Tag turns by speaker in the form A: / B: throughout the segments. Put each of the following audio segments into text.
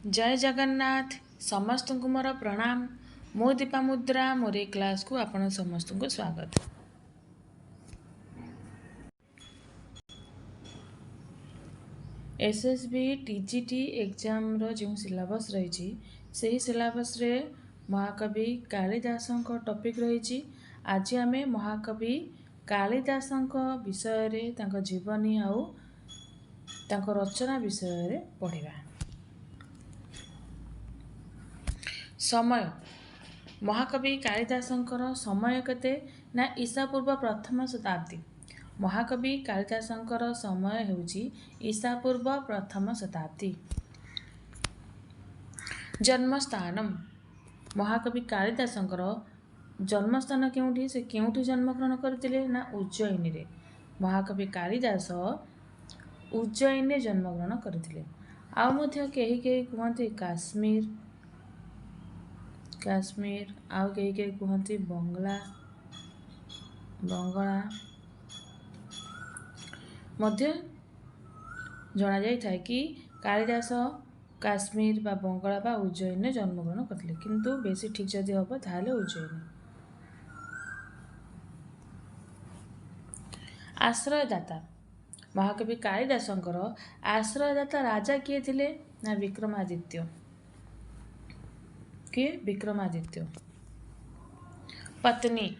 A: जय जगन्नाथ समस्त को मोर प्रणाम। मो दीपा मुद्रा मोर ए क्लास को आपण समस्त को स्वागत। एसएसबी टीजीटी एग्जाम रो जो सिलेबस रही से सिलेबस रे महाकवि कालिदास टॉपिक रही। आज आम महाकवि कालिदास विषय रे तांको जीवनी आउ तांको रचना विषय रे पढ़िबा। समय महाकवि कालिदासंकर समय केते ना ईसा पूर्व प्रथम शताब्दी। महाकवि कालिदासंकर समय हेउची ईसा पूर्व प्रथम शताब्दी। जन्मस्थान महाकवि कालिदासंकर जन्मस्थान केउठी से केउठी जन्मग्रहण करथिले ना उज्जयिनी रे। महाकवि कालिदास उज्जयिनी जन्मग्रहण करथिले। आ मध्य केही केही कहंती काश्मीर आउ कहीं कहीं कहती बंगला मध्य जना जाए कि कालिदास काश्मीर बा बंगला बा उज्जयिनी जन्मग्रहण करथिले, किंतु बेसी ठीक जदि हम ताहले उज्जयिनी। आश्रयदाता महाकवि कालिदासंकर आश्रयदाता राजा किए थिले ना विक्रमादित्य। किए विक्रमादित्य। पत्नी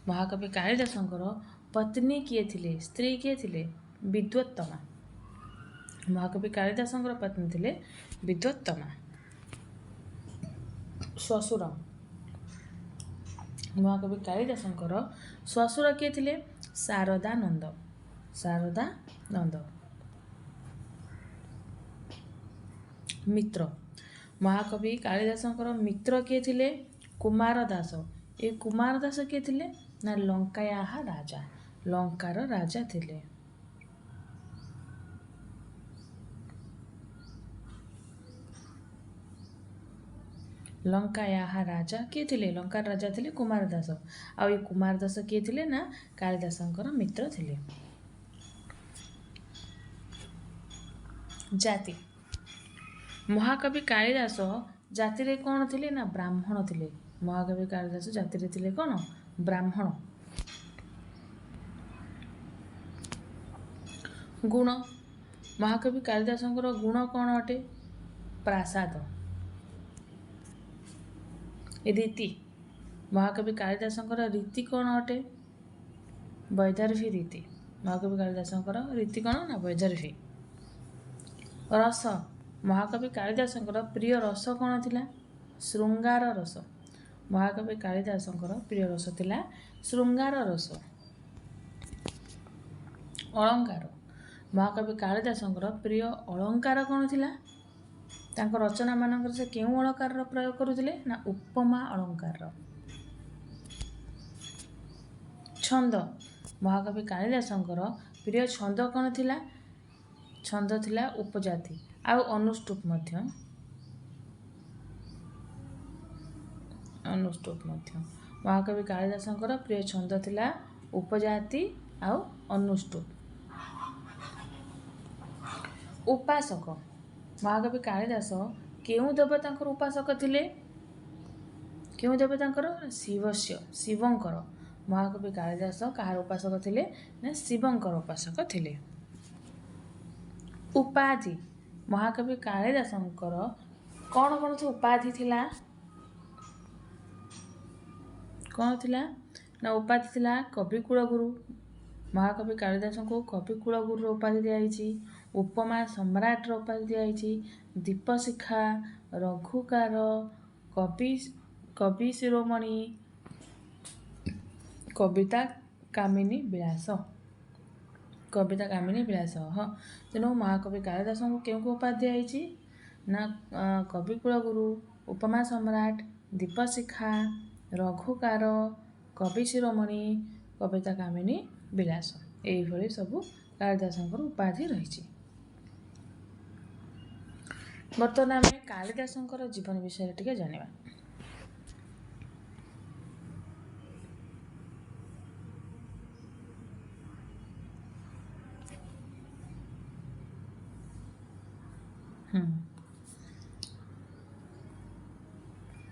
A: महाकवि कालिदासंकर पत्नी किए थिले स्त्री किए थिले विद्वत्तमा। महाकवि कालिदासंकर पत्नी थिले विद्वत्तमा। श्वशुर महाकवि कालिदासंकर श्वशुर किए थिले शारदानंद। मित्र महाकवि कालिदासंकर मित्र किए थिले कुमार दास। ये कुमार दास किए थिले ना लंकाया राजा, लंकार राजा थिले। लंकाया राजा किए थिले लंकार राजा थिले कुमार दास। आ ये कुमार दास किए थिले ना कालिदासंकर मित्र थिले। जाति महाकवि कालिदास जाति रे कौन थिले ना ब्राह्मण थिले। महाकवि कालिदास जाति रे थिले कौन ब्राह्मण। गुण महाकवि कालिदासंकर गुण कौन अटे प्रासाद। रीति महाकवि कालिदासंकर रीति कौन अटे वैदर्भी रीति। महाकवि कालिदासंकर रीति कौन ना वैदर्भी। रस महाकवि कालिदासंकर प्रिय रस कौन थिला श्रृंगार रस। महाकवि कालिदासंकर प्रिय रस थिला श्रृंगार रस। अलंकार महाकवि कालिदासंकर प्रिय अलंकार कौन थिला तांको रचना मानकर से केउ अलंकार रो प्रयोग करुथिले ना उपमा अलंकार। छंद महाकवि कालिदासंकर प्रिय छंद कौन थिला छंद थिला उपजाति आउ अनुष्टुप मध्य। महाकवि कालिदासंकर प्रिय छंद थिला उपजाति आउ अनुष्टुप। उपासक महाकवि कालिदास केउ देवतांकर उपासक थिले केउ देवतांकर शिवस्य शिवंकर। महाकवि कालिदास कहार उपासक थिले ना शिवंकर उपासक थिले। उपाधि महाकवि कालिदासंकर कौन कौन से उपाधि थिला कौन थिला ना उपाधि थिला कविकुल गुरु। महाकवि कालिदास को कविकुल गुरु उपाधि दियाई। उपमा सम्राट उपाधि दियाई। दीपशिखा रघुकार कवि शिरोमणि कविता कामिनी विलास। हाँ तेणु महाकवि कालिदास को क्यों उपाधि दियाई ना कविकुल गुरु उपमा सम्राट दीपशिखा रघुकार कवि शिरोमणि कविता कामिनी विलास यही सबू कालिदासंकर उपाधि रही। बर्तमान आम कालिदासंकर जीवन विषय टिके जानिबा।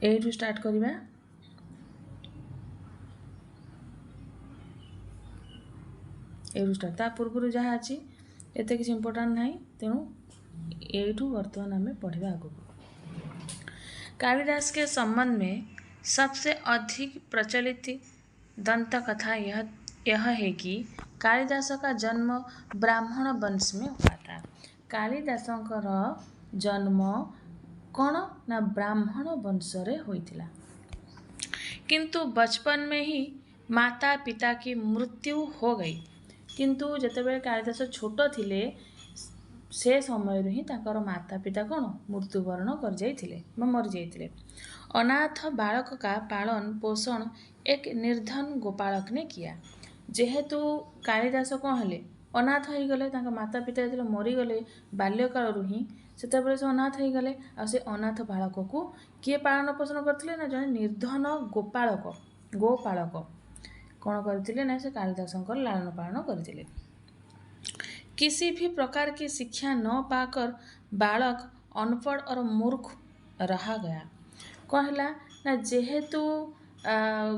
A: एठू स्टार्ट करवा। एठू स्टार्ट ता पूर्व जहाँ अच्छी एत किसी इम्पोर्टाट ना, तेणु एठू बर्तमान आम पढ़ा आगू। कालिदास के संबंध में सबसे अधिक प्रचलित दंत कथा यह है कि कालिदास का जन्म ब्राह्मण वंश में हुआ था। कालिदासंकर जन्म कौन ना ब्राह्मण वंश रे होइतिला, किंतु बचपन में ही माता पिता की मृत्यु हो गई। किंतु जेतेबेले कालिदास छोट थिले से समय ही ताकर माता पिता कौन मृत्युवरण कर जाइथिले मरी जाइथिले। अनाथ बालक का पालन पोषण एक निर्धन गोपालक ने किया। जेहेतु कालिदास कौन हेले अनाथ हो गले, माता पिता जो मरीगले बाल्यकालू ही से अनाथ हो गले। आ से अनाथ बालक को किए पालन पोषण करते ना जन निर्धन गोपालक कौन करते ना से कालिदास लालन पालन करते। किसी भी प्रकार की शिक्षा न पाकर बालक अनपढ़ और मूर्ख रहा गया। कौन है ना जेहेतु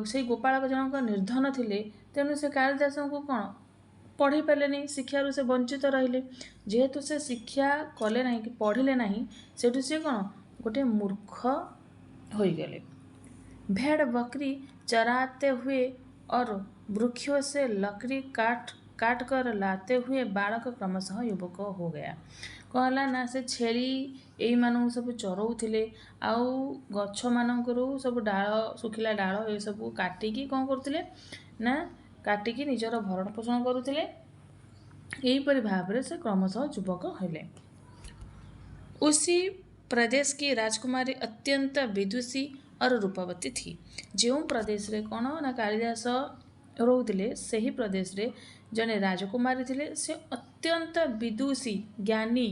A: से गोपालक जनक निर्धन थिले तेणु से कालिदास को कौन पढ़ी पारे नहीं, शिक्षार से वंचित रहिले। जेहेतु से शिक्षा कले ना कि पढ़िले ना सेठू से कौन गोटे मूर्ख हो गले। भेड़ बकरी चराते हुए और वृक्षों से लकड़ी काट कर लाते हुए बालक क्रमशः युवक हो गया। कहला ना से छेली यही मानू सब चरौले आउ गछ मानकरू सब डाल सुखिला डाल ये सब काटिकी कौन करते ना काटिकी निजर भरण पोषण करुले। यहीपरि भाव से क्रमशः युवक हेले। उसी प्रदेश की राजकुमारी अत्यंत विदुषी और रूपवती थी। जो प्रदेश रे कौन ना कालिदास रोते से ही प्रदेश रे जने राजकुमारी थिले, से अत्यंत विदुषी ज्ञानी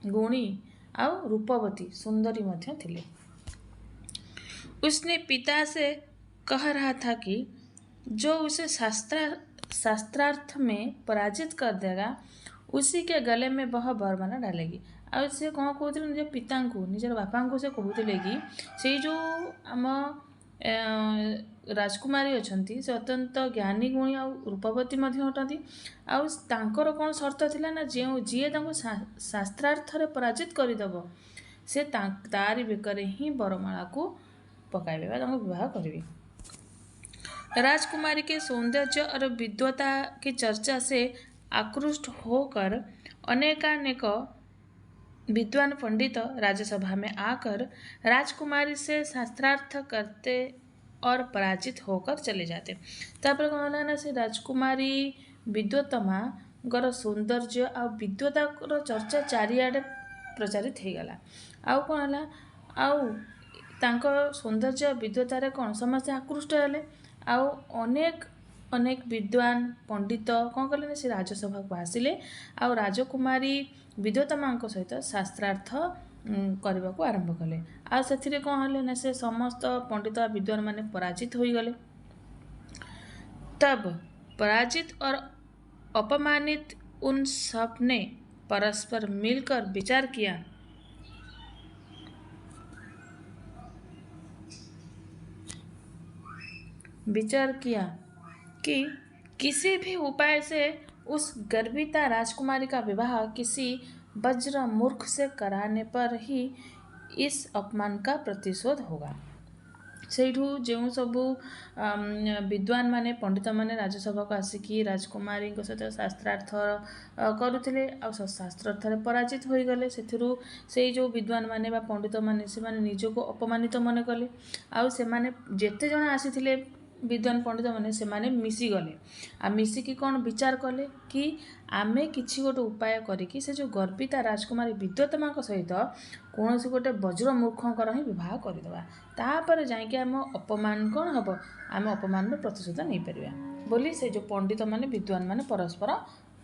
A: गुणी और रूपवती सुंदरी मध्य थिले। उसने पिता से कह रहा था कि जो उसे शास्त्रार्थ में पराजित कर देगा उसी के गले में वह बरमाला डालेगी। और से कौन कहते निज पिता को निजर बापा को से कहते कि से जो आम राजकुमारी अच्छा से अत्यंत ज्ञानी गुणी और रूपवती अटंती। आउर कौन शर्त थिला ना जो जी शास्त्रार्थ रे पराजित करदेव से तारी बेकरे ही बरमाला को पकाइबे विवाह करेंगे। राजकुमारी के सौंदर्य और विद्वता की चर्चा से आकृष्ट होकर अनेकानेक विद्वान पंडित राजसभा में आकर राजकुमारी से शास्त्रार्थ करते और पराजित होकर चले जाते। तापर कौन ना से राजकुमारी विद्वतमा गर सौंदर्य आ विद्वता चर्चा चारिआडे प्रचारित हो गला। आउ कौन है आउ सौंदर्य विद्वतार कौन समस्त आकृष्ट हेले। आउ अनेक विद्वान पंडित कौन कले से राजसभा को आसिले आ राजकुमारी विद्वतमा सहित शास्त्रार्थ करने को आरंभ कले। आ से कौन है ना से समस्त पंडित विद्वान माने पराजित हो गले। तब पराजित और अपमानित उन सब ने परस्पर मिलकर विचार किया कि किसी भी उपाय से उस गर्विता राजकुमारी का विवाह किसी वज्र मूर्ख से कराने पर ही इस अपमान का प्रतिशोध होगा। सेठू जो सबू विद्वान माने पंडित माने राजसभा को आसिकी राजकुमारी सहित शास्त्रार्थ करुले आ शास्त्रार्थ पराजित हो गले। से जो विद्वान माने बा पंडित माने से माने निजको अपमानित मन कले। आउ से माने जेते जण आसीथिले विद्वान पंडित मैंने से माने मिसी गले। आ मिसिकी कौन विचार कले कि आमे किछि गोटे उपाय करिकी से जो गर्विता राजकुमारी विद्वतमा सहित कौन से गोटे वज्र मूर्खंकर ही विवाह करदेवा। तापर जाइए आम अपमान कौन हम आम अपमान प्रतिशोध नहीं पारिबा बोली से जो पंडित माने विद्वान माने परस्पर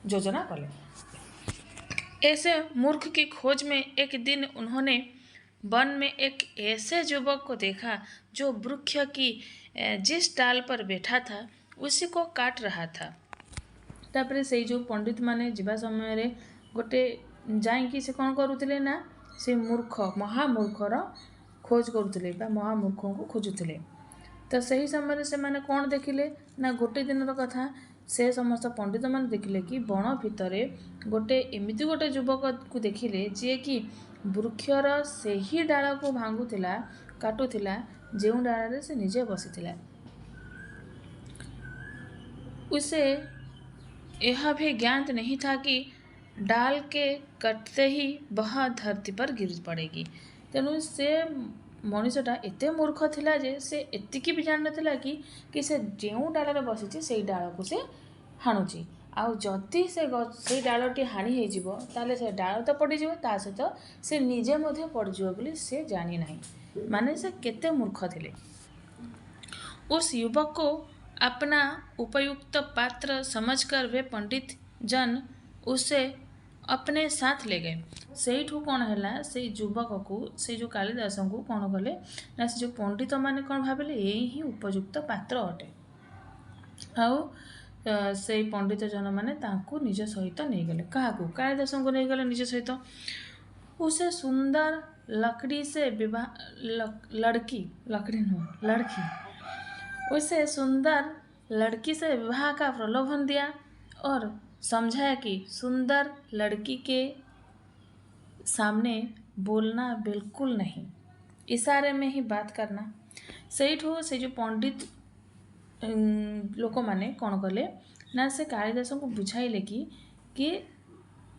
A: योजना कले। ऐसे मूर्ख की खोज में एक दिन उन्होंने वन में एक ऐसे युवक को देखा जो वृक्ष की जिस डाल पर बैठा था उसी को काट रहा था। तापर से जो पंडित माने जीवा समय रे गोटे जाइकी से कौन करुले ना से मूर्ख महामूर्खर खोज करुले महामूर्ख को खोजुले। तो सही समय से मैंने कौन देखिले ना गोटे दिन कथा से समस्त पंडित मैंने देखिले कि बण भितर गोटे एमती गोटे युवक को देखिले जी कि वृक्षर से ही डाल को भांगुला काटुला जो डाल से निजे बसी। उसे यह भी ज्ञात नहीं था कि डाल के कटते ही वह धरती पर गिर पड़ेगी। तेणु से मनीषटा एत मूर्ख थिला जे से एतिकी भी जान नथिला कि से जो डाल बसी से डाल को से हाणुची आउ जदि से डालटी हाणी हो ताले से डाल तो पड़ ता सहित से निजे मध्य पड़ो बोली से जानी नहीं। माने से केते मूर्ख थिले। उस युवक को अपना उपयुक्त पात्र समझकर वे पंडित जन उसे अपने साथ ले गए। से कौन है से युवक को से जो कालिदास को कौन कले ना से जो पंडित मैंने कौन भाविले यही ही उपयुक्त पात्र अटे। आउ से पंडित जन मैंने निज सहित नहीं गले। क्या कालिदास को नहीं गले निज सहित। उसे सुंदर लकड़ी से विवाह लड़की उसे सुंदर लड़की से विवाह का प्रलोभन दिया और समझाया कि सुंदर लड़की के सामने बोलना बिल्कुल नहीं, इशारे में ही बात करना। से जो पंडित लोक माने कौन कले ना से कालिदास को बुझाइले कि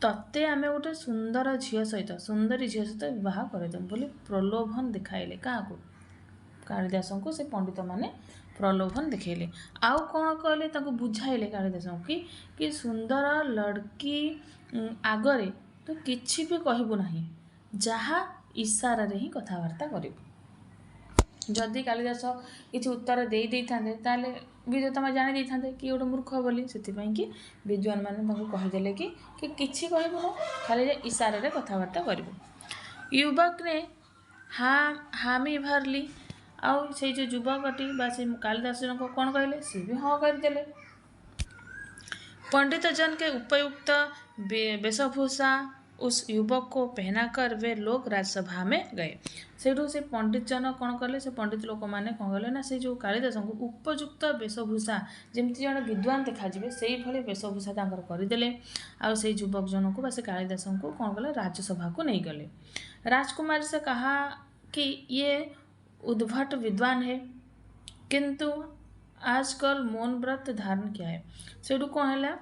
A: तत्ते आमे गोटे सुंदर झील सहित सुंदरी झील सहित विवाह करदेमु बोली प्रलोभन दिखाइले। क्या कालिदास को से पंडित माने प्रलोभन दिखेले। आउ कौन कहले ताको बुझाइले कालिदास कि सुंदर लड़की आगरे तो किछि भी कहबू नहीं, जहाँ इशारा रे ही कथबार्ता करिबू। जदि कालिदास किसी उत्तर दे देते ताले विद्वत्ता जानी देते कि गोटे मूर्ख बोली से कि विद्वान मैंने कहीदेले कि किछि कहबू ना, खाली इशारे रे कथबार्ता करिबू। युवक ने हामी भरली आउ से जो युवकटी से कालिदास जन को कौन कहले सी भी हाँ करदेले। पंडित जन के उपयुक्त वेशभूषा उस युवक को पहनाकर वे लोग राजसभा में गए। से पंडित जन कौन कले से पंडित लोक मैंने कौन कले ना से जो कालिदास को उपयुक्त वेशभूषा जमती जन विद्वान देखाଯିवे से भली वेशभूषा करदेले। आउ से युवक जन को से कालिदास को कौन कले राज्यसभा को नहीं गले। राजकुमारी से कहा कि ये उद्भट विद्वान है किंतु आजकल मौन व्रत धारण किया है। से कौन है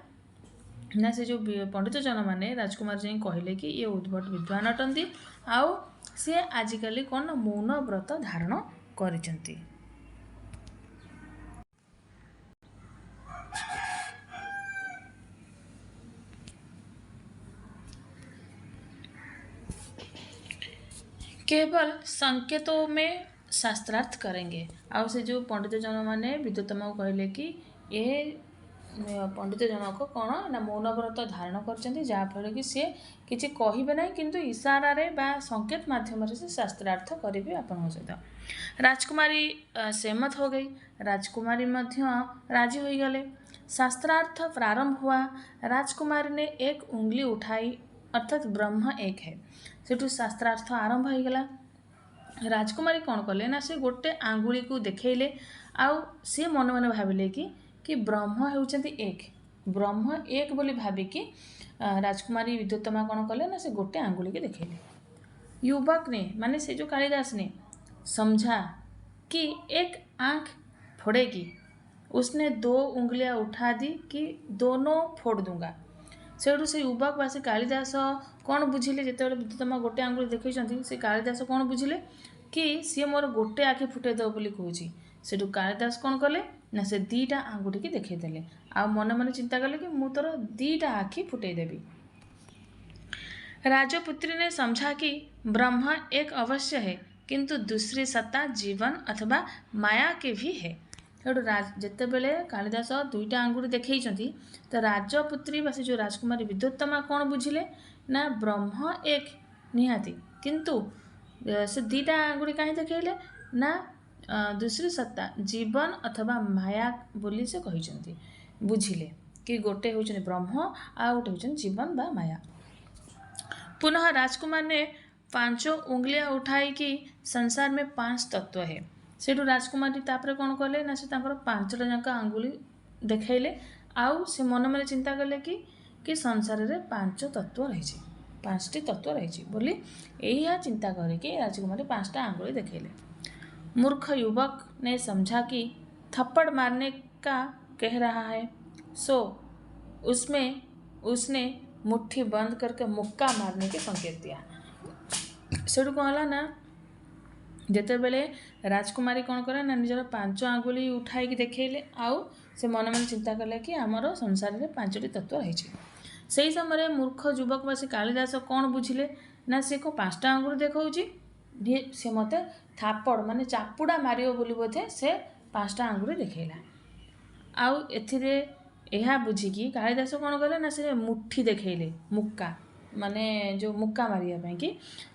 A: ना से जो पंडित जन मैंने राजकुमार जी कहले कि ये उद्भट विद्वान अटंती आउ सी आजिकल कौन मौन व्रत धारण करिसेंती। केवल संकेतों में शास्त्रार्थ करेंगे। आउ से जो पंडित जन मैंने विद्वत्तमा कहले कि ये पंडित जनक कौन ना मौन व्रत धारण कर जहाँफल कि सी किसी कहे ना किंतु इशारा रे बा संकेत माध्यम से शास्त्रार्थ करेंगे आपण सहित। राजकुमारी सहमत हो गई। राजकुमारी राजी हो गले। शास्त्रार्थ प्रारंभ हुआ। राजकुमारी ने एक उंगली उठाई अर्थात ब्रह्म एक है। सेठू शास्त्रार्थ आरंभ हो गला। राजकुमारी कौन कले ना से गोटे आंगुली को देखले आउ सी मन मन भाविले कि ब्रह्म होउचंती एक, ब्रह्म एक बोली भाविकी राजकुमारी विद्वत्तमा कौन कले ना से गोटे आंगुली के देखले। युवक ने माने से जो कालिदास ने समझा कि एक आंख फोड़ेगी। उसने 2 उंगलियां उठा दी कि दोनों फोड़ दूंगा। से युवक बा से कालिदास कौन बुझिले जिते विद्वत्तमा गोटे आंगुली देखते से कालिदास कौन बुझिले कि सी मोर गोटे आखि फुटे दो बोली कहूँ। सेठू कालिदास कौन कले ना से 2टा आंगुठी की देखदेले आ मन मन चिंता कले कि मु तोर 2टा आखि फुटेदेवी। राजपुत्री ने समझा कि ब्रह्म एक अवश्य है किंतु दूसरी सत्ता जीवन अथवा माया के भी है। जिते बेले कालिदास 2टा आंगुठी देखई तो राजपुत्री बस जो राजकुमारी विद्वत्तमा कौन बुझिले ना ब्रह्म एक निहाती किंतु से 2टा आंगुठी कहीं देखले ना दूसरी सत्ता जीवन अथवा माया बोली से कही बुझिले कि गोटे होचन ब्रह्म आ गोटे होचन जीवन बा माया। पुनः राजकुमार ने पांचों उंगलियां उठाई कि संसार में 5 तत्व है। सेठू राजकुमारी तापर कौन कले ना से तांकर 5टा जाक आंगुली देखेले आउ से मन मन चिंता कले कि संसार रे 5 तत्व रही, 5टी तत्व रही बोली यही चिंता करके राजकुमारी 5टा आंगुली देखेले। मूर्ख युवक ने समझा कि थप्पड़ मारने का कह रहा है, सो उसने मुट्ठी बंद करके मुक्का मारने के संकेत दिया। सेठू कौन है ना जिते बेले राजकुमारी कौन करे ना निजर 5 आंगुली उठाई देखेले आउ से मन मन चिंता कले कि आमर संसार में 5टी तत्व रही। से समय मूर्ख युवक बस कालिदास कौन बुझिले ना से को 5टा आंगुली देखाऊँगी से मत थापड़ माने चापुड़ा मारियो बोली बोधे से 5टा आंगुली देखला आउ एथिरे यह बुझिकी कालिदास कौन कले ना से मुट्ठी देखले मुक्का माने जो मुक्का मारिया कि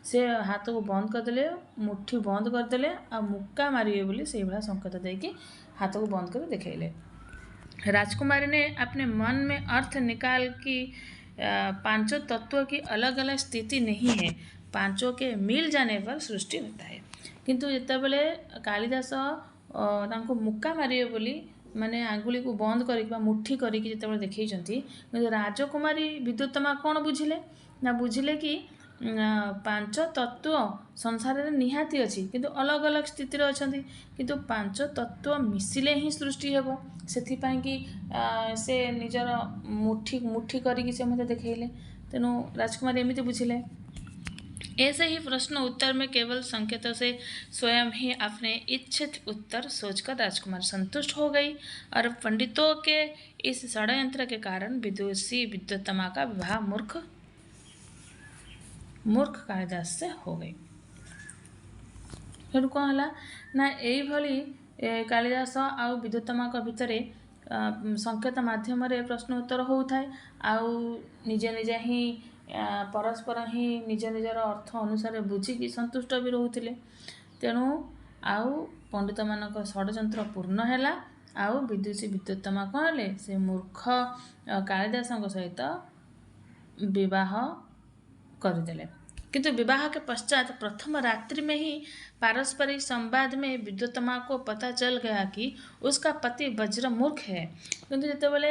A: से हाथ को बंद करदे मुट्ठी बंद करदे आ मुक्का मारिए बोली से भाया संकेत देकी हाथ को बंद कर देखले। राजकुमारी ने अपने मन में अर्थ निकाल कि 5 तत्व की अलग अलग स्थिति नहीं है, 5 के मिल जाने पर सृष्टि होता है। किंतु जितेबले कालिदास तांको मुक्का मारिए बोली माने आंगुली को बंद कर मुट्ठी करके जितेबाला देखते कि राजकुमारी विद्युत्तमा कौन बुझिले ना बुझिले कि 5 तत्व संसार में निहाती अच्छी किंतु अलग अलग स्थिति अच्छा किंतु 5 तत्व मिसिले ही सृष्टि हेबो से से निजर मुट्ठी मुट्ठी करके से मते देखैले। तेणु राजकुमारी एमती बुझिले। ऐसे ही प्रश्न उत्तर में केवल संकेतों से स्वयं ही अपने इच्छित उत्तर सोचकर राजकुमार संतुष्ट हो गई और पंडितों के इस षड्यंत्र के कारण विदुषी विद्युत्तमा का विवाह मूर्ख कालिदास से हो गई। फिर कौन है ना यही कालिदास आउ विद्युत्तमा भितर संकेत माध्यम प्रश्न उत्तर होता है आउ निजे निजे ही परस्पर ही निज निजर अर्थ अनुसार बुझिकी संतुष्ट भी रोते। तेणु आउ पंडित मानक षड्यंत्र पूर्ण है आउ विदुषी विद्युत्तमा कौन है से मूर्ख कालिदास सहित विवाह करदेले। किंतु विवाह के पश्चात प्रथम रात्रि में ही पारस्परिक संवाद में विद्युत्तमा को पता चल गया कि उसका पति वज्र मूर्ख है। किंतु जितेबले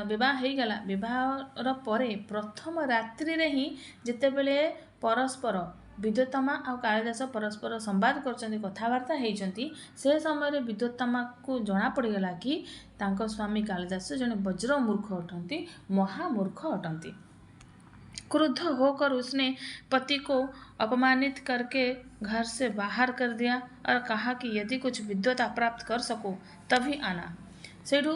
A: विवाह हो गला विवाह परे प्रथम रात्रि रे ही जितेबले परस्पर विद्युत्तमा और कालिदास परस्पर संवाद कर कथबार्ता होती से समय विद्युत्तमा को जना पड़गला कि तांको स्वामी कालिदास जड़े वज्र मूर्ख अटंती महामूर्ख अटंती। क्रुद्ध होकर उसने पति को अपमानित करके घर से बाहर कर दिया और कहा कि यदि कुछ विद्वता प्राप्त कर सको तभी आना। सेठू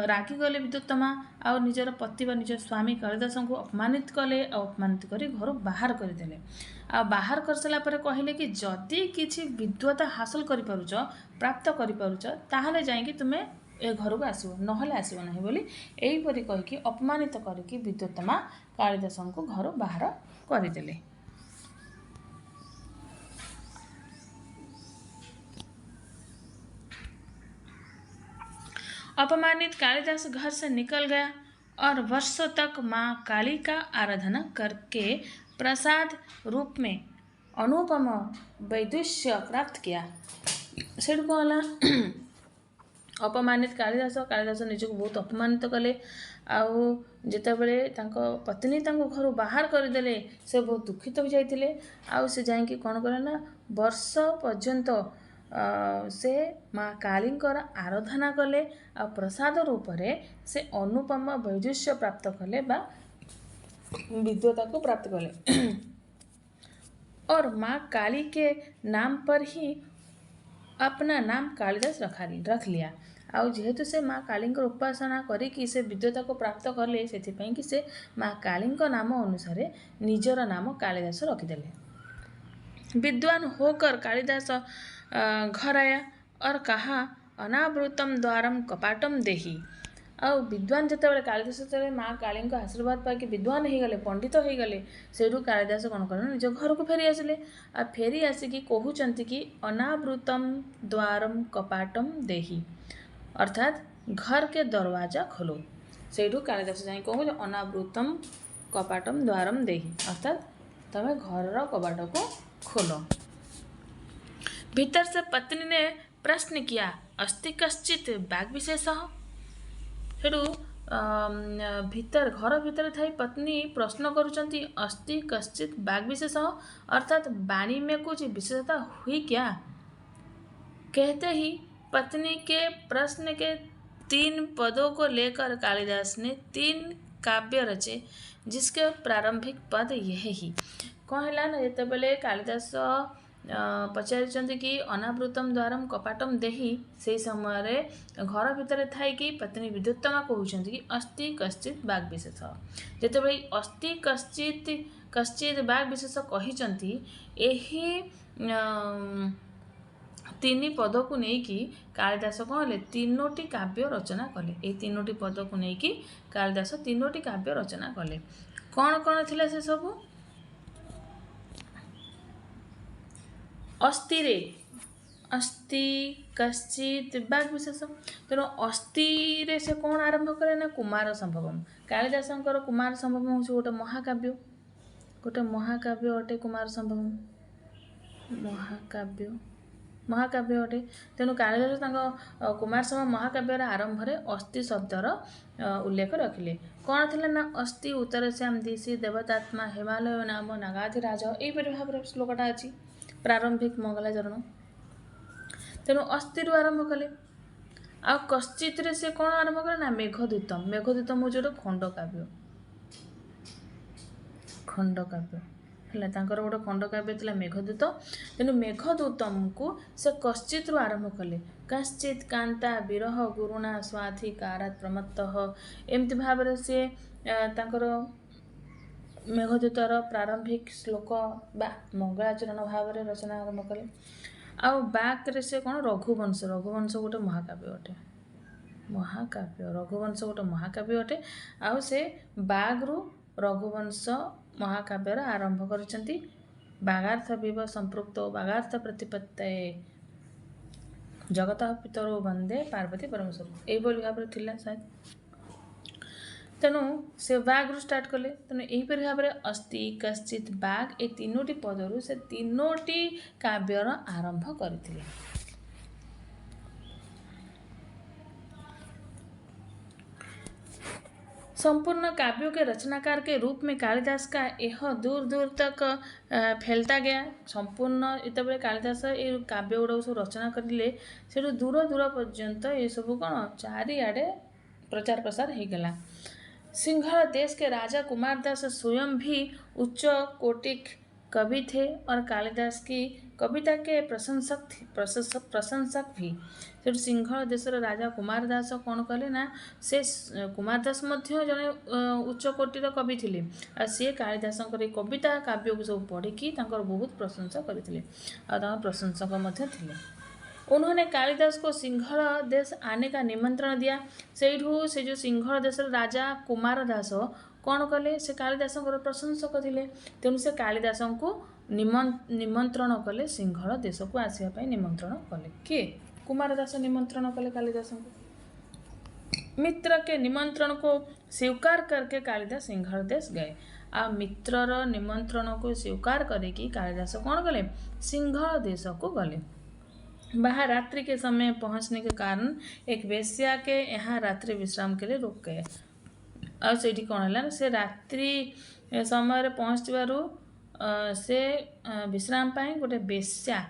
A: रागी गले विद्युत्तमा और निजर पति व निज स्वामी कालिदास को अपमानित कले और अपमानित कर घर बाहर करदे आ बाहर कर सारा पर कहले कि जदि किसी विद्वता हासिल कर प्राप्त कर जाइए तुम्हें ए घर को आसो नहले आसो ना बोली यहीपरी कहीकि अपमानित करके विद्युत्तमा कालिदास को घर बाहर करदे। अपमानित कालिदास घर से निकल गया और वर्षों तक माँ काली का आराधना करके प्रसाद रूप में अनुपम वैदुष्य प्राप्त किया। सेठ कहला अपमानित कालिदास निजक बहुत अपमानित कले आउ जितेबले पत्नी घर बाहर करदे से बहुत दुखित हो जाते आउ से जाकि कौन कले ना वर्ष पर्यंत से माँ काली आराधना कले आ प्रसाद रूप से अनुपम वैदुष्य प्राप्त कले बा विद्वता को प्राप्त कले और माँ काली के नाम पर ही अपना नाम कालिदास रख लिया। आउ जेहेतु से माँ काली उपासना करी से विद्वता को प्राप्त कले से कि से माँ काली नाम अनुसार निजर नाम कालिदास रखिदेले। विद्वान होकर कालिदास घर आया और कहा अनावृतम द्वारम कपाटम देही। आउ विद्वान जितेबाला कालिदास जो माँ काली आशीर्वाद पाकि विद्वान हो गले पंडित हो गले सेठू कालिदास कौन कले निज घर को फेरी आसिले आ फेरी आसिकी कहते कि अनावृतम द्वारम कपाटम देही अर्थात घर के दरवाजा खोलो। सेठू कालिदास जाए कहूँ अनावृतम कपाटम द्वारम देही अर्थात तमें घर कबाट को खोलो। भीतर से पत्नी ने प्रश्न किया, अस्ति कश्चित बाग विशेषः। सेठू भीतर घर भीतर थाई पत्नी प्रश्न करुचंती, अस्ति कश्चित बाग विशेषः, अर्थात वाणी में कुछ विशेषता हुई क्या। कहते ही पत्नी के प्रश्न के 3 पदों को लेकर कालिदास ने 3 काव्य रचे, जिसके प्रारंभिक पद यह ही। कौन है ना, जितेबाला कालिदास पचारिचंती कि अनावृतम द्वारम कपाटम देही, से समय घर भितर थाई कि पत्नी विद्युत्तमा कहउछंती कि अस्ति कश्चित बाग विशेष। जितेबाला अस्ति कश्चित बाग विशेष कहिचंती, एही 3 पद को लेकिन कालिदास कौन है 3टी काव्य रचना कले। ये 3टी पद को लेकिन कालिदास 3टी काव्य रचना कले। कौन कौन थिला से सब? अस्ति रे अस्ति कश्चित बाग विशेष। तेणु अस्ति रे से कौन आरंभ करे ना, कुमार संभवम। कालिदास कुमार संभवम हूँ गोटे महाकाव्य, अटे कुमार संभवम महाकाव्य अटे। तेणु कालिदास कुमार संभव महाकाव्यर आरंभ में अस्ति शब्दर उल्लेख रखिले। कौन थे ना, अस्ति उत्तर श्याम दिशि देवतात्मा हिमालय नाम नागाधिराज, यहीपरि भाव श्लोकटा अच्छी प्रारंभिक मंगलाचरण। तेणु अस्ति आरंभ कले। आ कश्चित रे से कौन आरंभ कले ना, मेघदूतम। मेघदूतम हूँ गोटे खंडकाव्य है, गोटे खंडकाव्य था मेघदूत। तेणु मेघदूतम को से कश्चित आरंभ कले। कश्चित कांता विरह गुरुणा स्वाधि कारात प्रमत्त, एमती भाव से मेघदूतर प्रारंभिक श्लोक बा मंगलाचरण भाव में रचना आरंभ कले। आउ बाक्रे से कौन, रघुवंश गोटे महाकाव्य अटे। रघुवंश गोटे महाकाव्य अटे। आउ से बाग्रु रघुवंश महाकाव्यर आरंभ करचंती। बागार्थ विव संपृक्त बागार्थ प्रतिपत्ते जगत पितरो वंदे पार्वती परमेश्वर, यही भाव में थिला शायद। तेणु से बाग्रु स्टार्ट कले। तेणु यहीपरि भाव में अस्ति कश्चित बाग, ये 3टी पदरू से 3टी काव्यर आरंभ करथिले। संपूर्ण काव्यों के रचनाकार के रूप में कालिदास का यह दूर दूर तक फैलता गया। संपूर्ण इतबे कालिदास ये काव्य गुड़ा सब रचना करें, से दूर दूर पर्यंत ये सब कौन चारिआडे प्रचार प्रसार हो गला। सिंहल देश के राजा कुमार दास स्वयं भी उच्च कोटिक कवि थे और कालिदास की कविता के प्रशंसक भी। तो सिंहल देशर राजा कुमार दास कौन कले ना, से कुमार दास मध्य जने उच्च कोटिर कवि थिले। आ सी कालिदास कविता काव्य को सब पढ़ी बहुत प्रशंसा करते और प्रशंसक मध्य थिले। उन्होंने कालिदास को सिंहल देश आने का निमंत्रण दिया। से जो सिंहल देश राजा कुमार दास कौन कले, से कालिदास प्रशंसक थिले। तेणु से कालिदास को निमंत्रण कले, सिंहल देश को आसवाई निमंत्रण कले। किए? कुमार दास निमंत्रण कले कालिदास को। मित्र के निमंत्रण को स्वीकार करके कालिदास सिंहल देश गए। आ मित्रर निमंत्रण को स्वीकार करके कालिदास कौन गले, सिंहल देश को गले। वहाँ रात्रि के समय पहुँचने के कारण एक वेश्या के यहाँ रात्रि विश्राम के लिए रुक गए। और से कौन है से रात्रि समय पहुँचवारू से विश्राम पाई गोटे वेश्या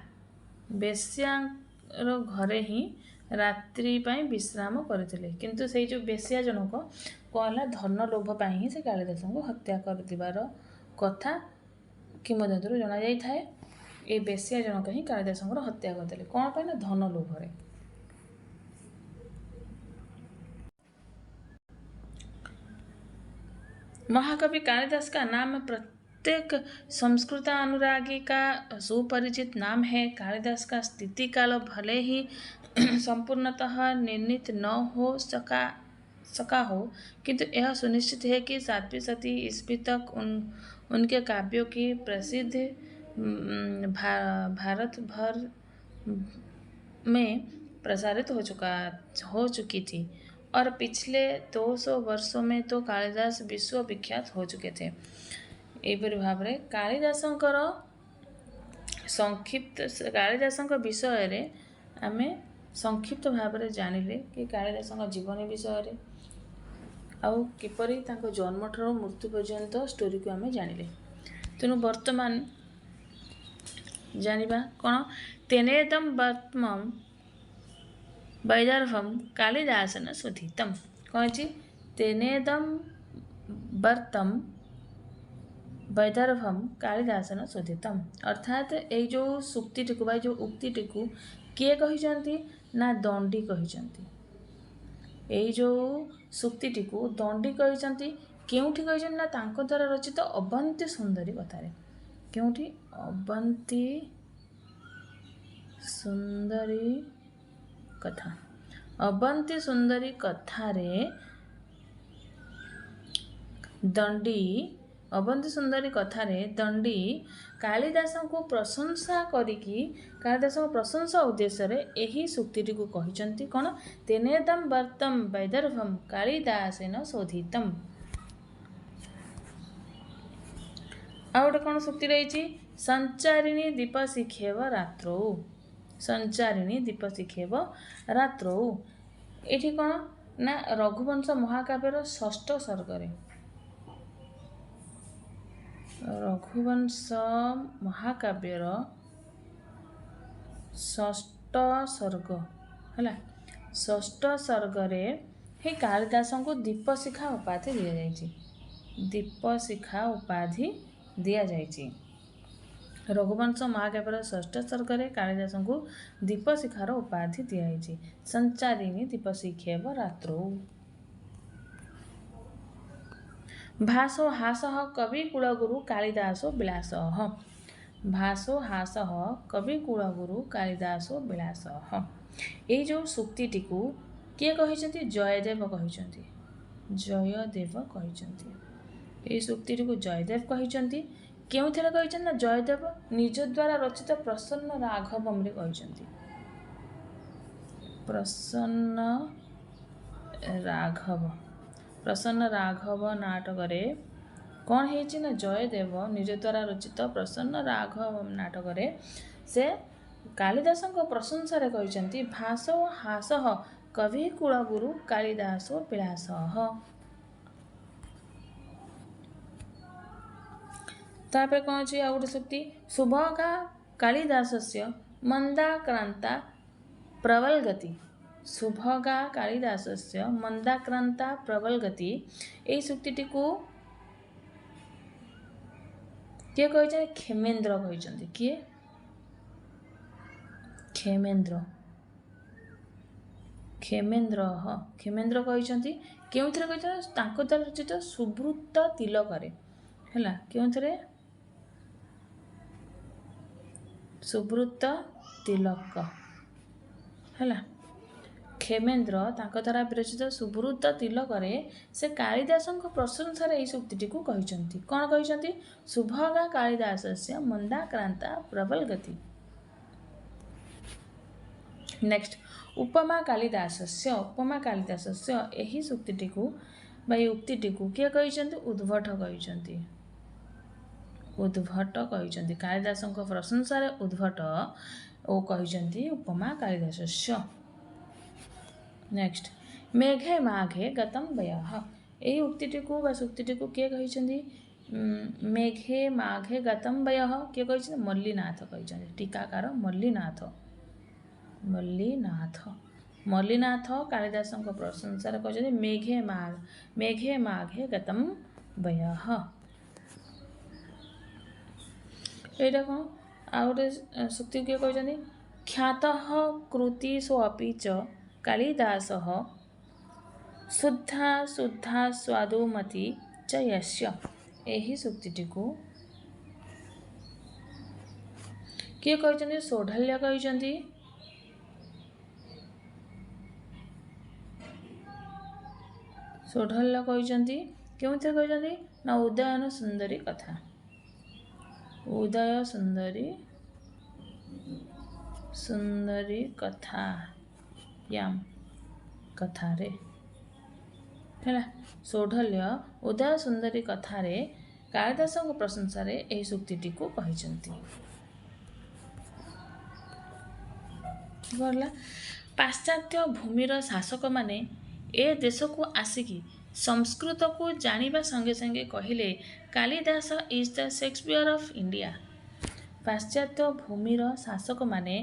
A: घरे ही रात्रि पाई विश्राम करते। किंतु से जो वेश्या जनक कौन है धन लोभ पाई ही से कालिदास को हत्या कर कथा किंवदंती जना जाई थाए। ये वेश्या जनक ही कालिदास हत्या करते कौन पाई ना धन लोभरे। महाकवि कालिदास का नाम प्रत्येक संस्कृत अनुरागी का सुपरिचित नाम है। कालिदास का स्थिति काल भले ही संपूर्णतः निर्णीत न हो सका हो, किंतु यह सुनिश्चित है कि 7वीं शती ईस्वी तक उनके काव्यों की प्रसिद्धि भारत भर में प्रसारित हो चुकी थी और पिछले 200 वर्षों में तो कालिदास विश्व विख्यात हो चुके थे। एपरि भाव कालिदासंकर संक्षिप्त कालिदासंक विषय रे आमे संक्षिप्त भाव में जानिले कि कालिदासंक जीवन विषय आउ किपरि तांको जन्म ठाରୁ मृत्यु पर्यंत स्टोरी को आमे जानिले। तेणु वर्तमान जानिबा कोन तेनेदम वर्तमम वैदर्भम कालिदासन शोधितम कौन जी तेनेदम वर्तम वैदर्भम कालिदासन शोधितम अर्थात ये जो सुक्ति टिकु जो उक्ति टिकु किए कहिसंती ना दंडी कहिसंती। यही जो सुक्ति टिकु दंडी कहिसंती केउठी कहिसंती ना तांको द्वारा रचित अवंती सुंदरी कथारे केउठी अवंती सुंदरी कथा अवंती सुंदरी कथारे दंडी अवंती सुंदरी कथारे दंडी कालिदास को प्रशंसा करिकी कालिदास को प्रशंसा उद्देश्य रे एही सुक्ति को कहिसंती कोन तेनेदम वर्तम वैदर्भम कालिदासेन शोधितम। आउटे कोन सुक्ति रहिछि संचारिणी दीप शिखेव रात्रौ संचारिणी दीप शिखेव रात्रौ एठी कोन ना रघुवंश महाकाव्यर षष्ठ सर्गरे रघुवंश महाकाव्यर षष्ठ सर्ग है षष्ठ सर्गरे हे कालिदास को दीपशिखा उपाधि दि जाइए दीपशिखा उपाधि दि जाइए। रघुवंश महाकाव्यर षष्ठ सर्गरे कालिदास को दीपशिखार उपाधि दि जाइए संचारिणी दीपशिखेव रात्रौ। भासो हासः कवि कुलगुरु कालिदासो विलासः भासो हासः कवि कुलगुरु कालिदासो विलासः ये जो सुक्ति को किए कहिसंती जयदेव कहिसंती जयदेव कहिसंती ये सुक्ति को जयदेव कहिसंती केउथिरे कहिसंती ना जयदेव निज द्वारा रचित प्रसन्न राघवम रे कहिसंती प्रसन्न राघव नाटक रे कौन है ना जयदेव निज द्वारा रचित प्रसन्न राघव नाटक रे से कालिदास प्रशंसा रे कहिसंती भासो हासः कवि कुलगुरु कालिदासो विलासः। तापर कौन अछि आ गोटे सुक्ति शुभगा कालिदासस्य मंदाक्रांता प्रबल गति शुभगा कालिदासस्य मंदाक्रांता प्रबल गति यही सुक्ति को किए कहिसंती खेमेन्द्र कहिसंती किए खेमेन्द्र खेमेन्द्र खेमेन्द्र कहिसंती केउथिरे कहिसंती तांको द्वारा रचित सुब्रत तिलकरे हैला केउथिरे सुब्रत तिलक हैला खेमेन्द्र तांको द्वारा विरचित सुब्रत तिलकरे से कालिदास प्रशंसा रे सुक्ति को कहिसंती कौन कहिसंती शुभगा कालिदासस्य मंदाक्रांता प्रबल गति। नेक्स्ट उपमा कालिदासस्य एही सुक्ति को उक्ति को किए कहिसंती उद्भट कहिसंती उद्भट कहिसंती कालिदास प्रशंसा रे उद्भट ओ कहिसंती उपमा कालिदासस्य। नेक्स्ट मेघे माघे गतम वयः यही उक्ति को सुक्ति को किए कहिसंती मेघे माघे गतम वयः किए कहिसंती मल्लीनाथ कहिसंती टीकाकार मल्लीनाथ मल्लीनाथ कालिदास प्रशंसा रे कहिसंती मेघे माघे गतम वयः। एटा कौन आ गोटे सुक्ति किए कहिसंती ख्यातः कृतिषु अपि च कालिदासः शुद्धा शुद्धा स्वादुमती च यस्य एही सुक्ति को किए कहिसंती सौढल्य कहिसंती सौढल्य कहिसंती केउथे कहिसंती ना उदयन सुंदरी कथा उदय सुंदरी कथा याम कथा रे है सौढल्य उदय सुंदरी कथा रे कालिदासଙ୍କ प्रशंसाରେ ଏହି ସୂକ୍ତିଟିକୁ କହିଛନ୍ତି। ଗଲା ପାଶ୍ଚାତ୍ୟ ଭୂମିର ଶାସକମାନେ ଏ ଦେଶକୁ ଆସିକି ସଂସ୍କୃତକୁ ଜାଣିବା ସଙ୍ଗେ ସଙ୍ଗେ କହିଲେ Kalidas is the Shakespeare of India. ପାଶ୍ଚାତ୍ୟ ଭୂମିର ଶାସକମାନେ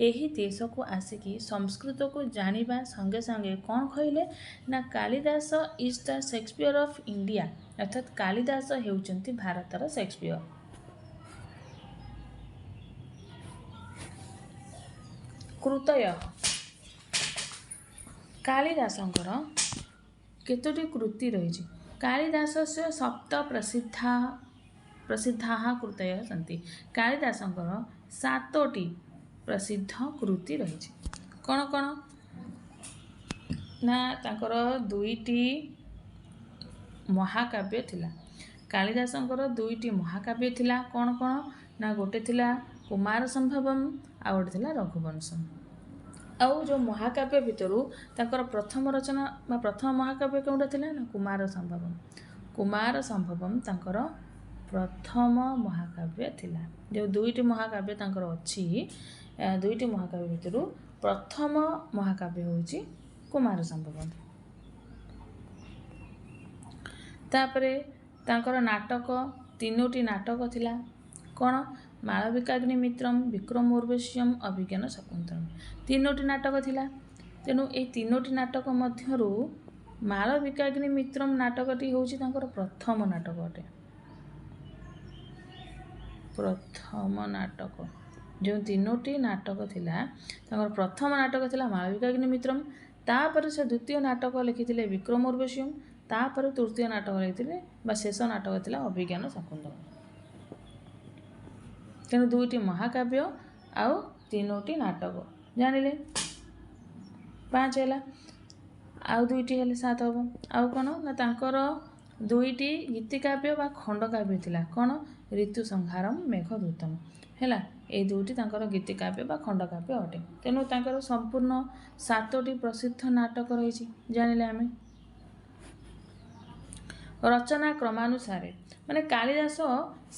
A: ଏହି ଦେଶକୁ ଆସିକି ସଂସ୍କୃତକୁ ଜାଣିବା ସଙ୍ଗେ ସଙ୍ଗେ କ'ଣ କହିଲେ ନା Kalidas is the Shakespeare of India, ଅର୍ଥାତ୍ କାଳିଦାସ ହେଉଛନ୍ତି ଭାରତର ସେକ୍ସପିୟର। କୃତୟ କାଳିଦାସଙ୍କର କେତୋଟି କୃତି ରହିଛି? କାଳିଦାସस्य ସପ୍ତ ପ୍ରସିଦ୍ଧାः କୃତୟ ସନ୍ତି। କାଳିଦାସଙ୍କର 7ଟି ପ୍ରସିଦ୍ଧ କୃତି ରହିଛି। କ'ଣ କ'ଣ ନା ତାଙ୍କର 2ଟି ମହାକାବ୍ୟ ଥିଲା। କାଳିଦାସଙ୍କର 2ଟି ମହାକାବ୍ୟ ଥିଲା। କ'ଣ କ'ଣ ନା ଗୋଟେ ଥିଲା କୁମାର ସମ୍ଭବମ୍ ଆଉ ଗୋଟେ ଥିଲା ରଘୁବଂଶମ୍। ଆଉ ଯେଉଁ ମହାକାବ୍ୟ ଭିତରୁ ତାଙ୍କର ପ୍ରଥମ ରଚନା ବା ପ୍ରଥମ ମହାକାବ୍ୟ କେଉଁଟା ଥିଲା ନା କୁମାର ସମ୍ଭବମ୍। କୁମାର ସମ୍ଭବମ୍ ତାଙ୍କର ପ୍ରଥମ ମହାକାବ୍ୟ ଥିଲା। ଯେଉଁ 2ଟି ମହାକାବ୍ୟ ତାଙ୍କର ଅଛି, 2ଟି ମହାକାବ୍ୟ ଭିତରୁ ପ୍ରଥମ ମହାକାବ୍ୟ ହେଉଛି କୁମାର ସମ୍ଭବମ୍। ତାପରେ ତାଙ୍କର ନାଟକ 3ଟି ନାଟକ ଥିଲା। କ'ଣ ମାଳବିକାଗ୍ନିମିତ୍ରମ୍, ବିକ୍ରମୋର୍ବଶୀୟମ୍, ଅଭିଜ୍ଞାନ ଶକୁନ୍ତଳମ୍। 3ଟି ନାଟକ ଥିଲା। ତେଣୁ ଏହି 3ଟି ନାଟକ ମଧ୍ୟରୁ ମାଳବିକାଗ୍ନିମିତ୍ରମ୍ ନାଟକଟି ହେଉଛି ତାଙ୍କର ପ୍ରଥମ ନାଟକ ଅଟେ। ପ୍ରଥମ ନାଟକ ଯେଉଁ 3ଟି ନାଟକ ଥିଲା ତାଙ୍କର ପ୍ରଥମ ନାଟକ ଥିଲା ମାଳବିକାଗ୍ନିମିତ୍ରମ୍। ତାପରେ ସେ ଦ୍ୱିତୀୟ ନାଟକ ଲେଖିଥିଲେ ବିକ୍ରମୋର୍ବଶୀୟମ୍। ତାପରେ ତୃତୀୟ ନାଟକ ଲେଖିଥିଲେ ବା ଶେଷ ନାଟକ ଥିଲା ଅଭିଜ୍ଞାନ ଶକୁନ୍ତଳମ୍। ତେଣୁ 2ଟି ମହାକାବ୍ୟ ଆଉ 3ଟି ନାଟକ ଜାଣିଲେ 5 ହେଲା, ଆଉ 2ଟି ହେଲେ 7 ହେବ। ଆଉ କ'ଣ ନା ତାଙ୍କର 2ଟି ଗୀତିକାବ୍ୟ ବା ଖଣ୍ଡକାବ୍ୟ ଥିଲା। କ'ଣ ଋତୁ ସଂହାରମ୍, ମେଘଦୂତମ୍ ହେଲା। ଏଇ 2ଟି ତାଙ୍କର ଗୀତିକାବ୍ୟ ବା ଖଣ୍ଡକାବ୍ୟ ଅଟେ। ତେଣୁ ତାଙ୍କର ସମ୍ପୂର୍ଣ୍ଣ 7ଟି ପ୍ରସିଦ୍ଧ ନାଟକ ରହିଛି ଜାଣିଲେ ଆମେ। ରଚନା କ୍ରମାନୁସାରେ ମାନେ କାଳିଦାସ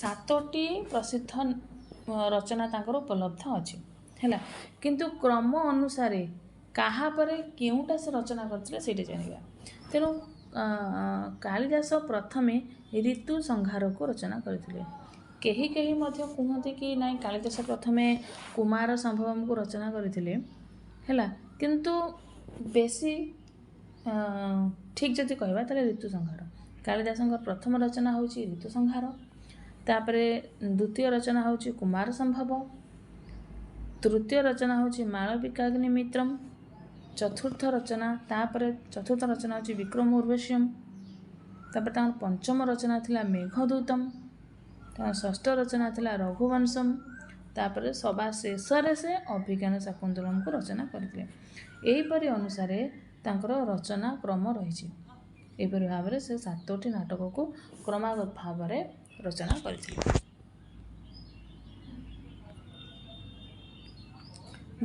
A: 7ଟି ପ୍ରସିଦ୍ଧ ରଚନା ତାଙ୍କର ଉପଲବ୍ଧ ଅଛି ହେଲା, କିନ୍ତୁ କ୍ରମ ଅନୁସାରେ କାହା ପରେ କେଉଁଟା ସେ ରଚନା କରିଥିଲେ ସେଇଟା ଜାଣିବା। ତେଣୁ କାଳିଦାସ ପ୍ରଥମେ ଋତୁ ସଂହାରକୁ ରଚନା କରିଥିଲେ। କେହି କେହି ମଧ୍ୟ କୁହନ୍ତି କି ନାଇଁ କାଳିଦାସ ପ୍ରଥମେ କୁମାର ସମ୍ଭବମକୁ ରଚନା କରିଥିଲେ ହେଲା, କିନ୍ତୁ ବେଶୀ ଠିକ୍ ଯଦି କହିବା ତାହେଲେ ଋତୁ ସଂହାର। କାଳିଦାସଙ୍କର ପ୍ରଥମ ରଚନା ହେଉଛି ଋତୁ ସଂହାର, ତାପରେ ଦ୍ୱିତୀୟ ରଚନା ହେଉଛି କୁମାର ସମ୍ଭବ, ତୃତୀୟ ରଚନା ହେଉଛି ମାଳବିକାଗ୍ନିମିତ୍ରମ୍, ଚତୁର୍ଥ ରଚନା ହେଉଛି ବିକ୍ରମୋର୍ବଶୀୟମ୍, ତାପରେ ତାଙ୍କର ପଞ୍ଚମ ରଚନା ଥିଲା ମେଘଦୂତମ୍, ତାଙ୍କର ଷଷ୍ଠ ରଚନା ଥିଲା ରଘୁବଂଶମ୍, ତାପରେ ସବା ଶେଷରେ ସେ ଅଭିଜ୍ଞାନ ଶାକୁନ୍ତଳମକୁ ରଚନା କରିଥିଲେ। ଏହିପରି ଅନୁସାରେ ତାଙ୍କର ରଚନା କ୍ରମ ରହିଛି। ଏହିପରି ଭାବରେ ସେ 7ଟି ନାଟକକୁ କ୍ରମାଗତ ଭାବରେ ରଚନା କରିଥିଲେ।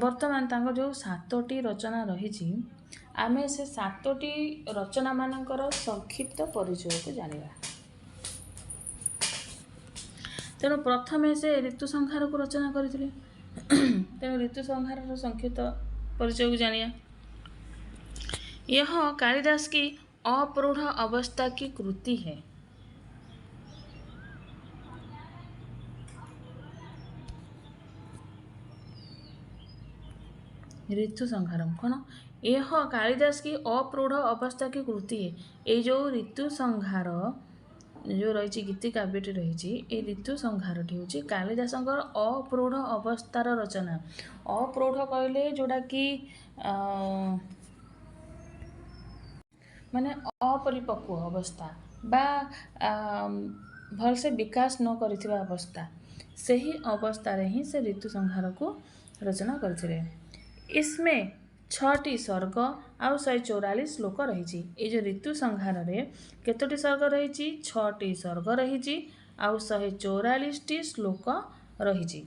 A: ବର୍ତ୍ତମାନ ତାଙ୍କର ଯେଉଁ 7ଟି ରଚନା ରହିଛି, ଆମେ ସେ 7ଟି ରଚନାମାନଙ୍କର ସଂକ୍ଷିପ୍ତ ପରିଚୟକୁ ଜାଣିବା। ତେଣୁ ପ୍ରଥମେ ସେ ଋତୁ ସଂହାରକୁ ରଚନା କରିଥିଲେ। ତେଣୁ ଋତୁ संहार संक्षिप्त परिचय को जानिए। यह कालिदास की अप्रौढ़ अवस्था की कृति है। ऋतु संहारम कौन, यह कालिदास की अप्रौढ़ अवस्था की कृति है। ये जो ऋतु संहार जो रही गीति काव्यटी रही ये ऋतु संहारटी हूँ कालिदास अप्रौढ़ अवस्थार रचना। अप्रौढ़ कहले जोड़ा कि माने अपरिपक्व अवस्था बा भल से विकास न करिथिबा अवस्था, से ही अवस्था रे ही से ऋतु संहार को रचना करथिले। इसमें 6टी सर्ग आउ 144 श्लोक रही। ये जो ऋतु संहार रे केतोटी सर्ग रही, 6टी सर्ग रही आउ 144टी श्लोक रही।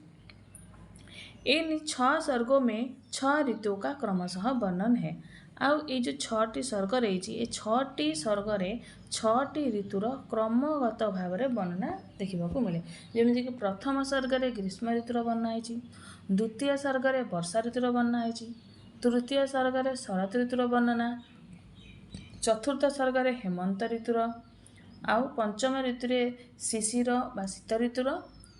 A: इन 6 सर्गों में 6 ऋतुओं का क्रमशः वर्णन है। आउ ये जो 6टी सर्ग रही ये 6टी सर्गरे 6टी ऋतुर क्रमगत भाव में वर्णना देखा मिले जमीक प्रथम सर्गरे ग्रीष्म ऋतुर वर्णना है, द्वितीय सर्गरे वर्षा ऋतुर वर्णना है, तृतीय सर्गरे शरत ऋतुर वर्णना, चतुर्थ सर्गरे हेमंत ऋतुर, आउ पंचम ऋतुरे शिशिर बा शीत ऋतुर,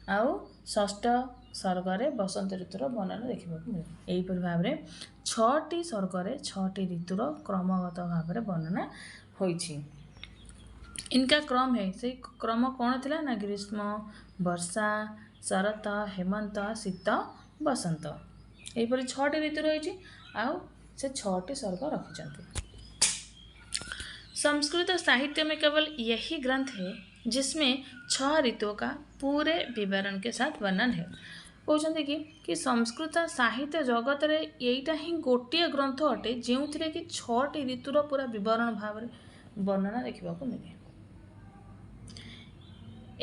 A: आउ षष्ठ सर्गरे बसंत ऋतुर वर्णना देखा मिले। यहीपरि भाव में 6टी सर्गरे 6टी ऋतुर क्रमगत भाव में वर्णना होइछि। इनका क्रम है से क्रम कौन थिला ना ग्रीष्म वर्षा शरत हेमंत शीत बसंत यहीपरि 6टी ऋतु रही आउ से 6टी सर्ग रखिछन्ति। संस्कृत साहित्य में केवल यही ग्रंथ है जिसमें 6 ऋतुओं का पूरे विवरण के साथ वर्णन है। कहते कि संस्कृत साहित्य जगत रे यहीटा ही गोटे ग्रंथ अटे जो कि 6टी ऋतुर पूरा विवरण भाव में वर्णना देखा मिले।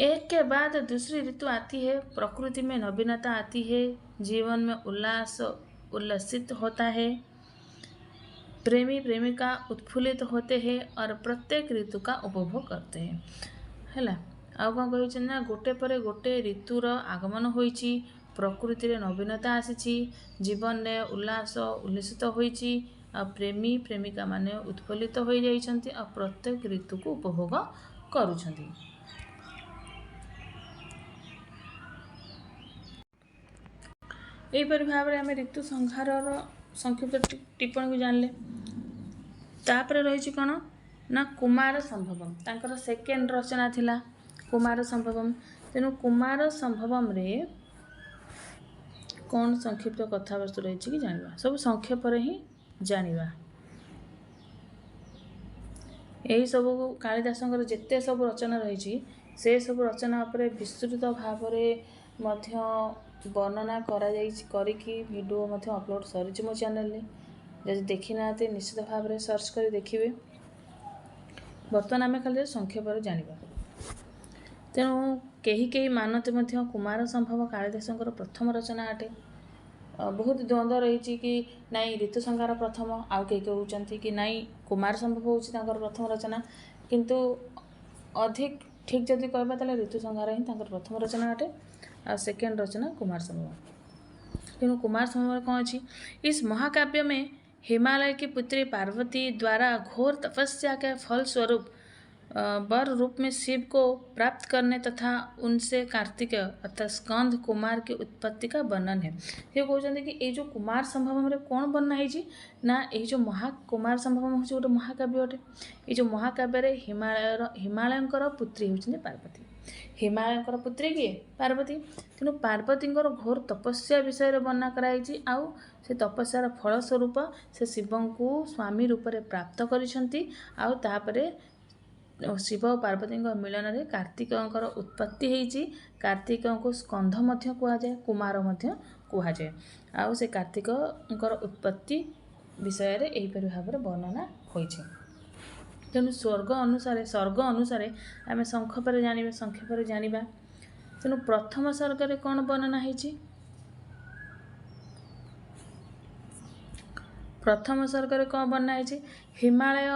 A: एक के बाद दूसरी ऋतु आती है, प्रकृति में नवीनता आती है, जीवन में उल्लसित होता है, प्रेमी प्रेमिका उत्फुल्लित होते हैं और प्रत्येक ऋतु का उपभोग करते हैं है। आउ कौन कही ना गोटे पर गोटे ऋतुर आगमन होइछि, प्रकृति में नवीनता आसी, जीवन में उल्लसित होइछि, प्रेमी प्रेमिका माने उत्फुल्लित हो जाइछन्ति और प्रत्येक ऋतु को उपभोग करुछन्ति। यहीपरि भाव में आम ऋतु संहार संक्षिप्त टिप्पणी को जानले। तापर रही कौन ना कुमार संभवम तांकर सेकेंड रचना थिला कुमार संभवम। तेणु कुमार संभवम रे कौन संक्षिप्त कथावस्तु रही कि जानिबा सब संक्षेप ही जानिबा। यही सब कालिदासंकर जेते सब रचना रही से सब रचना उपरे विस्तृत भाव में वर्णना करिकी वीडियो अपलोड सरी मो चैनल रे। जदि देखी ना निश्चित भाव में सर्च कर देखिए। बर्तमान आम खाली संक्षेप जानिबा। तेणु कहीं मानते कुमार संभव कालिदासंकर प्रथम रचना अटे। बहुत द्वंद्व रही कि नाई ऋतु संहार प्रथम आउ कई कहते कि नाई कुमार संभव होची प्रथम रचना, किंतु अधिक ठीक जदि कहबा ताले ऋतु संहार ही प्रथम रचना अटे आ सेकेंड रचना कुमार संभव। तेणु कुमार संभव कौन अच्छी इस महाकाव्य में हिमालय की पुत्री पार्वती द्वारा घोर तपस्या के फल स्वरूप वर रूप में शिव को प्राप्त करने तथा उनसे कार्तिकेय अर्थात स्कंद कुमार की उत्पत्ति का वर्णन है। ये कहते कि ये जो कुमार संभव में कौन वर्णना है ना ये जो कुमार संभव हूँ गोटे महाकाव्य अटे। ये जो महाकाव्य हिमालयंकर पुत्री होती पार्वती। हिमालयंकर पुत्री किए पार्वती। तेणु पार्वती घोर तपस्या विषय वर्णना कराई आउ से तपस्यार फल स्वरूप से शिव को स्वामी रूप में प्राप्त करिसेंती आउ तापरे शिव और पार्वती मिलन में कार्तिकेयर उत्पत्ति होती। कार्तिक को स्कंध कहुए कुमार कहुए आउ से कार्तिकेयर उत्पत्ति विषय में यहीपरि भाव में वर्णना होइछे। तेणु सर्ग अनुसार आम संक्षेप जानिबा। तेणु प्रथम सर्ग कौन वर्णना होइछी प्रथम सर्ग कौन वर्णना है हिमालय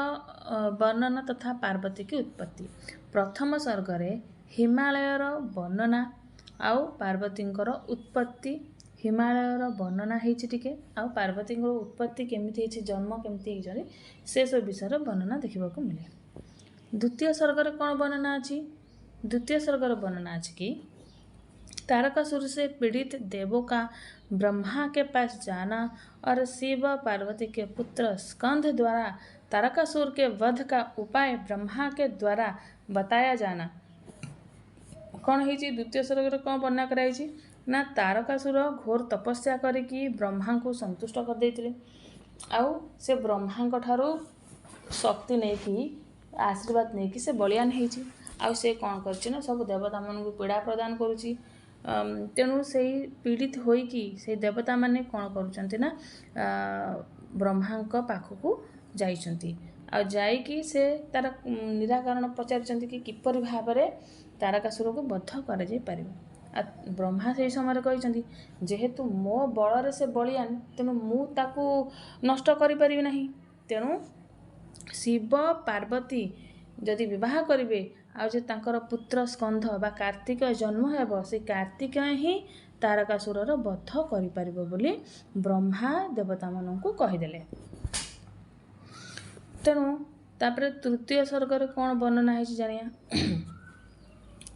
A: वर्णना तथा पार्वती की उत्पत्ति। प्रथम सर्गरे हिमालयर वर्णना आउ पार्वती उत्पत्ति हिमालयर वर्णना होइछि आउ पार्वती उत्पत्ति केमिति होइछि जन्म केमिति होइछि से सब विषय वर्णना देखा मिले। द्वितीय सर्गरे कौन वर्णना अछि द्वितीय सर्गर वर्णना अछि कि तारकासुर से पीड़ित देवों का ब्रह्मा के पास जाना और शिव पार्वती के पुत्र स्कंद द्वारा तारकासुर के वध का उपाय ब्रह्मा के द्वारा बताया जाना। कौन है द्वितीय सर्ग कौन वर्णना कराई ना तारकासुर घोर तपस्या करिकी ब्रह्मा को संतुष्ट कर देइतिले आउ से ब्रह्मा ठारू शक्ति नहीं आशीर्वाद नहीं कि से बलियान होइछि आउ से कौन करछि ना सब देवता मन को पीड़ा प्रदान करुछि। तेणु से पीड़ित होइकी से देवता माने कौन करुछन्ति ना ब्रह्मा पाखकू जाइछन्ति आ जाइकी से तार निराकरण पचारिछन्ति कि किपरि भाव में तारकासुर को बद्ध करा जाय परिबो। ब्रह्मा से समय कहिछन्ति जेहेतु मो बल से बलियान तेणु मु ताकू नष्ट करि परिबि नाही तेणु शिव पार्वती जदि विवाह करेंगे आज तांकर पुत्र स्कंध बा कार्तिक जन्म हेब से कार्तिक ही तारकासुरर वध करें बोली ब्रह्मा देवता मानू कहीदेले। तेणु तापर तृतीय सर्गर कौन वर्णना है जानिया।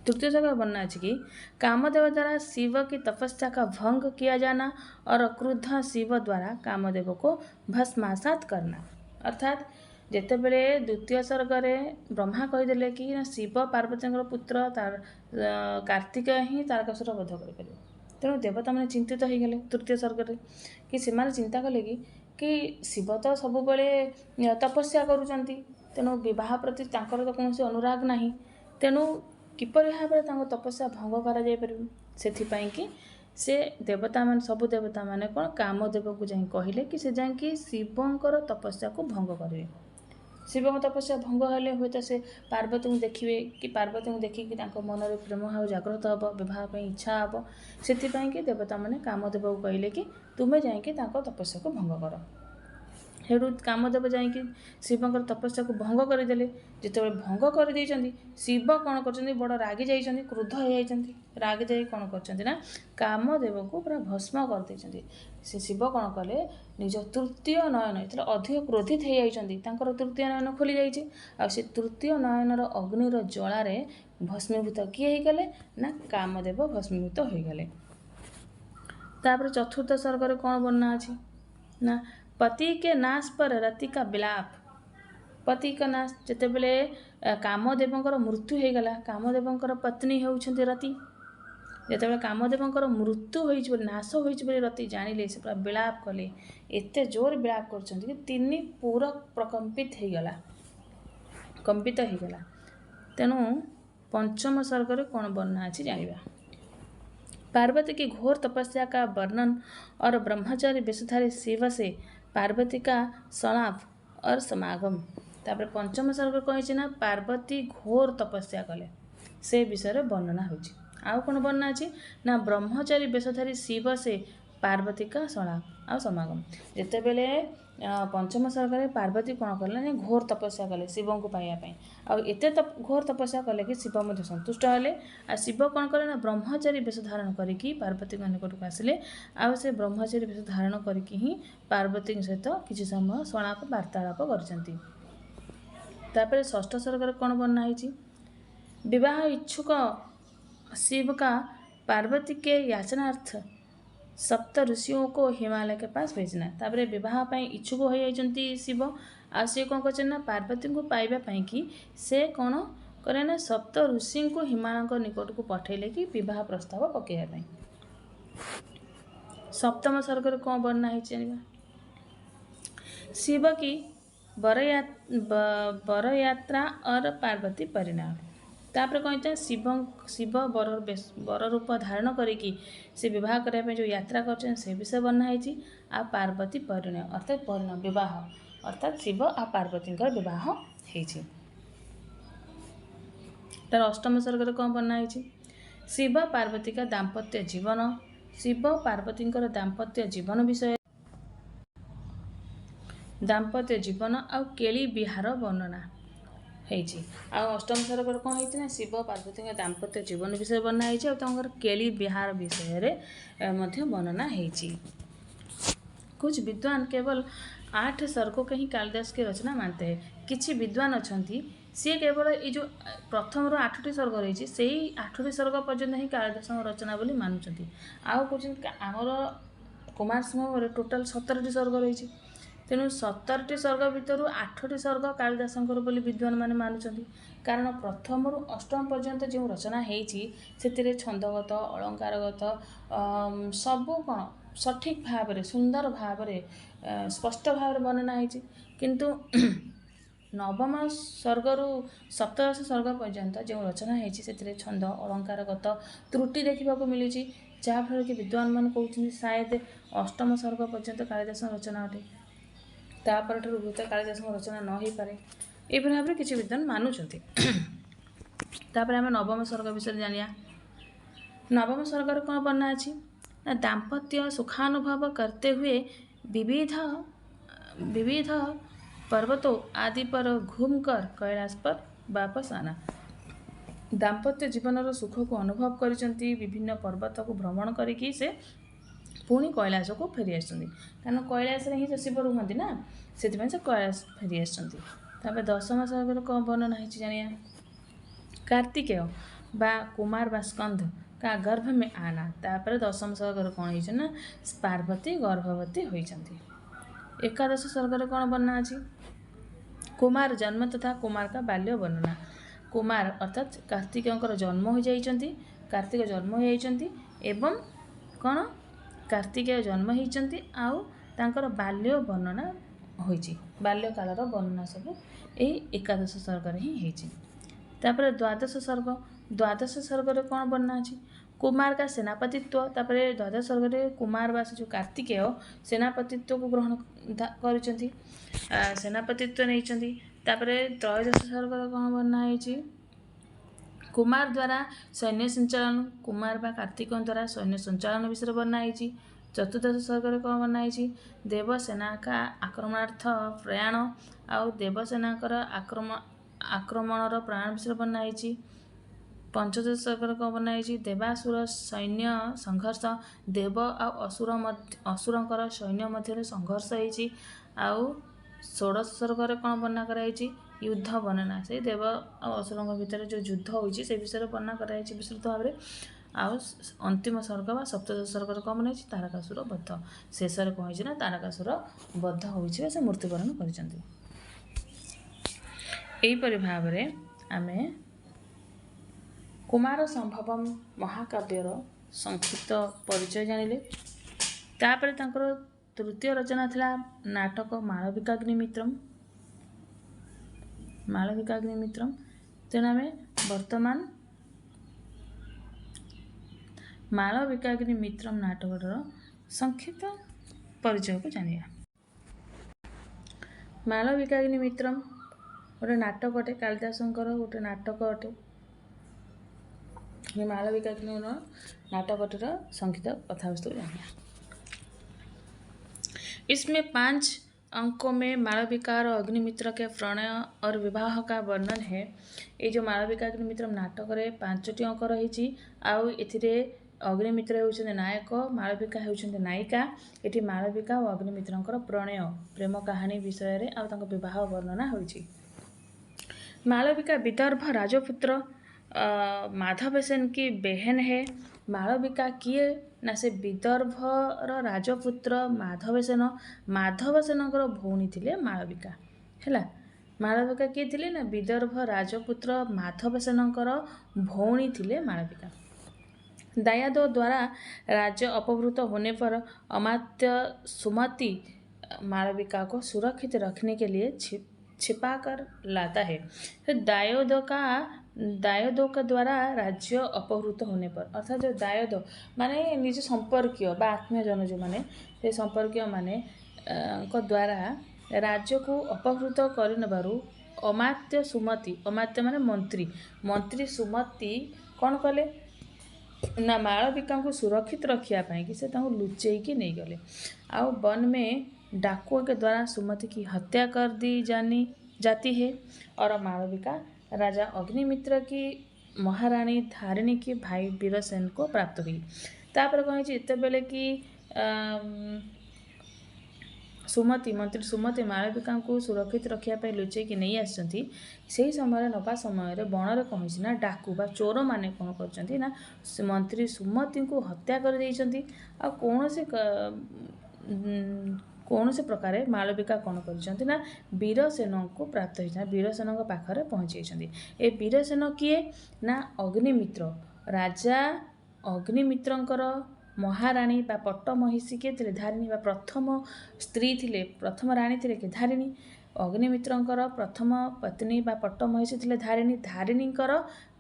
A: तृतीय सर्ग वर्णना है कि कामदेव द्वारा शिव की तपस्या का भंग किया जाना और क्रुद्ध शिव द्वारा कामदेव को भस्मासात करना। अर्थात जेतेबेले द्वितीय सर्गरे ब्रह्मा कहीदेले कि शिव पार्वती पुत्र कार्तिक ही तारकासुर वध कर। तेणु देवता मैंने चिंतित हो गले तृतीय सर्गरे कि से चिंता कले कि शिव तो सब तपस्या करुँच तेणु बह प्रति तो कौन अनुराग ना तेणु किपर भाव में तपस्या भंग कर से देवता मान सबु देवता माने कौन कामदेव को जाई कहले कि से जाकि शिवंकर तपस्या को भंग करेंगे। शिव तपस्या भंग हेले हुए तो से पार्वती को देखिए कि पार्वती को देखिकी मन में प्रेम भाव जागृत हम विवाह इच्छा हम से देवता मैंने कामदेव को कहले कि तुम्हें जाकि तपस्या को भंग कर। हेडू कामदेव जाकि शिवंकर तपस्या को भंग करदे। जिते भंग कर शिव कौन कर बड़ रागी जाइए क्रुद्ध हो रागी जा कौन कर कामदेव को पूरा भस्म कर से शिव कौन कले निज तृतीय नयन ये अधिक क्रोधित हो जाती तृतीय नयन खोली जाइए से तृतीय नयनर अग्निर ज्वाल भस्मीभूत किए गले ना कामदेव भस्मीभूत हो गले। तापर चतुर्थ सर्गर कौन वर्णना अच्छी ना पति के नाश पर रति का विलाप। पति का नाश जितेबले कामदेवंकर मृत्यु हो गला कामदेवंकर पत्नी होउछन्ति रति जितेबाला कामदेवंकर मृत्यु हो नाश हो रति जानिले से पूरा विलाप कले एते जोर विलाप करछन्ति कि तिनी पूरा प्रकम्पित हो गला कंपित हो गला। तेणु पंचम सर्गर कौन वर्णना अच्छी जानिबा। पार्वती की घोर तपस्या का वर्णन और ब्रह्मचारी वेशधारी शिव से पार्वती का संलाप और समागम। तापर पंचम सर्ग कही ना पार्वती घोर तपस्या कले से विषय वर्णना हो कौन वर्णना अच्छी ना ब्रह्मचारी वेशधारी शिव से पार्वती का संलाप आ समागम। जितेबले पंचम सर्ग पार्वती कौन कले घोर तपस्या कले शिव को पाइबापी आते घोर तपस्या कले कि शिव मध्य संतुष्ट हेले आ शिव कौन कले ना ब्रह्मचारी वेश धारण करी पार्वती निकट को आसिले आ से ब्रह्मचारी वेश धारण करी ही पार्वती सहित किसी समय संलाप वार्तालाप करछन्ति। तापर षष्ठ सर्ग कौन वर्णना है विवाह इच्छुक शिव का पार्वती के याचनार्थ सप्त ऋषियों को हिमालय के पास भेजना। तापर विवाह इच्छुक हो जाती शिव आ सी कौन कर पार्वती को पाइबापी कि से कौन करे ना सप्त ऋषि को हिमालय निकट को पठेले कि विवाह प्रस्ताव पकड़ापी। सप्तम सर्ग कौन वर्णना है जानिबा। शिव की बर यात्रा और पार्वती परिणाम। तापर कहते शिव बर रूप धारण करी से विवाह करने जो यात्रा कर से विषय वर्णना है आ पार्वती परिणय अर्थात परिणय विवाह अर्थात शिव आ पार्वती विवाह होइछि। तार अष्टम सर्ग कौन वर्णना है शिव पार्वती का दाम्पत्य जीवन। शिव पार्वती दाम्पत्य जीवन विषय दाम्पत्य जीवन आ केली विहार वर्णना अष्टम सर्ग कौन है शिव पार्वती दाम्पत्य जीवन विषय वर्णना है केली विहार विषय वर्णना है। कुछ विद्वान केवल 8 सर्गों के ही कालिदास की रचना मानते हैं। किछि विद्वान अच्छी सी केवल ये जो प्रथम 8टी सर्ग रही से 8टी सर्ग पर्यंत ही कालिदास रचना बोली मानुंट आउ कहते आमर कुमार संभव टोटाल 17टी सर्ग रही तेणु 17टी सर्ग भितर 8टी सर्ग कालिदास बोली विद्वान मैंने मानुंट कारण प्रथम रु अष्टम पर्यंत जो रचना होती छंदगत अलंकारगत सबू कौन सठिक भाव में सुंदर भाव में स्पष्ट भाव में वर्णना होती किंतु नवम सर्ग रु सप्तदश सर्ग पर्यंत जो रचना होती छंद अलंकारगत त्रुटि देखा मिलूँ जहाँफल कि विद्वान मान कहते शायद अष्टम सर्ग पर्यंत कालिदास रचना अटे तापर हुए कालिदास रचना न हो पारे ये भाव में किसी विद्वान मानुंट। तापर आम नवम सर्ग विषय जानिया। नवम सर्ग कौन वर्णना अच्छी ना दाम्पत्य सुखानुभव करते हुए विविध पर्वतों आदि पर घूम कर कैलाश पर वापस आना। दाम्पत्य जीवनर सुख को अनुभव करिसेंती विभिन्न पर्वत को भ्रमण करिकी से पुणी कैलाश को फेरी आसुँच कारण कैलाश ही तो शिव रुहति ना से कैलाश फेरी आसुँच। दशम सर्गर कौन वर्णना है जानिया। कार्तिकेय बा कुमार बा स्कंध का गर्भ में आना। तापर दशम सर्गर कौन है ना पार्वती गर्भवती होती। एकादश सर्गर कौन वर्णना अच्छी कुमार जन्म तथा कुमार का बाल्य वर्णना। कुमार अर्थात कार्तिकेय जन्म हो जाइछन्ति कार्तिक जन्म हो जाइछन्ति एवं कौन कार्तिकेय जन्म होइछन्ति आउ तांकर बाल्य वर्णना होइछि बाल्य कालर वर्णना सब यही एकादश सर्गर ही होइछि। तापर द्वादश सर्गर कौन वर्णना अछि कुमार का सेनापतित्व। तापर द्वादश सर्गर कुमार बा जो कार्तिकेय सेनापतित्व को ग्रहण करिसेंति सेनापतित्व नहीं। तापर त्रयोदश सर्गर कौन वर्णना होइछि कुमार द्वारा सैन्य संचालन कुमार बा कार्तिक द्वारा सैन्य संचालन विषय वर्णना होइछि। चतुर्दश सर्गर कौन वर्णना होइछि देवसेना का आक्रमणार्थ प्रयाण आउ देवसेनाकर आक्रमणर प्रयाण विषय वर्णना होइछि। पंचदश सर्गर कौन वर्णना होइछि देवासुर सैन्य संघर्ष देव आउ असुरंकर सैन्य मध्य संघर्ष होइछि। आउ षोडश सर्गर कौन वर्णना कराइछि युद्ध वर्णना से देव और असुर भितर जो युद्ध होइछि से विषय वर्णना कराइछि विस्तृत भाव में। आउ अंतिम सर्ग बा सप्तदश सर्गर कौन बना तारकासुर बद्ध शेष कही ना तारकासुर बद्ध होइछि से मृत्युवरण करिसेंति। एहीपरि भाव में आमे कुमार संभवम महाकाव्यर संक्षिप्त परिचय जानिले। तापर तांकर तृतीय रचना थिला नाटक मालविकाग्निमित्रम तेणु आम बर्तमान मालविकाग्निमित्रम नाटकर संक्षिप्त परिचय को जानिया। मालविकाग्निमित्रम गोटे नाटक अटे कालिदासंकर गोटे नाटक अटे मालविकाग्नि नाटकटर संक्षिप्त कथावस्तु जानिया। इसमें 5 अंकों में मालविका और अग्निमित्र के प्रणय और विवाह का वर्णन है। ये जो मालविका अग्निमित्र नाटक रे 5टी अंक रही आउ एथिरे अग्निमित्र होउछन्ते नायक मालविका होउछन्ते नायिका। एठी मालविका और अग्निमित्रंकर प्रणय प्रेम कहानी विषय रे आउ तांको विवाह वर्णना होइछि। मालविका विदर्भ राजपुत्र माधवसेन की बहन है। मालविका किए ना से विदर्भर राजपुत्र माधवसेनकर भौणी थिले मालविका हैला। मालविका किए थिले ना विदर्भ राजपुत्र माधवसेनकर भौणी थिले मालविका। दायादो द्वारा राज्य अपहृत होने पर अमात्य सुमति मालविका को सुरक्षित रखने के लिए छिपा कर लाता है। तो दायोदो का द्वारा राज्य अपहृत होने पर अर्थात जो दायोदो माने निज संपर्कीय बा आत्मीयजन जो माने से संपर्कीय माने को द्वारा राज्य को अपहृत करनेबारु अमात्य सुमति अमात्य माने मंत्री सुमति कौन कले ना मालविका को सुरक्षित रखिया पाई कि से ताको लुचेई की नहीं गले। आउ वन में डाकुओं के द्वारा सुमति की हत्या कर दी जाती है और मालविका राजा अग्निमित्र की महारानी धारिणी के भाई वीरसेन को प्राप्त हुई। तापर कहे जिते बेले कि मंत्री सुमति मालविका को सुरक्षित रखापी लुचेक नहीं आसती से समय नवा समय बणरे कौन ना डाकू बा चोर मैंने कौन कर मंत्री सुमति को हत्या कर कौन से प्रकार मालविका कौन कर वीरसेन को प्राप्त होता वीरसेन पाखरे पहुँची ए वीरसेन किए ना अग्निमित्र राजा अग्निमित्रंकर महाराणी बा पट्टमहिषी किए थे धारिणी बा प्रथम स्त्री थिले प्रथम राणी थिले कि धारिणी अग्निमित्रंकर प्रथम पत्नी बा पट्टमहिषी थिले धारिणी धारिणींकर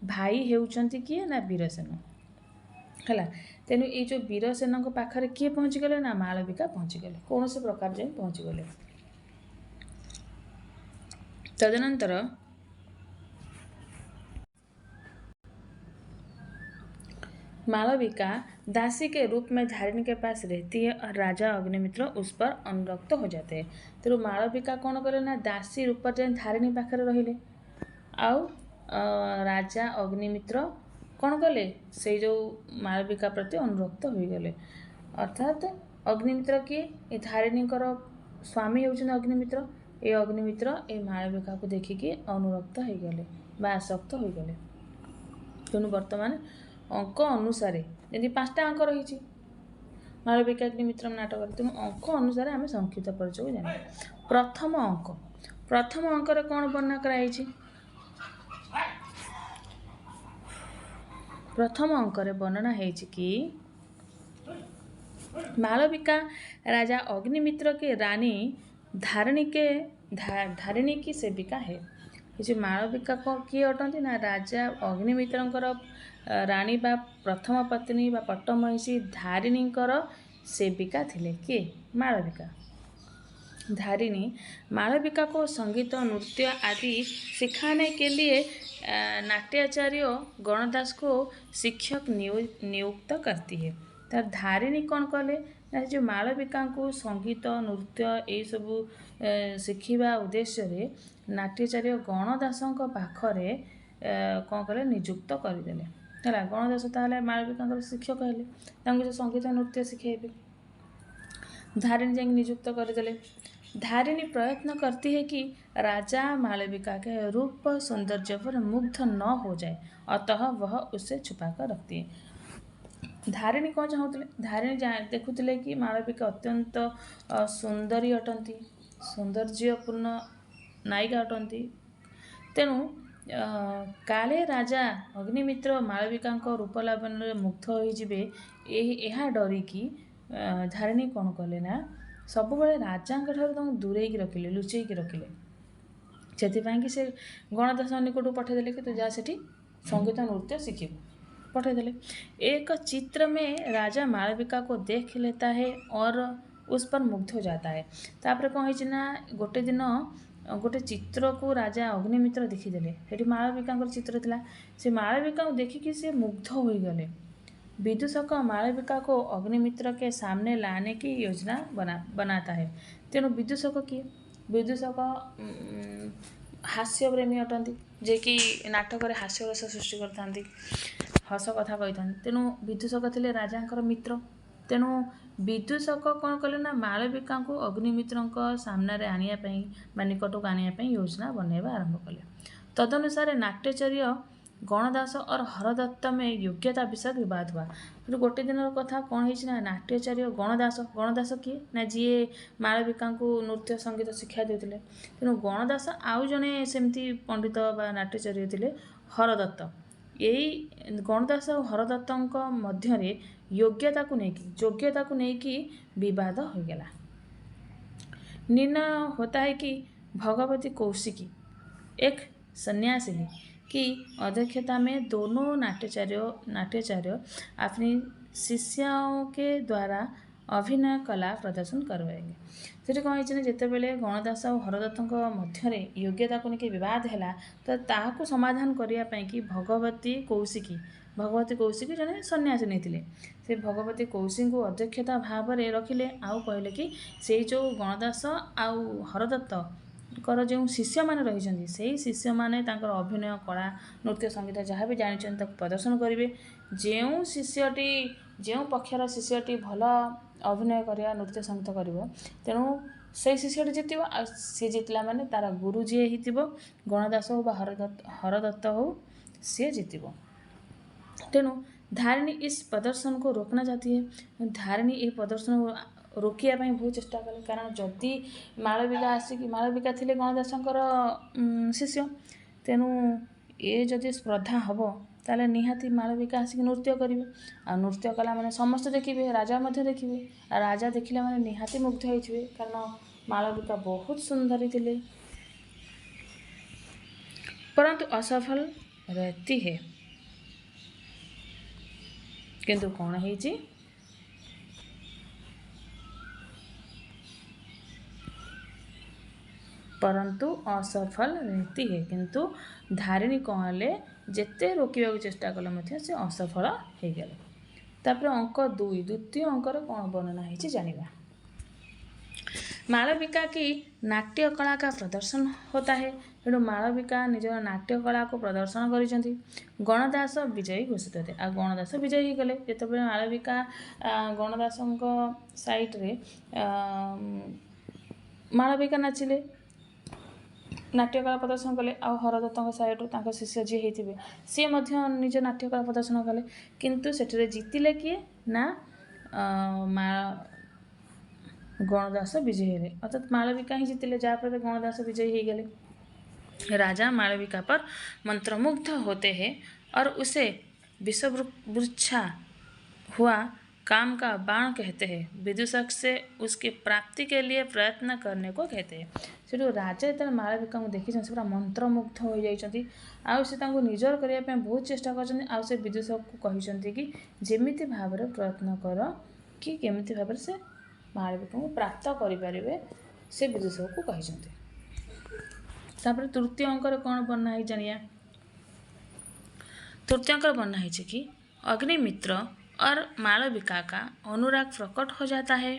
A: भाई हेउचंती किए ना वीरसेन है। तेणु ये जो वीरसेन पाखरे किए पहुँची गले ना मालविका पहुँची गले कौन से प्रकार जाए पहुँची गले। मालविका दासी के रूप में धारिणी के पास रहती है और राजा अग्निमित्र उस पर अनुरक्त हो जाते हैं। तेणु मालविका कौन कले ना दासी रूप जाए धारिणी पाखे रहिले आउ राजा अग्निमित्र कौन कले से जो मालविका प्रति अनुरक्त हो गले। अर्थात अग्निमित्र किए ये धारिणी स्वामी होउछन अग्निमित्र। ये अग्निमित्र ये मालविका को देखिकी अनुरक्त हो गले बा आसक्त हो गले। तेणु वर्तमान अंक अनुसार जमी 5टा अंक रही मालविका अग्निमित्र नाटक। तेणु अंक अनुसार आम संक्षिप्त परिचय को जाना। प्रथम अंक कौन वर्णना कराई? प्रथम अंक वर्णना है कि मालविका राजा अग्निमित्र के रानी धारिणी की सेविका है। ये मालविका को किए अटंती ना राजा अग्निमित्र रानी बा प्रथम पत्नी बा पट्टमहिषी धारिणी सेविका थिले किए मालविका। धारिणी मालविका को संगीत नृत्य आदि सिखाने के लिए नाट्याचार्य गणदास को शिक्षक नियुक्त करती है। तार धारिणी कौन कले ना जो मालविका को संगीत नृत्य ये सबू शिखा उद्देश्य रे नाट्याचार्य गणदास पाखरे कौन कले नियुक्त करदे। गणदास ताले मालविका शिक्षक हेले संगीत नृत्य शिखेबे। धारिणी जाके नियुक्त करदे। धारिणी प्रयत्न करती है कि राजा मालविका के रूप सौंदर्य पर मुग्ध न हो जाए, अतः वह उसे छुपा कर रखती है। धारिणी कौन चाहूले? धारिणी देखुले कि मालविका अत्यंत सुंदरी अटंती, सौंदर्यपूर्ण नायिका अटंती। तेणु काले राजा अग्निमित्र मालविका रूप लावण्य मुग्ध होइजिबे यह डरिकी धारिणी कौन कले ना सब राजा दूरे रखिले, लुचेक रखिले। से गणदास निकट पठेदेले कि तू जा सेठी संगीत नृत्य शिखिबू, पठेदेले। एक चित्र में राजा मालविका को देख लेता है और उस पर मुग्ध हो जाता है। तापर कौन है गोटे दिन गोटे चित्र को राजा अग्निमित्र देखीदेले। सेठी मालविका चित्र थिला। से मालविका देखिकी से मुग्ध हो गले। विदूषक मालविका को अग्निमित्र के सामने लाने की योजना बनाता है। तेणु विदूषक किए? विदूषक हास्य प्रेमी अटंती, जे कि नाटक में हास्य रस सृष्टि करता, हस कथा कही था। तेणु विदूषक थे राजा मित्र। तेणु विदूषक कौन कले ना मालविका को अग्निमित्र सामने आने निकट को आने योजना बनवा आरंभ कले। तदनुसार नाट्याचार्य गणदास और हरदत्त में योग्यता विषय विवाद हुआ। फिर गोटे दिन कथा कौन है नाट्याचार्य गणदास किए ना जी मालविका को नृत्य संगीत शिक्षा देते। तेणु गणदास आउ जड़े सेमती पंडित बा नाट्याचार्य थे हरदत्त। यही गणदास और हरदत्त मध्य योग्यता को लेकिन विवाद हो गला। निर्णय होता है कि भगवती कौशिकी एक सन्यासिनी की अध्यक्षता में दोनों नाट्याचार्य अपनी शिष्यों के द्वारा अभिनय कला प्रदर्शन करवाएंगे। से कौन है जिते बड़े गणदास और हरदत्त मध्य योग्यता को लेकिन विवाद है तो ताकू समाधान करने कि भगवती कौशिकी जड़े सन्यासिनी थे। से भगवती कौशिकी को अध्यक्षता भाव में रखिले। आउ कहले कि से जो गणदास आउ हरदत्त जो शिष्य मैंने रही से शिष्य मैंने अभिनय कला नृत्य संगीत जहाँ भी जानते प्रदर्शन करेंगे। जो शिष्यटी जो पक्षर शिष्यटी भल अभिनय कर नृत्य संगीत कर तेणु से शिष्यटी जीत सी जीतला माने तार गुरु जी हो गणदास हो बा हरदत्त हो सी जीत। तेणु धारिणी इस प्रदर्शन को रोकना चाहती है। धारिणी ये प्रदर्शन रोकिया बहुत चेष्टा कले। कारण जदि मालविका आसिक मालविका थे गणदास शिष्य तेणु ये जदि स्पर्धा हम ताले निहाती मालविका आसिक नृत्य करेंगे। आ नृत्य कला मैंने समस्त देखिए, राजा देखिए। राजा देखिले मैंने निहाती मुग्ध होइथिबे कारण मालविका बहुत सुंदरी थे। परंतु असफल रहती है। किंतु कौन है परंतु असफल रहती है। किंतु धारिणी कौन हेले जेते रोकवा चेष्टा कले से असफल हो गले। तापर अंक 2 द्वितीय अंकर कौन वर्णना है जानिबा। मालविका की नाट्य कला का प्रदर्शन होता है। तेणु मालविका निजर नाट्य कला को प्रदर्शन करिसेंती। गणदास विजयी घोषित होते आ गणदास विजयी गले जेतेबेले मालविका गणदासंक साइट रे मालविका नाचिले नाट्यकला प्रदर्शन कले आ हरदत्त साइड तांको शिष्य जी होते सी निज नाट्यकला प्रदर्शन कले किंतु सेठरे जीतिले किए ना गणदास विजयी हेले अर्थात मालविका ही जीतिले जहाँफल गणदास विजयी हो गए। राजा मालविका पर मंत्रमुग्ध होते हैं और उसे विषवृक्षा हुआ काम का बाण कहते हैं। विदूषक से उसकी प्राप्ति के लिए प्रयत्न करने को कहते हैं। सेठू राजा जो मालविका को देखी से पूरा मंत्रमुग्ध हो जाती निजर करने बहुत चेष्टा कर विदूषक को कहते कि जेमिति भाव प्रयत्न कर कि केमिति भाव से मालविका को प्राप्त करें से विदूषक को कहते। तापर तृतीय अंकर कौन वर्णना है जानिया। तृतीय अंकर वर्णना है कि अग्निमित्र और मालविका का अनुराग प्रकट हो जाता है।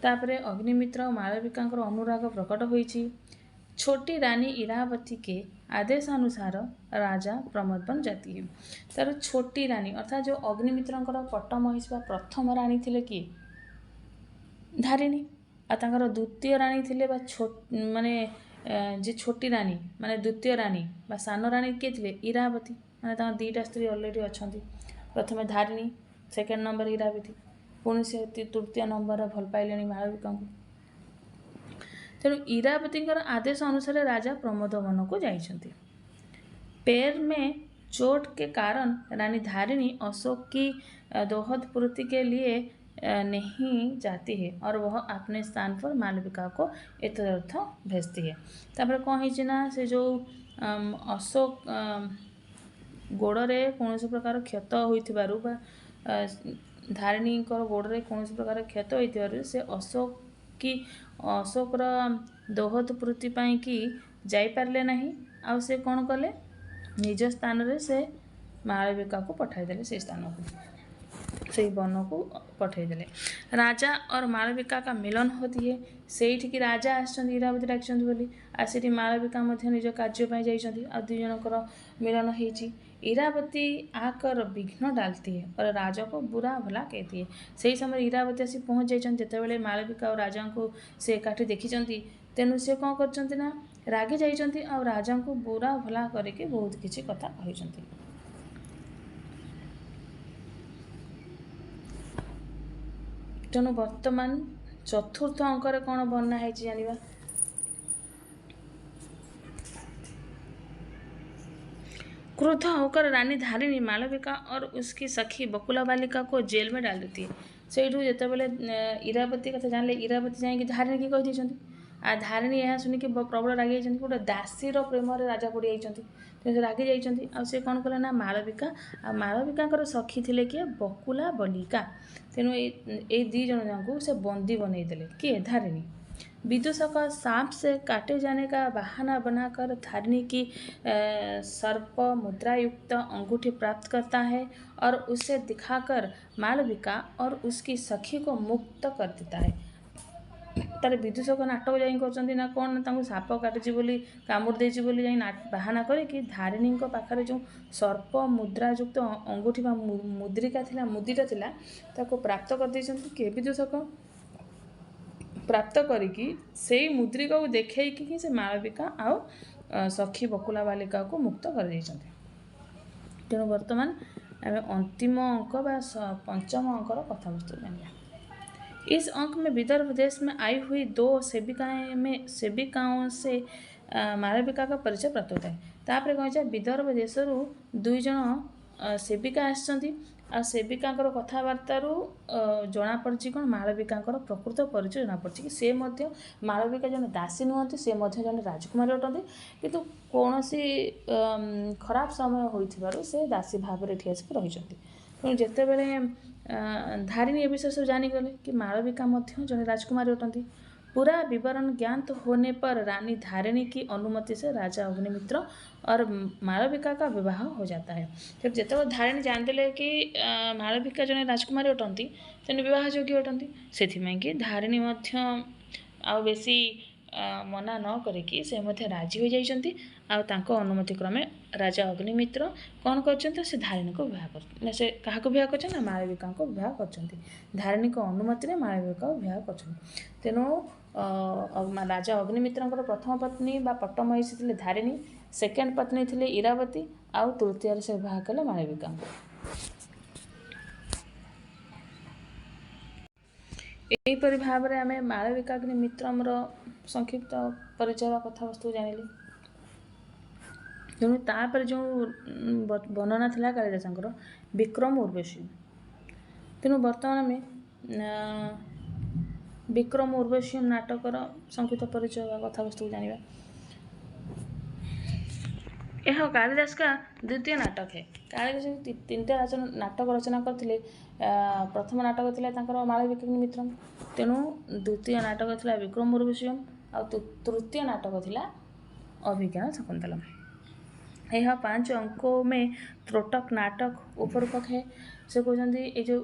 A: तापर अग्निमित्र और मालविका अनुराग प्रकट होइछि। छोटी रानी इरावती के आदेश अनुसार राजा प्रमोद बन जाती है। तार छोटी रानी अर्थात जो अग्निमित्र पट्ट महिषी प्रथम रानी थिले कि धारिणी आ द्वितीय रानी थिले माने जे छोटी रानी माने द्वितीय रानी बा सान रानी किए थे इरावती माने दीटा स्त्री अलरेडी अच्छा। प्रथम धारिणी सेकेंड नंबर इरावती पुणी से तृतीय नंबर भल पाइले मालविका को। तेणु इरावती आदेश अनुसार राजा प्रमोद वन को जाइछन्ति। पैर में चोट के कारण रानी धारिणी अशोक की दोहद पूर्ति के लिए नहीं जाती है और वह अपने स्थान पर मालविका को इतरर्थ भेजती है। तापर कौन है से जो अशोक गोड़े कौन प्रकार क्षत होइथिबारु बा धारिणी गोड़े कौन प्रकार क्षत होइथिबारु से अशोकर दोहद पूर्ति पाई कि जाई पारले नहीं आ से कौन कले निज स्थान रे से मालविका को पठाईदेले से स्थान को से वन को पठाईदेले। राजा और मालविका का मिलन होती है। से राजा आसछन्ति इरावती डाकछन्ति बोली आ सेठी मालविका मध्य निज कार्य पाई जाइछन्ति आ दुई जनकर मिलन होइछि। इरावती आकर विघ्न डालती है और राजा को बुरा भला कहती है। सही समय इरावती आसी पहुँच जाइछन्ति जेतेबेले मालविका और राजा को से एकाठी देखिछन्ति तेणु से कौन करछन्ति ना रागी जाइछन्ति और राजा को बुरा भला करके बहुत किछि कथा कहिछन्ति। तेणु वर्तमान चतुर्थ अंकर कौन वर्णना है जानिबा। क्रुद्ध होकर रानी धारिणी मालविका और उसकी सखी बकुला बालिका को जेल में डाल देती है। सेठू जेतेबेले इरावती कथा जानले इरावती जाइए धारिणी की कही देछन्ति आ धारिणी यह शुनिक प्रबल रागी जाइछन्ति गोटे दासीर प्रेम राजा पड़ी जाइछन्ति तेणु रागी जाइछन्ति आ से कौन कले ना मालविका आ मालविका सखी थिले किए बकुला बालिका तेणु ए दी जन जान से बंदी बनई देले किए धारिणी। विदूषक सांप से काटे जाने का बहाना बनाकर धारिणी की सर्प मुद्रा युक्त अंगूठी प्राप्त करता है और उसे दिखाकर मालविका और उसकी सखी को मुक्त कर देता है। तार विदूषक नाटक जाई करछन्ति ना कौन ना साप काटुची बोली कामुड़ देछि बोली जाई बहाना करे कि धारिणी पाखरे जो सर्प मुद्रा युक्त अंगूठी बा मुद्रिका थिला मुदिटा थिला ताको प्राप्त कर देछन्ति के विदूषक प्राप्त करिकी से मुद्रिका को देखैकी कि से मालविका आ सखी बकुला बालिका को मुक्त कर देछन्ति। तेणु वर्तमान आम अंतिम अंक बा पंचम अंकर कथावस्तु जानिया। इस अंक में विदर्भ देश में आई हुई दो सेविकाओं से मालविका का परिचय प्राप्त होता है। तापर कह विदर्भ देश दुई जन सेविका आसछन्ति आ सेविका कथबार्तार जना पड़ी कौन मालविका प्रकृत परिचय जना पड़ी कि से मालविका जन दासी नुहति से जन राजकुमारी अटंती किंतु कौन सी खराब समय होइथिबारु से दासी भाव में आसिक रही। तेणु जितेबले धारिणी ए विषय सब जानीगले कि मालविका जन राजकुमारी अटंती पूरा विवरण ज्ञात होने पर रानी धारिणी की अनुमति से राजा अग्निमित्र और मालविका का विवाह हो जाता है। फिर जिते धारिणी जानते कि मालविका जड़े राजकुमारी अटंती तेणु विवाह योग्य अटंती से धारिणी आउ बेसी मना न करिकी से राजी हो जाइछंती। अनुमति क्रमे राजा अग्निमित्र कौन कर से धारिणी को विवाह कर से क्या विवाह कर मालविका को विवाह कर धारिणी को अनुमति मालविका को विवाह कर तेणु राजा अग्निमित्र प्रथम पत्नी बा पट्टमहिषी थी धारिणी सेकेंड पत्नी थी इरावती आउ तृतीय से विवाह कले मालविका। यहीपरि भाव में आम मालविका अग्निमित्र संक्षिप्त परिचय कथावस्तु जानिले। तेणु तापर जो वर्णना थिला कालिदासंकर विक्रम उर्वशी। तेणु वर्तमान में विक्रम उर्वशी नाटकर संक्षिप्त परिचय कथावस्तु जानिबा। यह कालिदास का द्वितीय नाटक है। कालिदास तीनटा नाटक रचना करते। प्रथम नाटक था मालविका अग्निमित्रम, तेणु द्वितीय नाटक था विक्रम उर्वशीयम आ तृतीय नाटक था अभिज्ञान शकुंतलम। यह 5 अंकों में त्रोटक नाटक उपरूपक है। से कहते ये जो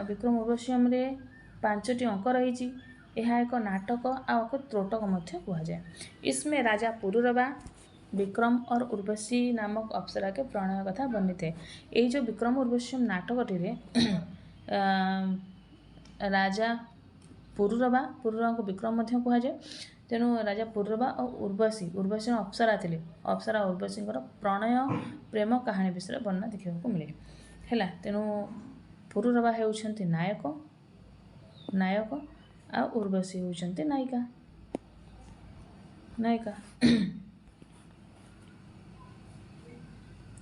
A: विक्रम उर्वशीयम रे 5टी अंक रही यह एक नाटक आ त्रोटक मध्य कहुए। इसमें राजा पुरुरवा विक्रम और उर्वशी नामक अप्सरा के प्रणय कथा वर्णित है। यही जो विक्रम उर्वशी नाटकटी राजा पुरुरवा को विक्रम कहुए। तेणु राजा पुरुरवा और उर्वशी अप्सरा थे। अप्सरा उर्वशी प्रणय प्रेम कहानी विषय वर्णना देखा मिले है। तेणु पुरुरवा होउछंती नायक आ उर्वशी होउछंती नायिका।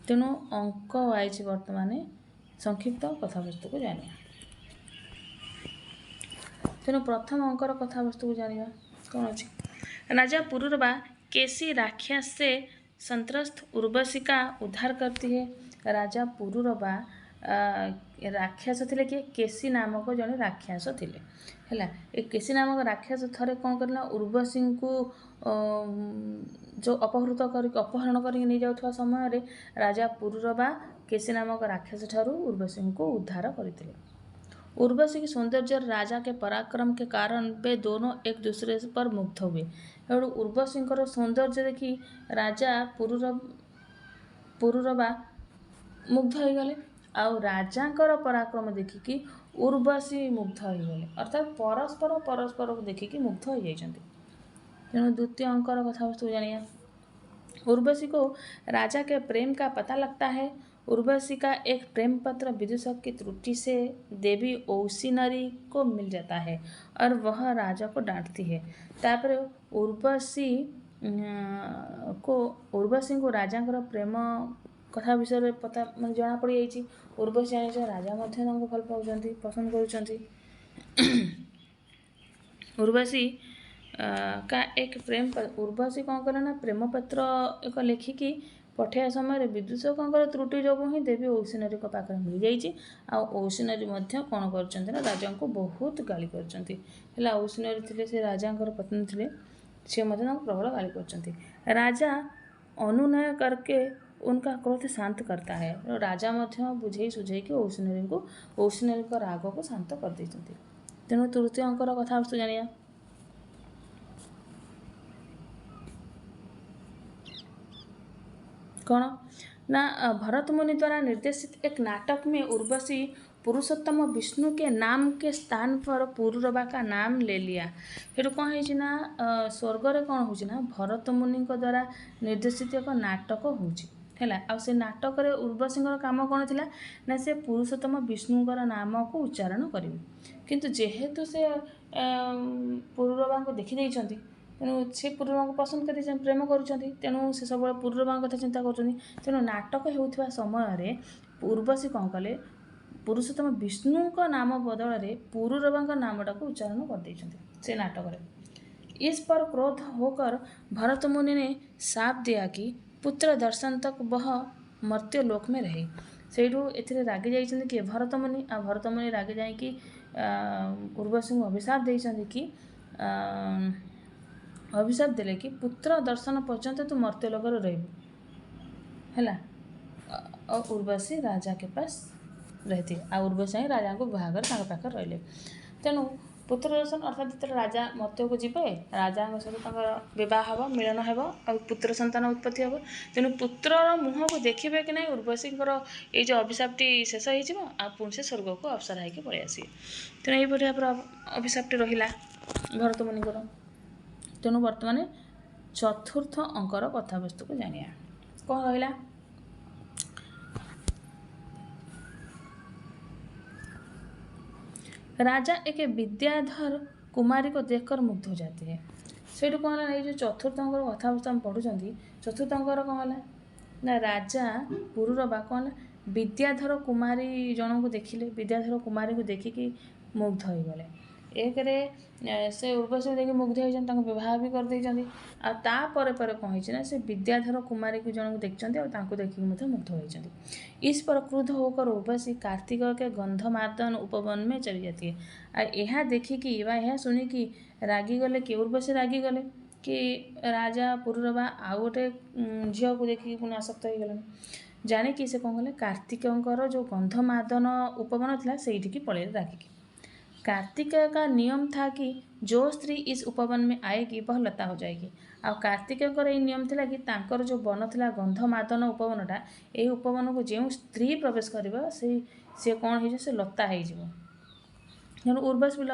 A: तेणु अंक वाइज वर्तमान संक्षिप्त कथावस्तु को जानिया। तेणु प्रथम अंकर कथावस्तु को जानिया कौन अच्छी। राजा पुरुरवा केसी राक्षस से संत्रस्त उर्वशी का उद्धार करती है। राजा पुरुरवा राक्षस थे कि केसी नामक जड़े राक्षस थे है। केसी नामक राक्षस थे कौन करना उर्वशी को जो अपहरण कर नहीं जाऊा समय राजा पुरुरवा केसी नामक राक्षस ठारू उर्वशी को उद्धार करते। उर्वशी की सौंदर्य राजा के पराक्रम के कारण वे दोनों एक दूसरे पर मुग्ध हुए। एवं उर्वशी सौंदर्य देखी राजा पुरुरवा मुग्ध हो गले। आउ राजांकर पराक्रम देखिकी उर्वशी मुग्ध हो गले। अर्थात परस्पर को देखिकी मुग्ध हो जाइछन्ति। तेणु द्वितीय अंकर कथावस्तु जानिया। उर्वशी को राजा के प्रेम का पता लगता है। उर्वशी का एक प्रेम पत्र विदूषक की त्रुटि से देवी औसिनरी को मिल जाता है और वह राजा को डांटती है। तापर उर्वशी को राजा प्रेम कथा विषय पता मैं जना पड़ जाइए। उर्वशी जानी राजा भल पाँच पसंद कर। उर्वशी का एक प्रेम उर्वशी कौन करे ना प्रेम पत्र एक लिखिकी पठाया समय विदूषक त्रुटि जो ही देवी औसिनरी पाखे मिल जाइए। औसिनरी कौन कर राजा को बहुत गाली कर। औसिनरी थे से राजा पत्नी थे सी प्रबल गाली कर। राजा अनुनय करके उनका क्रोध शांत करता है। राजा बुझे सुझे कि औसिनरी को राग को शांत कर देते। तेणु तृतीय अंकर कथावस्तु जानिया। कौन ना भरत मुनि द्वारा निर्देशित एक नाटक में उर्वशी पुरुषोत्तम विष्णु के नाम के स्थान पर पुरुरवा का नाम ले लिया। फिर कौन है स्वर्ग रे कौन हो भरत मुनि द्वारा निर्देशित एक नाटक होला। आ से नाटक रे उर्वशी काम कौन थिला ना से पुरुषोत्तम विष्णुंकर नाम को उच्चारण करेंगे। किंतु जेहेतु से पुरुरवा को देखी देइछंती तेणु से पुरुरवा को पसंद कर प्रेम करुँच। तेणु से सब पुरुरवा कथा चिंता कर। तेणु नाटक होता समय उर्वशी कौन कले पुरुषोत्तम विष्णु का नाम बदल में पुरुरवा नामटा को उच्चारण कर देइछंती से नाटक रे। इस पर क्रोध होकर भरत मुनि ने शाप दिया कि पुत्र दर्शन तक वह मर्त्य लोक में रहे। सेठू ए रागी जाइछंती कि भरत मुनि रागी जाकि उर्वशी को अभिशाप देइछंती कि अभिशाप देले कि पुत्र दर्शन पर्यंत तू मर्त्यलोकर रहबू है। और उर्वशी राजा के पास रहती आ उर्वशी ही राजा को बाहागर पाखे रहिले। तेणु पुत्र दर्शन अर्थात जो राजा मर्त्य को जीवे राजा सहित बह हम मिलन हे और पुत्र संतान उत्पत्ति हम। तेणु पुत्रर मुह को देखिए कि ना उर्वशीर ये जो अभिशापटी शेष हो पुणी से स्वर्ग को अवसर होकर पलि आसवे। तेणु ये भाव अभिशापटी रहा भरत मुनिकर। तेणु बर्तमान चतुर्थ अंकर कथावस्तु को जानिया कौन रहा। राजा एक विद्याधर कुमारी को देखकर मुग्ध हो जाते हैं। से कौन है ये जो चतुर्थ अंकर कथावस्तु हम पढ़ुं चतुर्थ अंकर कौन है ना राजा पुरुरवा कौन विद्याधर कुमारी जन को देखिले विद्याधर कुमारी को देखिकी मुग्ध हो गले। एक से उर्वशी देखिए मुग्ध होती बहुत भी करदे आपर कौन है से विद्याधर कुमारी को जन को देखते और देखिक मुग्ध होती। इस पर क्रुद्ध होकर उर्वशी कार्तिक के गंधमादन उपवन में चली जाती है। यह देखिकी यह शुणिकी रागी गले कि उर्वशी रागी गले कि राजा पुरुरवा आउ गोटे झील को देखिकी पुणी आसक्त हो गले। जाणिकी से कौन कले कार्तिकर जो गंधमादन उपवन था से पलैले रागिकी। कार्तिक का नियम था कि जो स्त्री इस उपवन में आएगी वह लता हो जाएगी। आ कार्तिक ये नियम था कि तांकर जो वन था गंधमादन उपवनटा यही उपवन को जो स्त्री प्रवेश कर सी कौन हो लता हो। तेणु उर्वशी भी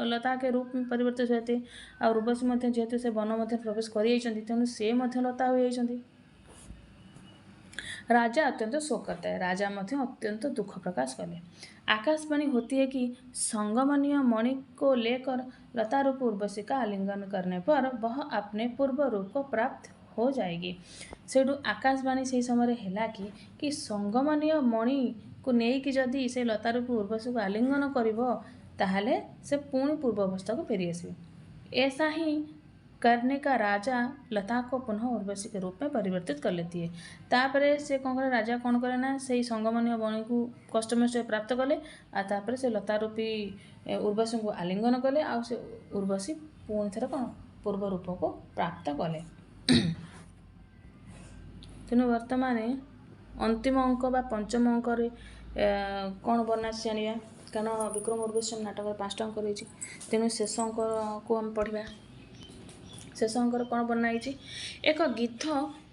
A: लता के रूप में परिवर्तित होते और उर्वशी जेहेतु से वन में प्रवेश कर तेणु से लता हो। राजा अत्यंत शोक करता है। राजा अत्यंत दुख प्रकाश कले। आकाशवाणी होती है कि संगमनीय मणि को लेकर लता रूप उर्वशी का आलिंगन करने पर वह अपने पूर्व रूप को प्राप्त हो जाएगी। सेठू आकाशवाणी से समय है कि संगमनीय मणि को लेकिन जदि से लता रूप उर्वशी को आलिंगन कर से पुणी पूर्व अवस्था को फेरी आसवे। ऐसा ही करने का राजा लता को पुनः उर्वशी के रूप में परिवर्तित कर लेती है। तापरे से कौन करे राजा कौन करे ना से संगमनीय बणी को कष्टमष्ट प्राप्त कले आपर से लता रूपी उर्वशी को आलिंगन कले आ से उर्वशी पुणी थे कौन पूर्व रूप को प्राप्त कले। तेणु वर्तमान अंतिम अंक बा पंचम अंक कौन बना जाना कारण विक्रम उर्वशी नाटक 5टा अंक रही। तेणु शेष अंक को हम पढ़ा। शेष अंकर कौन बनाई एक गिद्ध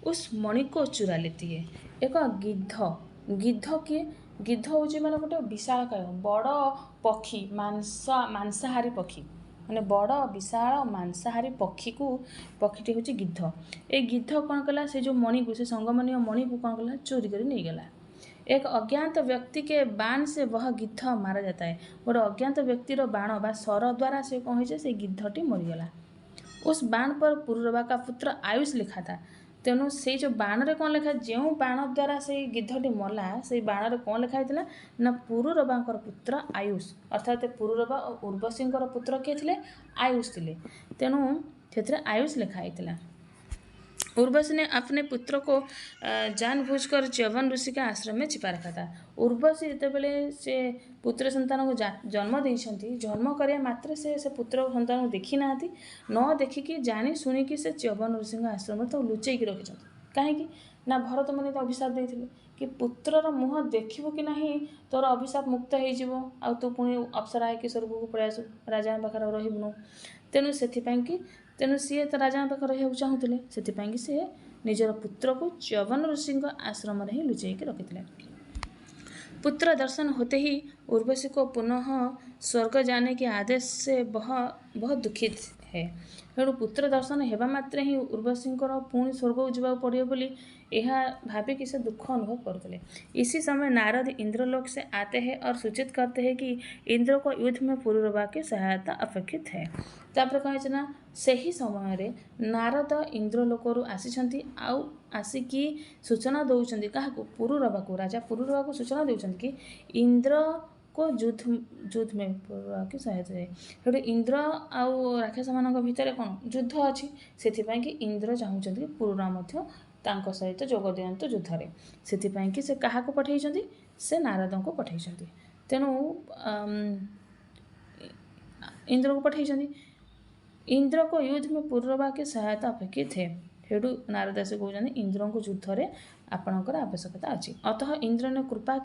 A: उस मणि को चुरा लेती है। एक गिद्ध किए गिद्ध हूँ माने गोटे विशालकाय बड़ पक्षी मांसाहारी पक्षी माने बड़ विशाल मांसाहारी पक्षी पक्षीटी हूँ गिद्ध। ए गिद्ध कौन कला से जो मणि को से संगमनीय मणि को कौन कला चोरी कर नहीं गला। एक अज्ञात व्यक्ति के बाण से वह गिद्ध मारा जाता है। गोटे अज्ञात व्यक्तिर बाण बा सर द्वारा से कौन हो से गिद्धटी मरीगला। उस बाण पर पुरुरवा का पुत्र आयुष लिखा था। तेणु से जो बाण रे कौन लिखा जो बाण द्वारा से गिद्धटी मरला से बाण रे कौन लिखा होता ना पुरुरवा पुत्र आयुष अर्थात पुरुरवा और उर्वशी पुत्र किए थे आयुष थे। तेणु से आयुष लिखा होता। उर्वशी ने अपने पुत्र को जानबूझकर च्यवन ऋषि के आश्रम में छिपा रखा था। उर्वशी जितेबले से पुत्र संतान को जन्म देती जन्म करने मात्र से पुत्र संतान को देखी ना न देखिकी जानी शुणिकी से च्यवन ऋषि आश्रम में लुचेक रखी कहीं ना भरत मुनि तो अभिशाप देते कि पुत्रर मुह देखू कि ना तोर अभिशाप मुक्त हो तू पुणी अप्सरा है स्वर्ग को पलि आसू राजा पाखे रहीबुनु। तेणु से तेणु सी तो राजा पाखे रहा चाहूले से सी निजर पुत्र को च्यवन ऋषि आश्रम ही लुचेक रखी। पुत्र दर्शन होते ही उर्वशी को पुनः स्वर्ग जाने के आदेश से बहुत दुखित है। तेणु पुत्र दर्शन होगा मात्र ही उर्वशी पुणी स्वर्ग को जावाक पड़े बोली यह भाविक से दुख अनुभव करते। इसी समय नारद इंद्रलोक से आते हैं और सूचित करते हैं कि इंद्र को युद्ध में पुरुरवा की सहायता अपेक्षित है। तापर कहे ना से ही समय नारद इंद्रलोक आसी आसिकी सूचना दौरान क्या पुरुरवा को राजा पुरुरवा को सूचना दौरान कि इंद्र को युद्ध में पुरुरवा की सहायता है। तो इंद्र आउ राक्षस मान भितर कौन युद्ध अच्छी से इंद्र चाहते कि पुरुरवा सहित जोग दिंतु युद्ध से क्या पठे से नारद को पठे। तेणु इंद्र को पठे इंद्र को युद्ध में पूर्ववा की सहायता अपेक्षित है। हेडू नारद से कहते इंद्र को युद्ध में आपणकर आवश्यकता अच्छी, अतः इंद्र ने कृपा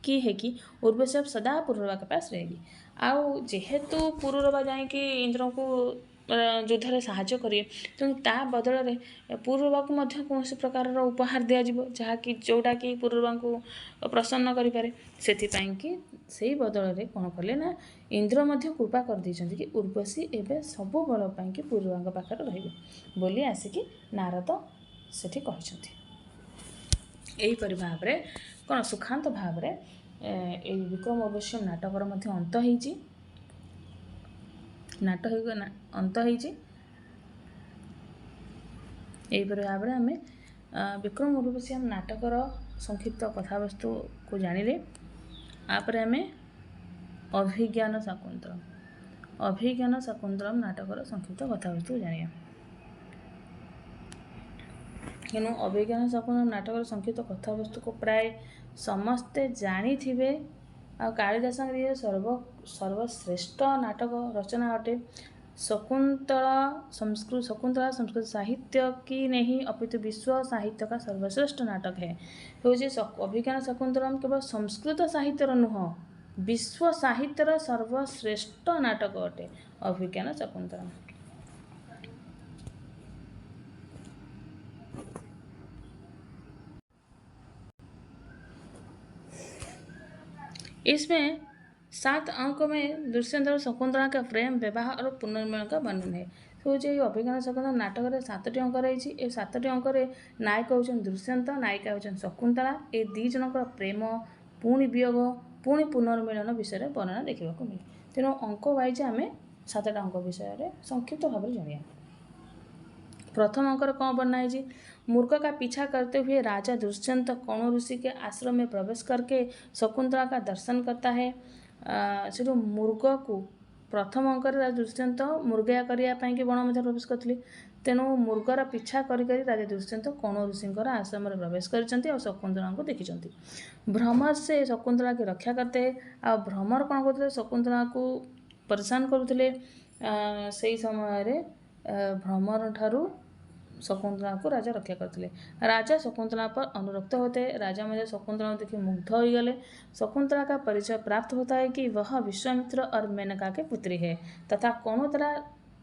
A: की है कि उर्वशी अब सदा पूर्ववा के पास रहेगी। आउ जेहेतु पूर्ववा जाकि इंद्र को युद्ध में साहाय्य करेंगे, तेणु ता बदल पूर्ववा को कौन प्रकार उपहार दिज्व जहाँकि जोटा कि पूर्ववा को प्रसन्न करें, से से बदल में कौन कले ना इंद्र कृपा कर देइछन्ति कि उर्वशी एवं सब बल पाई पूर्ववा पाखे रही बोली आसिकी नारद सेठी कहते। यहीपरि भाव में कौन सुखांत भाव में विक्रम उर्वशी नाटकर अंत होइछि, अंत होइछि। यहीपरि भाव में आम विक्रम उर्वशी नाटकर संक्षिप्त कथावस्तु को जानिले। आपर आम अभिज्ञान शाकुंतलम नाटकर संक्षिप्त कथावस्तु जानिया। तेणु अभिज्ञान शाकुंतलम नाटकर संक्षिप्त कथावस्तु को प्राय समस्ते जानी थे। आ कालिदास सर्वश्रेष्ठ नाटक रचना अटे। शकुंतला संस्कृत साहित्य की नहीं अपितु विश्व साहित्य का सर्वश्रेष्ठ नाटक है। अभिज्ञान शाकुंतलम केवल संस्कृत साहित्यर नुह, विश्व साहित्यर सर्वश्रेष्ठ नाटक अटे अभिज्ञान शाकुंतलम। इसमें 7 अंक में दुष्यंत और शकुंतला का प्रेम, विवाह और पुनर्मिलन का वर्णन है। तो ये अभिज्ञान शाकुंतलम नाटक में 7टी अंक रही। 7टी अंक नायक होचन दुष्यंत, नायिका होचन शकुंतला। ये 2 जनकर प्रेम, पुणी वियोग, पुणी पुनर्मिलन विषय वर्णना देखा मिले। तेणु अंक वाइज आम 7टा अंक विषय संक्षिप्त भाव में जानिया। प्रथम अंकर कौन बनना है? मूर्ख का पीछा करते हुए राजा दुष्यंत कौण ऋषि के आश्रम में प्रवेश करके शकुंतला का दर्शन करता है। से मूर्ख को प्रथम अंकर दुष्यंत मृगया करने बण में प्रवेश करते, तेणु मृगर पीछा करी राजा दुष्यंत कौण ऋषि आश्रम में प्रवेश कर शकुंतला को देखी। भ्रमर से शकुंतला की रक्षा करते हैं। आ भ्रमर कौन करते? शकुंतला को परेशान करुले। से समय भ्रमर ठारू शकुंतला को राजा रक्षा करते। राजा शकुंतला पर अनुरक्त होते हैं। राजा मध्य शकुंतला देखिए मुग्ध हो गए। शकुंतला का परिचय प्राप्त होता है कि वह विश्वामित्र और मेनका के पुत्री है तथा कौन तरह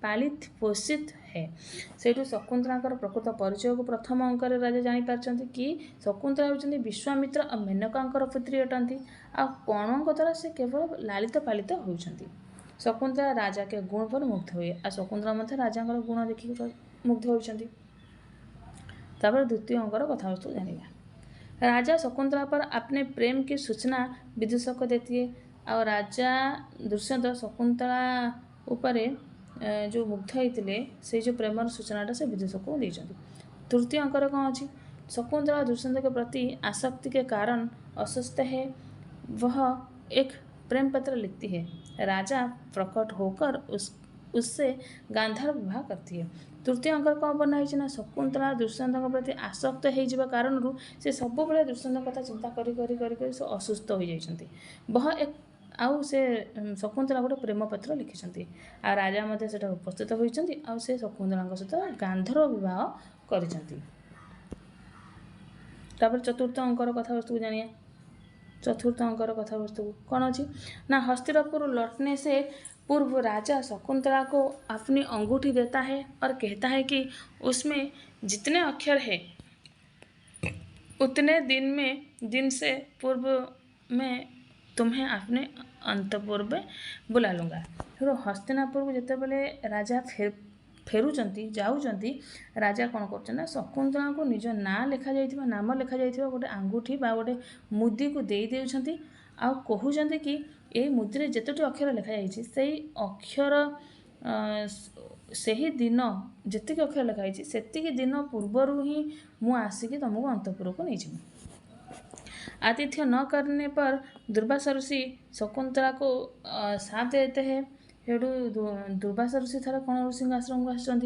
A: पालित पोषित है। से शकुंतला प्रकृत परिचय को प्रथम अंक राजा जापार कि शकुंतला होती विश्वामित्र और मेनका पुत्री अटंती। आ कौन द्वारा से केवल लालित पालित होती। शकुंतला राजा के गुण पर मुग्ध हुए। आ शकुंतला राजा गुण देखिए मुग्ध होती। तापर द्वितीय अंकर कथावस्तु जानिया। राजा शकुंतला पर अपने प्रेम की सूचना विदूषक को देती है। और राजा दुष्यंत शकुंतला उपरे जो मुग्ध होते से जो प्रेमर सूचनाटा से विदूषक को देते। तृतीय अंकर कौन अच्छी? शकुंतला दुष्यंत के प्रति आसक्ति के कारण अस्वस्थ है। वह एक प्रेम पत्र लिखती है। राजा प्रकट होकर उससे गांधार विवाह करती है। तृतीय अंक कौन बना है? शकुंतला दुष्यंत प्रति आसक्त हो कारण से सब बेले दुष्यंत कथा चिंता कर से असुस्थ हो जाती। वह एक आउ से शकुंतला गोटे प्रेम पत्र लिखिं। आ राजा उपस्थित होती आ से शकुंतला सहित गांधार विवाह कर। चतुर्थ अंकर कथावस्तु को जानिए। चतुर्थ अंकर कथावस्तु कौन अच्छी ना? हस्तिनापुर लौटने से पूर्व राजा शकुंतला को अपनी अंगूठी देता है और कहता है कि उसमें जितने अक्षर है उतने दिन से पूर्व में तुम्हें अपने अंतपुर में बुला लूँगा। फिर हस्तिनापुर को जिते बले राजा फेरुचंती जाऊचंती, राजा कौन कर शकुंतला को निज ना लिखा जाइथिबा नाम लिखा जाइथिबा गोटे अंगूठी बा गोटे मुदी को दे देउछंती। आ कहउछंती कि ए मुदी रे जेतोटी अक्षर लिखा जाइछि सेही अक्षर सही दिन जेतिक अक्षर लिखाई सेतिक दिन पूर्वर ही मु आसिकी तुमको अंतपुर को नहीं। आतिथ्य न करने पर दुर्वासा ऋषि शकुंतला को साथ देते हैं। हेडू दुर्वासा ऋषि थर कौन ऋषि आश्रम को आसुँच।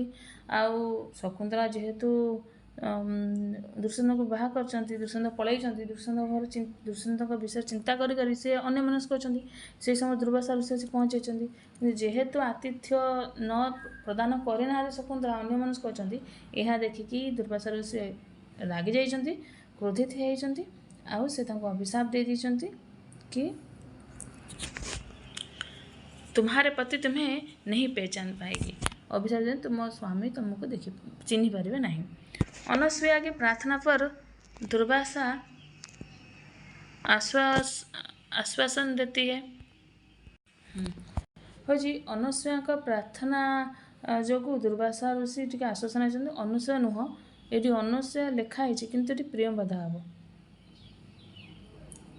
A: शकुंतला जेहेतु ଦୁଷ୍ୟନ୍ତଙ୍କୁ ବାହା କରିଛନ୍ତି, ଦୁଷ୍ୟନ୍ତ ପଳାଇଛନ୍ତି, ଦୁଷ୍ୟନ୍ତଙ୍କ ବିଷୟରେ ଚିନ୍ତା କରି କରି ସେ ଅନ୍ୟମନସ୍କ ଅଛନ୍ତି। ସେହି ସମୟରେ ଦୁର୍ବାସା ଋଷି ଆସି ପହଞ୍ଚିଛନ୍ତି। କିନ୍ତୁ ଯେହେତୁ ଆତିଥ୍ୟ ନ ପ୍ରଦାନ କରିନାହାନ୍ତି ଶକୁନ୍ତଳା, ଅନ୍ୟମନସ୍କ ଅଛନ୍ତି, ଏହା ଦେଖିକି ଦୁର୍ବାସା ଋଷି ରାଗି ଯାଇଛନ୍ତି, କ୍ରୋଧିତ ହେଇଛନ୍ତି। ଆଉ ସେ ତାଙ୍କୁ ଅଭିଶାପ ଦେଇ ଦେଇଛନ୍ତି कि तुम्हारे पति तुम्हें नहीं पहचान पाएगी। अभिशाप दें तुम स्वामी तुमको देखी चिन्ह पारे नहीं। अनसुया की प्रार्थना पर दुर्वासा आश्वासन देती है। हो जी अनसुया का प्रार्थना जो दुर्वासा ऋषि टी आश्वासन होती। अनसुया नुह ये अनसुया लिखाई किंतु ये प्रियंवदा हम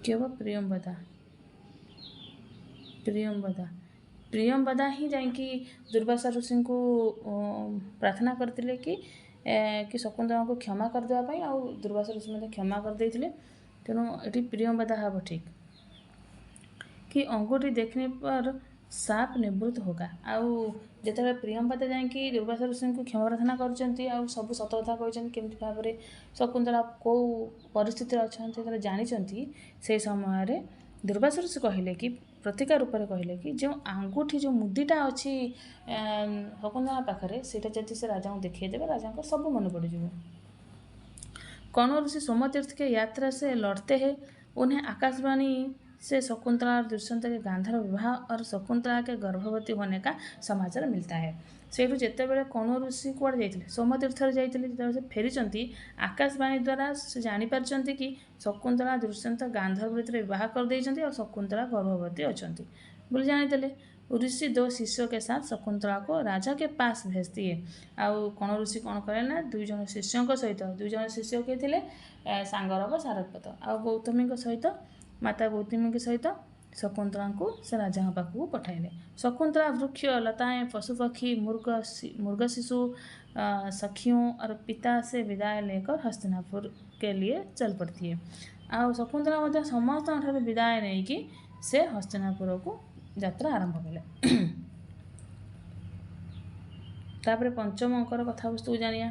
A: क्या प्रियंवदा प्रियंवदा प्रियंवदा ही जाकि दुर्वासा ऋषि को प्रार्थना करते कि शकुंतला को क्षमा करदेवाई आ दुर्वासा ऋषि क्षमा करदे। तेणु ये प्रियंवदा हम ठीक कि अंगूठी देखने पर साप निवृत्त होगा। आउ जिते प्रियंवदा जाकि दुर्वासा ऋषि को क्षमा प्रार्थना कर सब सत कथा कहते केमती भाव में शकुंतला कौ परिस्थिति अच्छा जानी से समय दुर्वासा ऋषि कहले कि प्रतिकार रूप में कहले कि जो आंगूठी जो मुदीटा अच्छी शकुंतला पाखे से राजा को देखईदेवे राजा सब मन पड़ जाए। कर्ण ऋषि सोमतीर्थ के यात्रा से लौटते हैं। उन्हें आकाशवाणी से शकुंतला और दुष्यंत के गांधार विवाह और शकुंतला के गर्भवती होने का समाचार मिलता है। सेठू जिते बड़े कर्ण ऋषि कुआड़े जाते सोमतीर्थ जाते से फेरी आकाशवाणी द्वारा से जानीपार कि शकुंतला दुष्यंत गांधार भितर विवाह कर और शकुंतला गर्भवती अच्छा बोली जानी। ऋषि दो शिष्यों के साथ शकुंतला को राजा के पास भेज दिए। आउ कर्ण ऋषि कौन करे ना दुई जन शिष्यों सहित दुई जन शिष्य किए थे सांगरव सारस्वत आ गौतमी सहित माता गौतमी के सहित शकुंतला को से राजा पाखक पठाइले। शकुंतला वृक्ष लताएं पशुपक्षी मुर्ग शिशु सखियों और पिता से विदाय लेकर हस्तिनापुर के लिए चल पड़ती है। आ शकुंतला समस्त विदाय नहीं कि से हस्तिनापुर को यात्रा आरंभ कले। तापर पंचम अंकर कथावस्तु जानिया।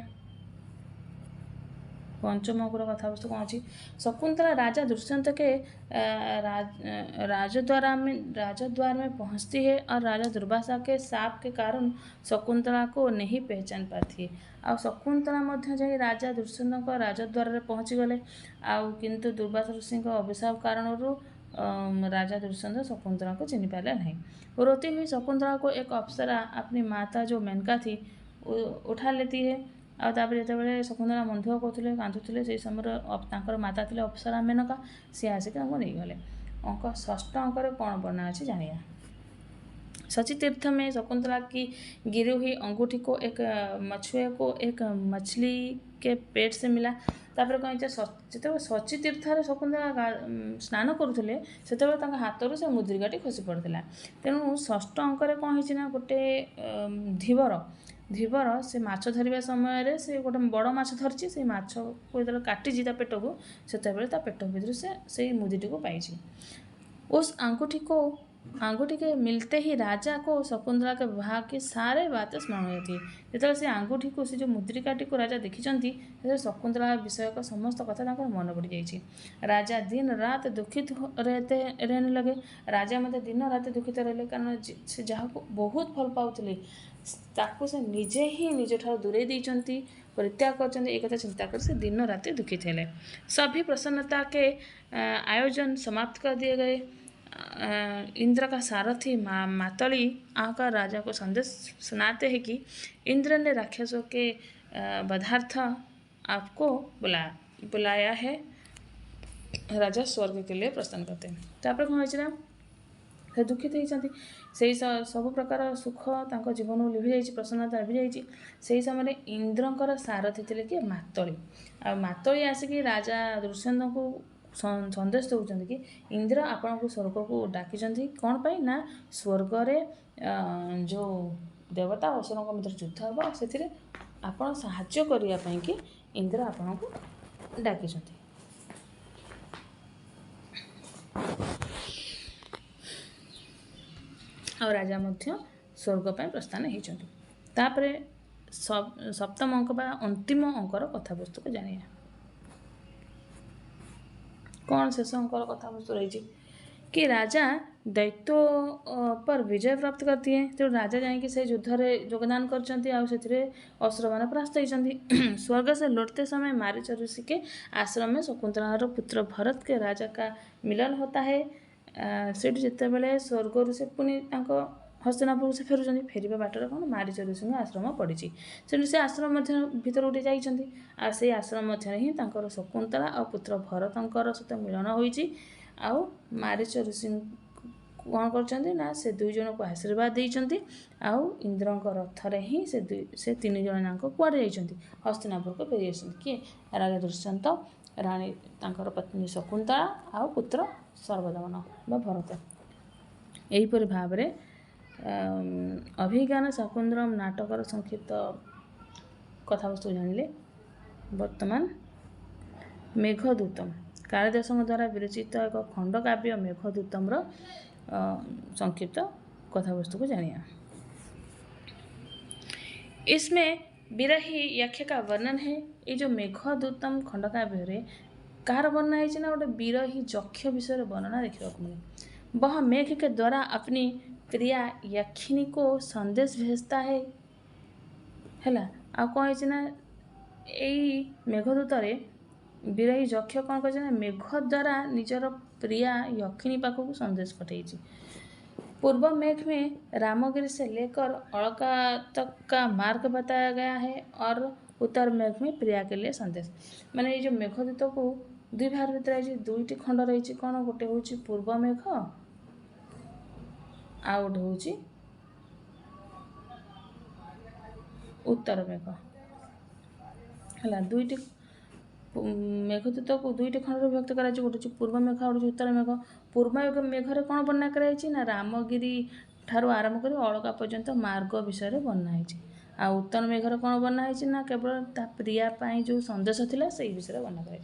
A: पंचम अंकर कथावस्तु कौन अच्छी शकुंतला राजा दुष्यंत के राजद्वार में पहुंचती है और राजा दुर्वासा के शाप के कारण शकुंतला को नहीं पहचान पाती है। आ शकुंतला मध्य जाई राजा दुष्यंत को राजद्वार में पहुँची गले। आउ किंतु दुर्वासा ऋषि अभिशाप कारण राजा दुष्यंत शकुंतला को चिन्ह पारे नहीं। रोती हुई शकुंतला को एक अप्सरा अपनी माता जो मेनका थी उठा लेती है। आपर जो शकुंतला मंधुआ कहते कांदुले से समय माता थे अप्सरा मेनका सी आसिक नहीं गले। अंक षष्ठ अंकर कौन वर्णना अच्छी जानिया। शची तीर्थ में शकुंतला की गिरी हुई अंगूठी को एक मछुए को एक मछली के पेट से मिला। तापर कहीं जो शची तीर्थ शकुंतला स्नान करुले से हाथ से मुद्रिकाटी खसी पड़ता। तेणु षष्ठ अंकर कौन है गोटे धीवर से माछ धरवा समय से गोटे बड़ माछ धरी से माछ को जो काटी पेट को से पेट भर से मुदीटी को पाई। उस अंगूठी के मिलते ही राजा को शकुंतला के विवाह की सारे बातें स्मरण हुई थी। जो से अंगूठी को से जो मुद्रिकाटी को राजा देखी शकुंतला विषय का समस्त कथा मन पड़ जाए। राजा दिन रात दुखित रहने लगे। राजा मत दिन रात दुखित रहे कारण से जहाँ को बहुत भल पाते ताकू से निजे ही निज ठार दूरे देती परित्याग कर एक चिंता कर से दिन रात दुखी थे। सभी प्रसन्नता के आयोजन समाप्त कर दिए गए। इंद्र का सारथी मातली आकर राजा को संदेश सुनाते हैं कि इंद्र ने राक्षसों के वधार्थ आपको बुलाया है। राजा स्वर्ग के लिए प्रस्थान करते हैं। तापर कौन होना से दुखित होती से सब प्रकार सुख तांको जीवन लिभि जाइए प्रसन्नता लिभि जाइए। से समय इंद्रंकर सारथी थे कि मातली आ मातली आसिक राजा दुष्यंत को संदेश दौरान कि इंद्र आपण को स्वर्ग को डाकी कौन पाई ना स्वर्ग रे जो देवता असुरों मध्य युद्ध हम से आपण साहाय्य करने कि इंद्र आपण को डाकी। और राजा मध्य स्वर्ग पर प्रस्थान होती। सप्तम अंक बा अंतिम अंकर कथावस्तु को जानिए। कौन शेष अंकर कथावस्तु रही कि राजा दैत्य पर विजय प्राप्त करती है। तो राजा जाकि से युद्ध में योगदान कर असुर मान परास्त होती। स्वर्ग से लौटते समय मारीच ऋषि के आश्रम में शकुंतलार पुत्र भरत के राजा का मिलन होता है। से जिते बड़े स्वर्ग से पुणी हस्तिनापुर से फेरुंट फेरवा बाटर कौन मारीच ऋषि आश्रम पड़ी से आश्रम भर गोटे जाइए से आश्रम ही शकुंतला और पुत्र भरतर सहित मिलन होती। आउ मारीच ऋषि कौन कर से दुई जन को आशीर्वाद देते आउ इंद्र रथरे ही से तीन जन जाक कड़े जाइए हस्तिनापुर को फेरी किए राजा दुष्यंत राणी तांकर पत्नी शकुंतला आउ पुत्र सर्वदमन बा भरत। यहीपरि भाव में अभिज्ञान शाकुंतलम नाटकर संक्षिप्त कथावस्तु जानिले। वर्तमान मेघदूतम कालिदास द्वारा विरचित एक खंडकाव्य मेघदूतम संक्षिप्त कथावस्तु को जानिए। इसमें विरही यक्ष का वर्णन है। ये जो मेघदूतम खंडकाव्य कार वर्णन है ना गोटे विरही यक्ष विषय वर्णना देखा मिले। वह मेघ के द्वारा अपनी प्रिया यक्षिणी को संदेश भेजता है आ कौन है यही मेघदूतरे विरही यक्ष कौन कर मेघ द्वारा निजर प्रिया यक्षिणी पाखक संदेश पठाई। पूर्व मेघ में रामगिरी से लेकर अलका तक का मार्ग बताया गया है और उत्तर मेघ में प्रिया के लिए संदेश। माने ये जो मेघदूत को दुई भाग भर दुईटी खंड रही कौन गोटे हूँ पूर्व मेघ आ गोटे हूँ उत्तर मेघ है। दुईटी मेघदूत को दुईटी खंड विभक्त कर गोटे पूर्व मेघ गोटे उत्तर मेघ। पूर्व मेघरे कौन वर्णना कराई ना रामगिरी ठारू आरंभ कर अलका पर्यंत मार्ग विषय वर्णना है। आ उत्तर मेघर कौन वर्णना है ना केवल प्रिया जो संदेश थिला से विषय वर्णना कराई।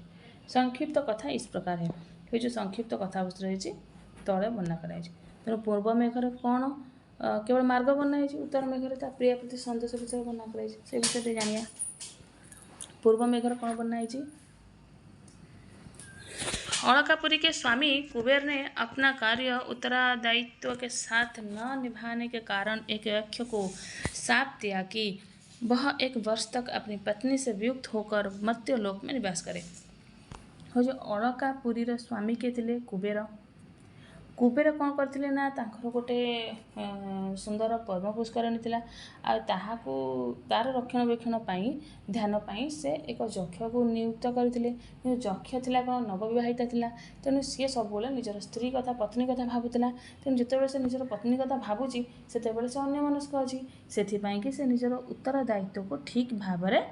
A: संक्षिप्त कथा इस प्रकार है। ये जो संक्षिप्त कथावस्तु रही तले वर्णना कराई। तेणु पूर्व मेघर कौन केवल मार्ग वर्णना है। उत्तर मेघर प्रिया प्रति संदेश विषय वर्णना कराई से विषय जानिया। पूर्व मेघर कौन वर्णना है अलकापुरी के स्वामी कुबेर ने अपना कार्य उत्तरदायित्व के साथ न निभाने के कारण एक यक्ष को शाप दिया कि वह 1 वर्ष तक अपनी पत्नी से वियुक्त होकर मर्त्यलोक में निवास करे। हो जो अलकापुरी स्वामी के थे कुबेर। कुबेर कौन करते ना तांकर गोटे सुंदर पद्म पुष्करणी थिला आ ताहाकू तार रक्षणाबेक्षण ध्यान पाई से एक यक्ष को नियुक्त करते। यक्ष थिला कौन नवविवाहिता थिला तेणु सी सब निजर स्त्री कथा पत्नी कथा भावुला। तेणु जितेबाला से निजर पत्नी कथा भावुची से अन्यमनस्क अच्छी से निजर उत्तरदायित्व को ठीक भाव में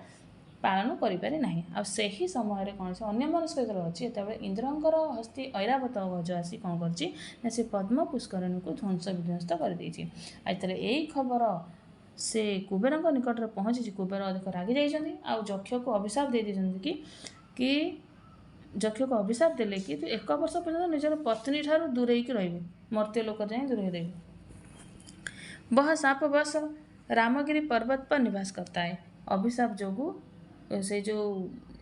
A: पालन करें ना। से ही समय कौन से अन्यमनस्क अच्छी जो इंद्रंकर हस्ती ऐरावत गज आसी कौन कर पद्म पुष्करणी को ध्वंस विध्वस्त कर यही खबर से कुबेर निकट में पहुँची। कुबेर अधिक रागी जाइए यक्ष को अभिशाप दे कि यक्ष को अभिशाप देले कि तू 1 वर्ष पर्यटन निजर पत्नी ठारू दूरे रही मर्त्यलोक जाए दूरे रही। वह शापवश रामगिरी पर्वत पर निवास करता है। अभिशाप जोगु से जो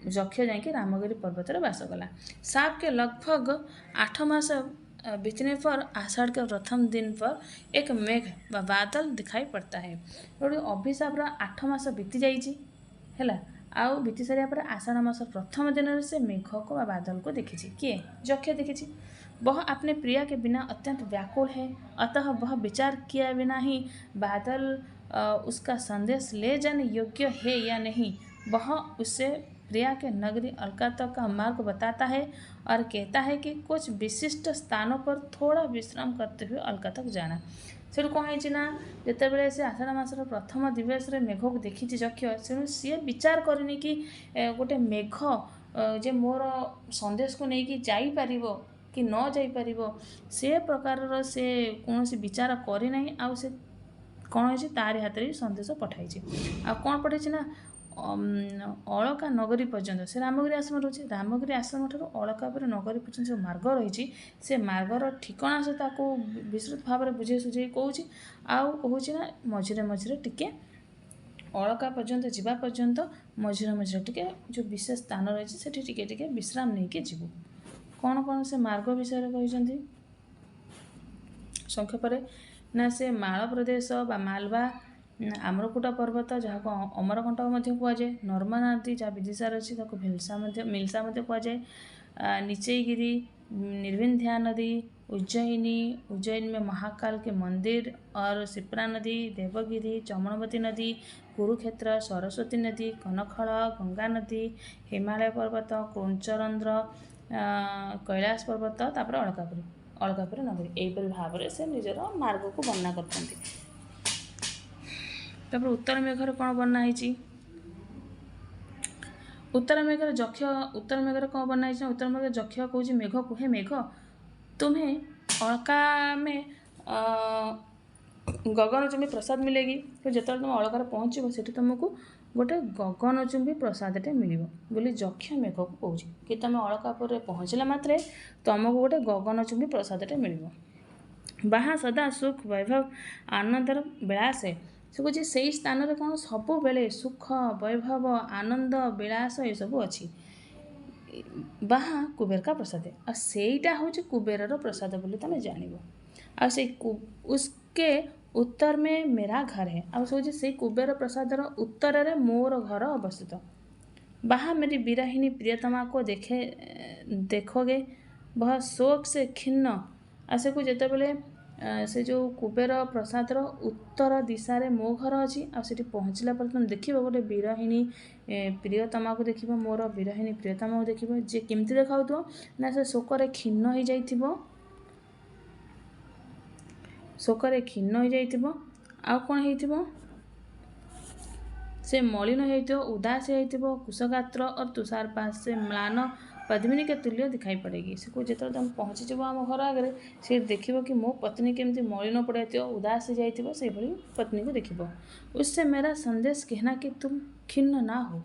A: यक्ष जाकि रामगिरी पर्वत में बास कला। साप के लगभग 8 मास बीतने पर आषाढ़ के प्रथम दिन पर एक मेघ व बादल दिखाई पड़ता है। गोटे अभिशाप 8 मास बीती जाइए आउ बीती सारा पर आषाढ़ मास प्रथम दिन से मेघ को बादल को देखी किए यक्ष देखी। वह अपने प्रिया के बिना अत्यंत व्याकुल है अतः वह विचार किया बिना ही बादल उसका संदेश ले जाने योग्य है या नहीं वह उससे प्रिया के नगरी अलका तक का मार्ग बताता है और कहता है कि कुछ विशिष्ट स्थानों पर थोड़ा विश्राम करते हुए अलका तक जाना। से कौन है ना जिते बड़े से आषाढ़ मासर प्रथम दिवस मेघ को देखी यक्ष से सी विचार करनी कि गोटे मेघ जे मोर संदेश को लेकिन जापर कि न जापर से प्रकार से कौन विचार करना आ कौन है तारी हाथ में संदेश पठाई आ कौन पठाई ना अलका नगरी पर्यंत से रामगिरी आश्रम रही रामगिरी आश्रम ठार अलका पर नगरी पर्यंत जो मार्ग रही से मार्गर ठिकाना से विस्तृत भाव में बुझे सुझे कौच आउ कहूँ ना मझे मझे टिके अलका पर्यंत जावा पर्यंत मझिरे मझिरे टिके जो विशेष स्थान रही सेठी टिके टिके विश्राम नहीं जीवु। कौन कौन से मार्ग विषय कहते संक्षेप ना से माल प्रदेश बा मालवा आम्रकूट पर्वत जहाँ अमरकंटक कहुए, नर्मदा नदी जहाँ विदिशा अच्छी मिल्सा कहुए, निचईगिरी, निर्विंध्या नदी, उज्जैन में महाकाल के मंदिर और शिप्रा नदी, देवगिरी, चमनवती नदी, कुरुक्षेत्र, सरस्वती नदी, कनखल, गंगा नदी, हिमालय पर्वत, क्रौंचरंध्र, कैलाश पर्वत, तापर अलकापुरी नगरी यहीपरि भाव से निजर मार्ग को वर्णना करते। तापर उत्तर मेघर कौन वर्णना है? उत्तर मेघर जक्ष उत्तर मेघर कौन वर्णना है? उत्तर मेघ जक्ष कौच मेघ कुहे मेघ तुम्हें अलका में गगनचुंबी प्रसाद मिलेगी। तो जो तुम अलकार पहुँचब से तुमको गोटे गगनचुंबी प्रसादटे मिल बोली जक्ष मेघ को कौच कि तुम अलकापुर पहुँचला मात्रे तुमको गोटे गगनचुंबी प्रसादटे मिल। बाहा सदा सुख वैभव आनंदर विलास है। से कहे से स्थान में कौन सब बेले सुख वैभव आनंद विलास ये सब अच्छी। बाहा कुबेर का प्रसाद और सेटा हूँ कुबेर प्रसाद बोली तुम जान। उसके उत्तर में मेरा घर है। आ से कुबेर प्रसादर उत्तर में मोर घर अवस्थित। बाहा मेरी विरहिणी प्रियतमा को देखोगे वह शोक से खिन्न। आसे को जिते बले से जो कुबेर प्रसादर उत्तर दिशा रे मो घर अच्छी आठ पहुँचला पर तुम देख गोटे विरहिणी प्रियतमा को देख मोर विरहिणी प्रियतमा को देख जे केमती देखा ना से शोकरे खिन्न हो जाइथिबो। शोकरे खिन्न हो जाइथिबो आ कौन होइथिबो से मलिन होइथिबो उदास होइथिबो कुशगात्र और तुषारपात से म्लान पद्मिनी के तुल्य दिखाई पड़ेगी। से को जिते तुम पहुँचीज आम घर आगे से देख कि मो पत्नी केमती मलिन पड़ा उदास हो से पत्नी को देख। उससे मेरा संदेश कहना कि तुम खिन्न ना हो।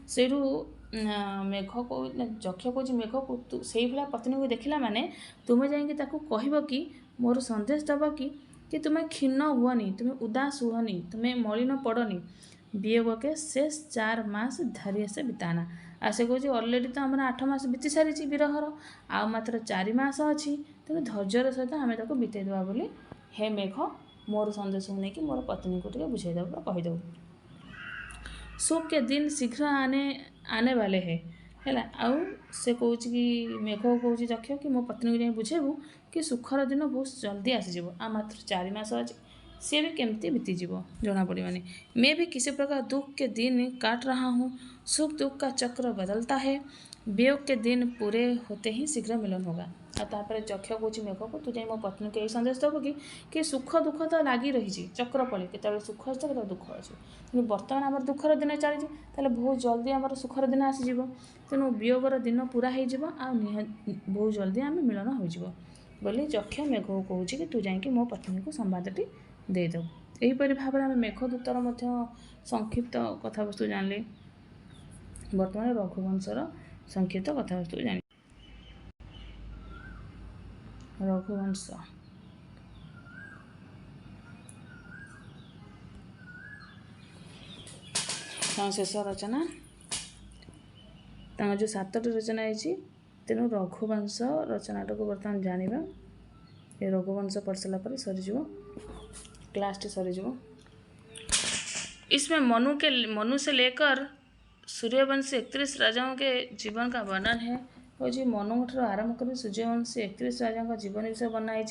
A: से मेघ को जक्ष कौच मेघ को से भाया पत्नी को देखला माने तुम्हें जाइए कह कि मोर संदेश दब कि तुम्हें खिन्न हुअनी, तुम्हें उदास हुअनी, तुम्हें मलिन पड़नी। वियोग के शेष 4 मास धैर्य से बिताना। आ से कहे अलरेडी तो आम 8 मास बीती सारी विरहर आ मात्र 4 मास अच्छी तेणु धैर्यर सहित आम ताको बीतेदेवा बोली हे मेघ मोर संदेश को लेकिन मोर पत्नी को बुझेदेव कहीदेव। सुख के दिन शीघ्र आने वाले है आउ से कौच कि मेघ कौच जक्ष कि मो पत्नी को जाए बुझेबू कि सुखर दिन बहुत जल्दी आसीज आ मात्र 4 मास अच्छी सी भी केमती बीतीज जना पड़े। मैं भी किसी प्रकार दुख के दिन काट रहा हूँ। सुख दुख का चक्र बदलता है। वियोग के दिन पूरे होते ही शीघ्र मिलन होगा। तापर जक्ष कौच मेघ को तू जाए मो पत्नी को यही संदेश दब कि सुख दुख तो लगी रही चक्र पड़े के सुख अच्छे के दुख अच्छे तेणु बर्तमान आम दुखर दिन चली बहुत जल्दी आम सुखर दिन आसीज तेणु वियोगर दिन पूरा हो बहुत जल्दी आम मिलन हो बोली जक्ष मेघ को कौच कि तू जाकि मो पत्नी को संवादटी देदेव। यहीपरि भाव में मेघदूतर संक्षिप्त कथावस्तु जानले। बर्तमान रघुवंशर संक्षिप्त कथावस्तु जान। रघुवंश शेष रचना जो 7टी रचना है तेणु रघुवंश रचनाटा को बर्तमान जाना। ये रघुवंश पढ़ सारा पर सरीज क्लास टी सरीज। इसमें मनु से लेकर सूर्यवंशी 31 राजाओं के जीवन का वर्णन है। और जी मनु ठार आरंभ कर सूर्यवंशी 31 राजाओं का जीवन विषय बना है।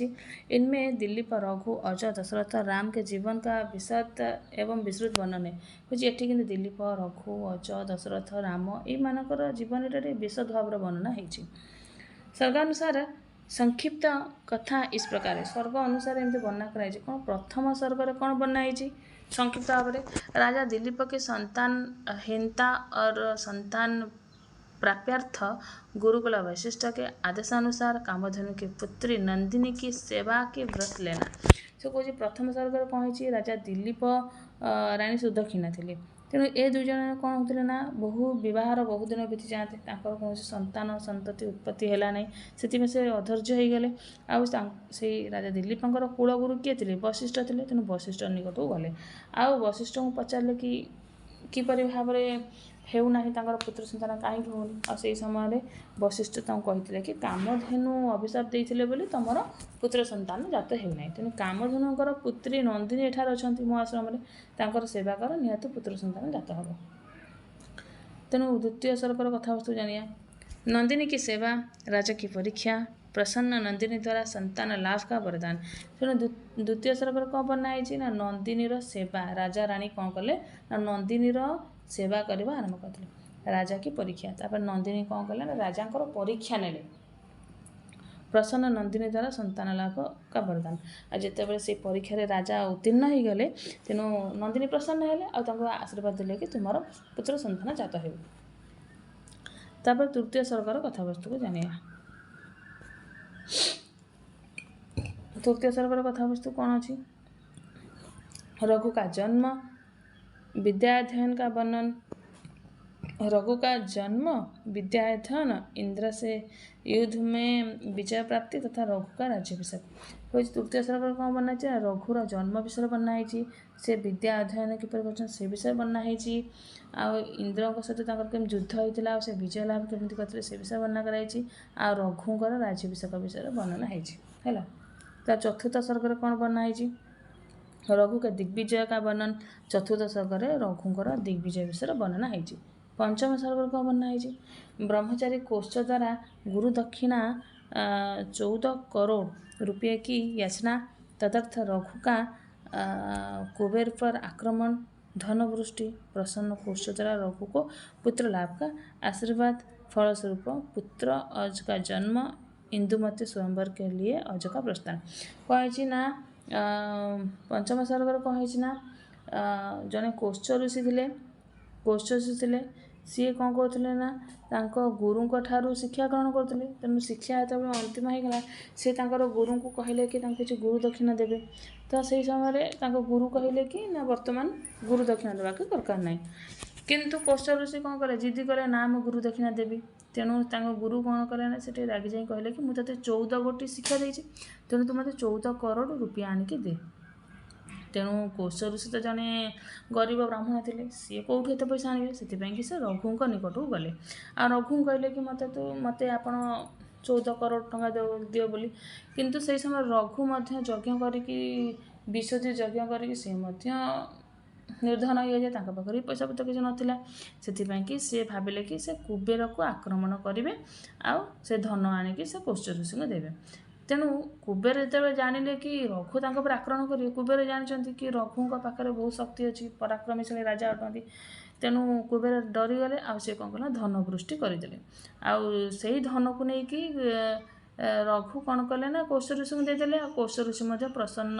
A: इनमें दिलीप रघु अज दशरथ राम के जीवन का विशद एवं विस्तृत वर्णन है। जी एटी कि दिलीप रघु अज दशरथ राम यमानकर जीवन विशद भाव वर्णना है। सर्गानुसार संक्षिप्त कथा इस प्रकार है। सर्ग अनुसार एमती वर्णना कराई कौन प्रथम सर्गर कौन वर्णना है संक्षिप्त भाव में राजा दिलीप के संतानहीनता और संतान प्राप्यार्थ गुरुकुल वशिष्ठ के आदेशानुसार कामधेनु की पुत्री नंदिनी की सेवा के व्रत लेना। से कहे प्रथम सर्गर कौन है राजा दिलीप रानी सुदक्षिणा थी तेणु ए दुई जन कौन होते ना बहु बहर बहु दिन बीती जाते कौन संतान संतति उत्पत्ति है ना से अधैर्य हो गले। आउ से राजा दिलीपर कूलगुरु किए थे वशिष्ठ थे तेणु वशिष्ठ निकट को गले। आउ वशिष्ठ को पचारे कि किपरि भाବରେ हेउनाही तांकर पुत्र संतान काहींकि होउनी आ सेही समय वशिष्ठ तांको कहिथिले कि कामधेनु अभिशाप देइथिले बोली तमर पुत्र संतान जात हेउनाही तेणु कामधेनुंकर पुत्री नंदिनी एठार अछंती मो आश्रम तांकर सेवा कर निहत पुत्र संतान जात हब। तेणु द्वितीय सर्गर कथावस्तु जानिया। नंदिनी की सेवा, राजा की परीक्षा, प्रसन्न नंदिनी द्वारा संतान लाभ का वरदान। तेणु द्वितीय सर्गर कौन बनाई ना नंदिनीर सेवा, राजा राणी कौन कले ना नंदिनीर सेवा करने आरंभ करते। राजा की परीक्षा, तापर नंदिनी कौन कले ना राजा परीक्षा नेले। प्रसन्न नंदिनी द्वारा संतान लाभ का वरदान। आ जिते से परीक्षा रे राजा उत्तीर्ण हो गले तेणु नंदिनी प्रसन्न हेले आ आशीर्वाद दिले कि तुम पुत्र संतान जात हो। तापर तृतीय सर्गर कथावस्तु को जानिया। तृतीय सर्गर कथावस्तु कौन अच्छी? रघु का जन्म, विद्या अध्ययन का वर्णन। रघु का जन्म, विद्या अध्ययन, इंद्र से युद्ध में विजय प्राप्ति तथा रघु का राज्याभिषेक। तृतीय सर्गर कौन बना है? रघुर जन्म विषय बनाई, से विद्या अध्ययन किपर कर से विषय बनाई, इंद्र सहित केम युद्ध होता से विजय लाभ केमी करते से विषय वर्णना कराई, आ रघुकर राज्याभिषेक विषय वर्णना है। चतुर्थ सर्गर कौन बनाई? रघु के दिग्विजय का वर्णन। चतुर्थ सर्गर रघुकर दिग्विजय विषय वर्णना है। पंचम सर्गर कौन बनाई? ब्रह्मचारी कोष द्वारा गुरु दक्षिणा 14 करोड़ रुपये की याचना, तदर्थ रघु का कुबेर पर आक्रमण, धनवृष्टि, प्रसन्न कोष द्वारा रघु को पुत्र लाभ का आशीर्वाद, फलस्वरूप पुत्र अज का जन्म, इंदुमती स्वयंवर के लिए अज का प्रस्थान। कही ना पंचम सर्गर कही ना जड़े कोष्ठ ऋषि थे, कोष्ठ ऋषि थे सी कौन करते ना गुरु ठारू शिक्षा ग्रहण करते। तेणु शिक्षा जो अंतिम होगा सी गुरु को कहले कि किसी गुरु दक्षिणा देवे। तो से समय गुरु कहले कि ना वर्तमान गुरु दक्षिणा देवा के दरकार ना, किंतु कोष्ठ ऋषि कौन कले जिद्दी कले ना मैं गुरु दक्षिणा देवी। तेणु गुरु कौन कले ना से रागी जाई कहले कि मुझे 14 गोटी शिक्षा देती, तेणु तू मत 14 करोड़ रुपया आनिकी दे। तेणु कोष ऋषि तो जड़े गरीब ब्राह्मण थे, सी कौटू एत पैसा आने से से रघु निकट को गले। आ रघु कहले कि मत आप 14 करोड़ टंका दियो बोली, किंतु से समय रघु यज्ञ करके विशुद्धि यज्ञ करके से निर्धन हो जाए, पाखे पैसा पत्र किसी नाला से सी भाविले कि से कुबेर को आक्रमण करेंगे से धन आणिकी से कोष्ठ ऋषि को देवे। तेणु कुबेर जो जानिले कि रघु तांको पर आक्रमण करेंगे, कुबेर जानते कि रघु पाखे बहुत शक्ति अच्छी, पराक्रमशाली राजा अटंती। तेणु कुबेर डरीगले आे कौन कला धनवृष्टि करदे। आई धन को लेकिन रघु कौन कले ना कोष्ठ ऋषि को देदेले। कोष्ठ ऋषि प्रसन्न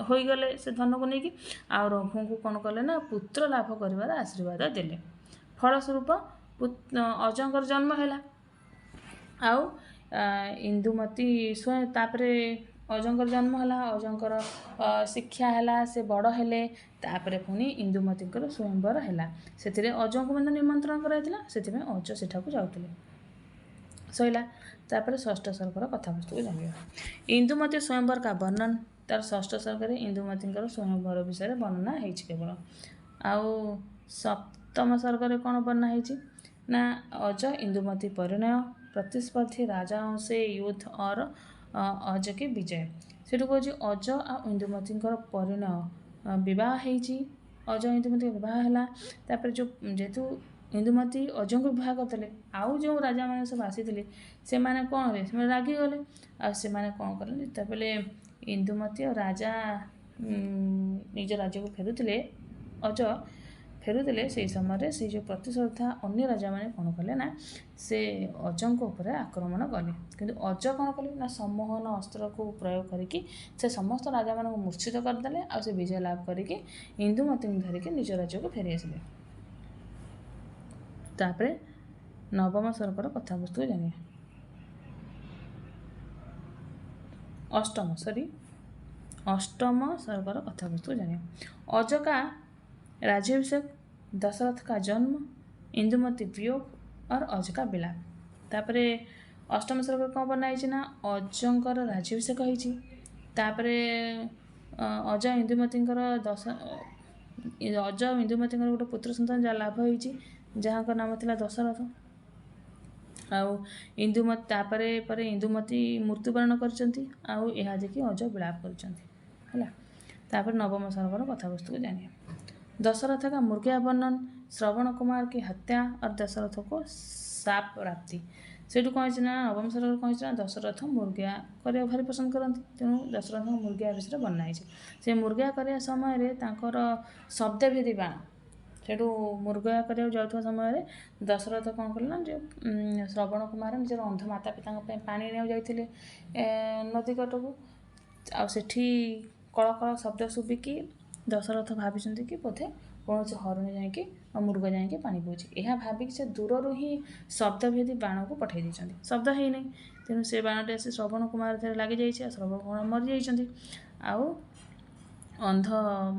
A: होगले से धन को लेकिन रघु को कौन कले ना पुत्र लाभ कर आशीर्वाद देले। फलस्वरूप अजंकर जन्म है। आउ इंदुमती स्वयं तापरे अजंकर जन्म है, अजंकर शिक्षा है, से बड़ हेले, तापरे पुणी इंदुमती स्वयंवर है। से अज को निमंत्रण कराइला, से अज सेठा को जाऊले सैला। तापर षष्ठ सर्गर कथावस्तु को जानिए। इंदुमती स्वयंवर का वर्णन। तार षष्ठ सर्गर इंदुमती स्वयंवर विषय वर्णना है केवल। आउ सप्तम सर्गर कौन वर्णना है ना अज इंदुमती परिणय, प्रतिस्पर्धी राजाओं से युद्ध और अज के विजय। से कहे अज आ इंदुमती परिणय बह अज इंदुमती बह है। जो जेहेतु इंदुमती अजों को विवाह करते आउ जो राजा मैंने सब आसी से मैंने कौन रे से रागिगले आसे कौन कले जितेबले इंदुमती और राजा निज राज्य को फेरुले अज फेरुले से समय से जो प्रतिश्रद्धा अन्य राजा मैंने कौन कले ना से अजों उपर आक्रमण कले, किंतु अज कौन कले ना सम्मोहन अस्त्र को प्रयोग करके से समस्त राजा मान मूर्छित करदे आ से विजय लाभ करके इंदुमती धरिकी निज राज्य को फेरी आसिले। तापरे नवम सर्गर कथावस्तु जानिए। अष्टम सर्गर कथावस्तु जानिए। अज का राज्याभिषेक, दशरथ का जन्म, इंदुमती वियोग और अज का विलाप। तापरे अष्टम सर्गर कौन बनाई ना अजंकर राज्याभिषेक होती। तापरे अज इंदुमती ଅଜ ଆଉ ଇନ୍ଦୁମତୀଙ୍କର ଗୋଟେ ପୁତ୍ର ସନ୍ତାନ ଯାହା ଲାଭ ହେଇଛି, ଯାହାଙ୍କ ନାମ ଥିଲା ଦଶରଥ। ଆଉ ଇନ୍ଦୁମତୀ ତାପରେ ପରେ ଇନ୍ଦୁମତୀ ମୃତ୍ୟୁବରଣ କରିଛନ୍ତି, ଆଉ ଏହା ଦେଖି ଅଜ ବିଳାପ କରିଛନ୍ତି। ହେଲା, ତାପରେ ନବମ सर्गर कथावस्तु को जानिए। दशरथ का मुर्गिया वर्णन, श्रवण कुमार की हत्या और दशरथ को साप प्राप्ति। सेठू कौन ना नवम सर्गर कौन ना दशरथ मुर्गिया करने भारी पसंद करती, तेणु दशरथ मुर्गिया विषय बनाई। से मुर्गिया करने समय शब्दभेदी बाण सेठू मुर्गिया करने जाता समय दशरथ कौन कले ना जो श्रवण कुमार निजर अंध माता पिता पानी जाते नदी कट को आठी कलकल शब्द शुभिकी दशरथ भावी कि बोधे कौन से हरिणी जाकि मृग जाकि पा पीछे यह भाविक से दूर ही शब्दभेदी बाण को पठे देते, शब्द है नहीं, तेणु से बाणटे से श्रवण कुमार लगी जाइए, श्रवण कुमार मरी जाइए। आउ अंध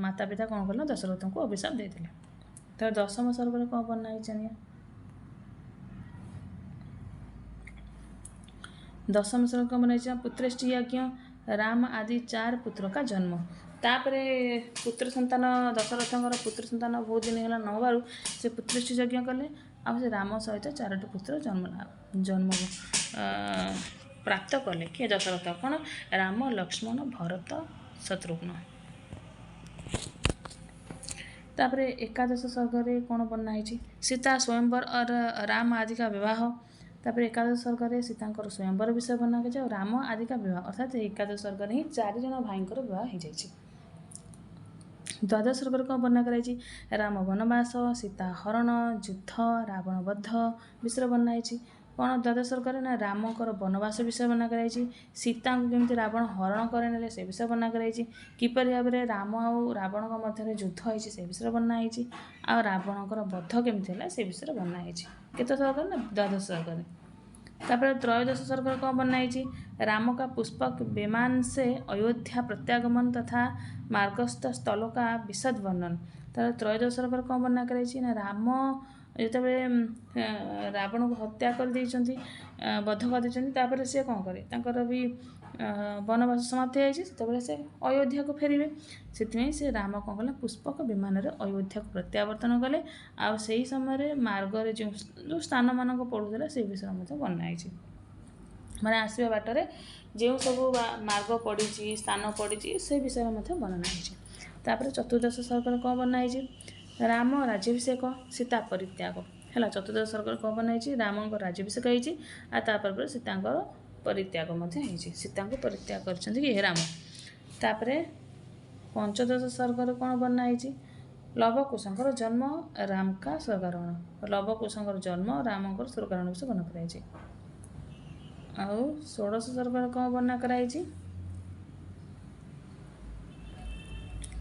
A: माता पिता कौन कले दशरथ को अभिशाप देते। तो दशम सर्गर कौन बनाई जानिए। दशम सर्ग कौन बनाई, पुत्रेष्टि यज्ञ, राम आदि 4 पुत्र का जन्म। तापरे पुत्र संतान दशरथंकर पुत्र संतान बहुत दिन है नबारू से पुत्रेष्टि यज्ञ कले, आ से राम सहित 4टी पुत्र जन्म प्राप्त कले। किए दशरथ कौन, राम लक्ष्मण भरत शत्रुघ्न। तापरे एकादश सर्गरे कौन बनाई, सीता स्वयंवर और राम आदि का विवाह। तापर एकादश सर्गर सीतांकर स्वयंवर विषय बना गया और राम आदि का विवाह, अर्थात एकादश सर्गर ही 4 जन भाईंकर विवाह हो जाए। द्वादश सर्गर कौन बना कराई, राम वनवास, सीता हरण, युद्ध, रावण बद्ध विषय बनाई। कौन द्वादश सर्गर ना रामकर वनवास विषय बना कराई, सीता को केमती रावण हरण करे से विषय बना कराई, किपरि भाव में राम आउ रावण मध्य युद्ध होती से विषय बनाई, आ रावणकर बद्ध केमती है से विषय बनाई। केत सर्गर ना द्वादश सर्गर। तापर त्रयोदश सर्गर कौन बनाई, राम का पुष्पक विमान से अयोध्या प्रत्यागमन तथा मार्गस्थ स्थलों का विशद वर्णन। तार त्रयोदश सर्गर कौन बना कराई ना राम जो रावण को हत्या कर देइचंती, बद्ध कर देइचंती, सी कौन करे तांकर भी वनवास समाप्त हो से अयोध्या को फेरिबे, से राम कौन कले पुष्पक विमान रे अयोध्या को प्रत्यावर्तन कले। आ से समय मार्ग जो स्थान मान पड़ूला से विषय मत बनाई, माने आसवा बाटर जो सब मार्ग पड़ी स्थान पड़ी से विषय मत बनाई। तापर चतुर्दश सर्गर कौन बनाई, राम राज्याभिषेक, सीता परित्याग। है चतुर्दश सर्गर कौन बनाई, राम राज्याभिषेक होपर सीतांकर परित्याग सीता को परित्याग कर राम। तापर पंचदश सर्गर कौन बनाई, लवकुशंकर जन्म, राम का स्वर्गारोहण। लवकुशंकर जन्म, रामंकर स्वर्गारोहण विषय बना कराई। आउ षोड़श सर्गर कौन बना कराई,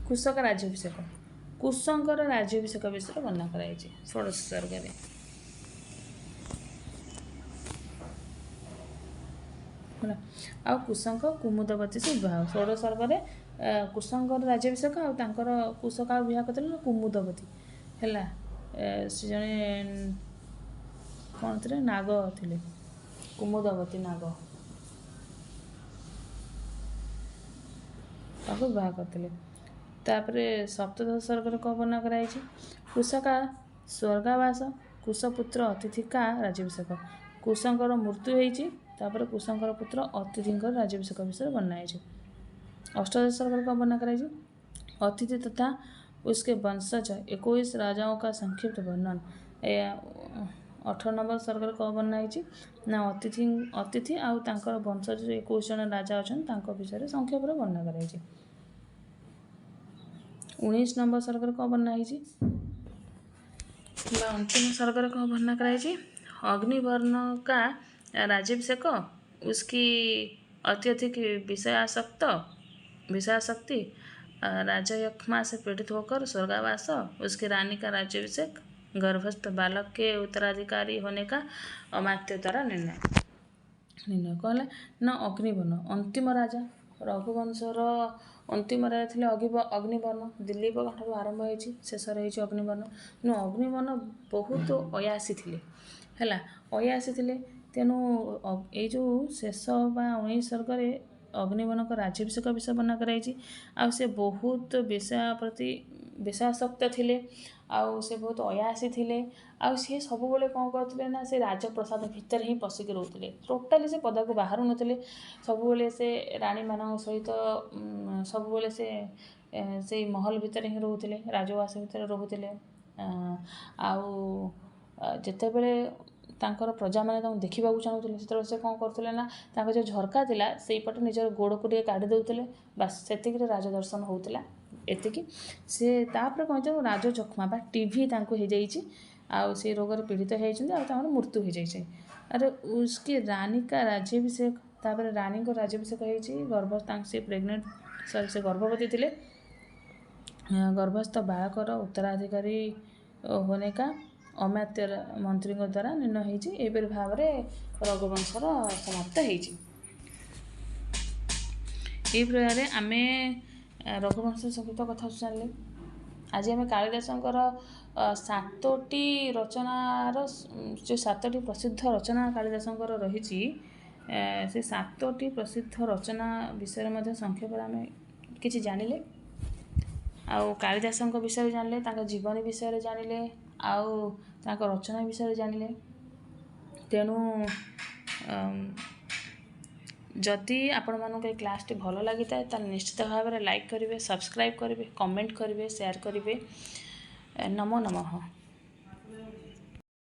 A: कुश का राज्याभिषेक, कुशंकर राज्याभिषेक विषय बना कराई षोड़श सर्गर। आ कुशंक कुमुदवती से विवाह। षोड़श सर्गर कुशंकर राज्याभिषेक आर कुश का विवाह करते कुमुदवती है, से जड़े कौन थे नाग थे, कुमुदवती नाग विवाह करते। तापर सप्तदश सर्गर कौन बना कराई, कुश का स्वर्गावास, कुशपुत्र अतिथि का राज्याभिषेक। कुशंकर मृत्यु होती, कुशंकर पुत्र अतिथिंकर राज्याभिषेक विषय बनाई। अष्टादश सर्गर कौन बना कराई, अतिथि तथा उसके वंशज 21 राजाओं का संक्षिप्त वर्णन। 18 नंबर सर्गर कौन बनाई ना अतिथि आउ तांकर वंशज 21 जन राजा अच्छा विषय संक्षेप वर्णना कराई। 19 नंबर सर्गर कौन बनाई, अंतिम सर्गर कौन वर्णना कराई, अग्निवर्ण का राज्याभिषेक, उसकी अत्यधिक विषयासक्ति, राजा यक्ष्मा से पीड़ित होकर स्वर्गावास, उसकी रानी का राज्याभिषेक, गर्भस्थ बालक के उत्तराधिकारी होने का अमात्य द्वारा निर्णय कहला ना अग्निवर्ण अंतिम राजा रघुवंशर अंतिम राजा थे अग्निवर्ण, दिलीप ठार आरंभ होती शेष रही अग्निवर्ण। तेणु अग्निवर्ण बहुत अयासी थे है, अयासी थे, तेणु ये जो शेष बा 19 सर्गर अग्निवर्ण का राज्याभिषेक विषय बना कराई। आ से बहुत विषय प्रति ବିଷୟାସକ୍ତ ଥିଲେ ଆଉ ସେ ବହୁତ ଅୟାସୀ ଥିଲେ ଆଉ ସିଏ ସବୁବେଳେ କ'ଣ କରୁଥିଲେ ନା ସେ ରାଜପ୍ରସାଦ ଭିତରେ ହିଁ ପଶିକି ରହୁଥିଲେ ଟୋଟାଲି ସେ ପଦାକୁ ବାହାରୁ ନଥିଲେ ସବୁବେଳେ ସେ ରାଣୀମାନଙ୍କ ସହିତ ସବୁବେଳେ ସେ ସେଇ ମହଲ ଭିତରେ ହିଁ ରହୁଥିଲେ ରାଜଉଆସ ଭିତରେ ରହୁଥିଲେ ଆଉ ଯେତେବେଳେ ତାଙ୍କର ପ୍ରଜାମାନେ ତାଙ୍କୁ ଦେଖିବାକୁ ଚାହୁଁଥିଲେ ସେତେବେଳେ ସେ କ'ଣ କରୁଥିଲେ ନା ତାଙ୍କ ଯେଉଁ ଝରକା ଥିଲା ସେଇପଟେ ନିଜର ଗୋଡ଼କୁ ଟିକେ କାଢ଼ି ଦେଉଥିଲେ ବାସ୍ ସେତିକିରେ ରାଜଦର୍ଶନ ହେଉଥିଲା ଏତିକି ସେ ତାପରେ କ'ଣ ହେଇଛି ରାଜଯକ୍ଷ୍ମା ବା ଟିଭି ତାଙ୍କୁ ହେଇଯାଇଛି ଆଉ ସେଇ ରୋଗରେ ପୀଡ଼ିତ ହେଇଛନ୍ତି ଆଉ ତାଙ୍କର ମୃତ୍ୟୁ ହେଇଯାଇଛି ଆରେ ଉସ୍କି ରାନୀ କା ରାଜ୍ୟାଭିଷେକ ତାପରେ ରାନୀଙ୍କ ରାଜ୍ୟାଭିଷେକ ହେଇଛି ସେ ପ୍ରେଗନେଣ୍ଟ ସେ ଗର୍ଭବତୀ ଥିଲେ ଗର୍ଭସ୍ଥ ବାଳକର ଉତ୍ତରାଧିକାରୀ होने का अमात्य मंत्री द्वारा निर्णय होती एपरी भाव रघुवंशर समाप्त होती प्रकार आम रघुवंश संगीत कथा जानिले आज आम कालिदासंकर 7टी रचनार जो 7टी प्रसिद्ध रचना कालिदासंकर रही से 7टी प्रसिद्ध रचना विषय में संक्षेप आम कि जानिले आउ कालिदासंक विषय जानिले तांका जीवन विषय जानिले आउ तांका रचना विषय जानिले तेणु जदि आपण मानक ए क्लास टी भल लगी था निश्चित भाव में लाइक करेंगे सब्सक्राइब करेंगे कमेंट करेंगे शेयर करेंगे नमो नमः।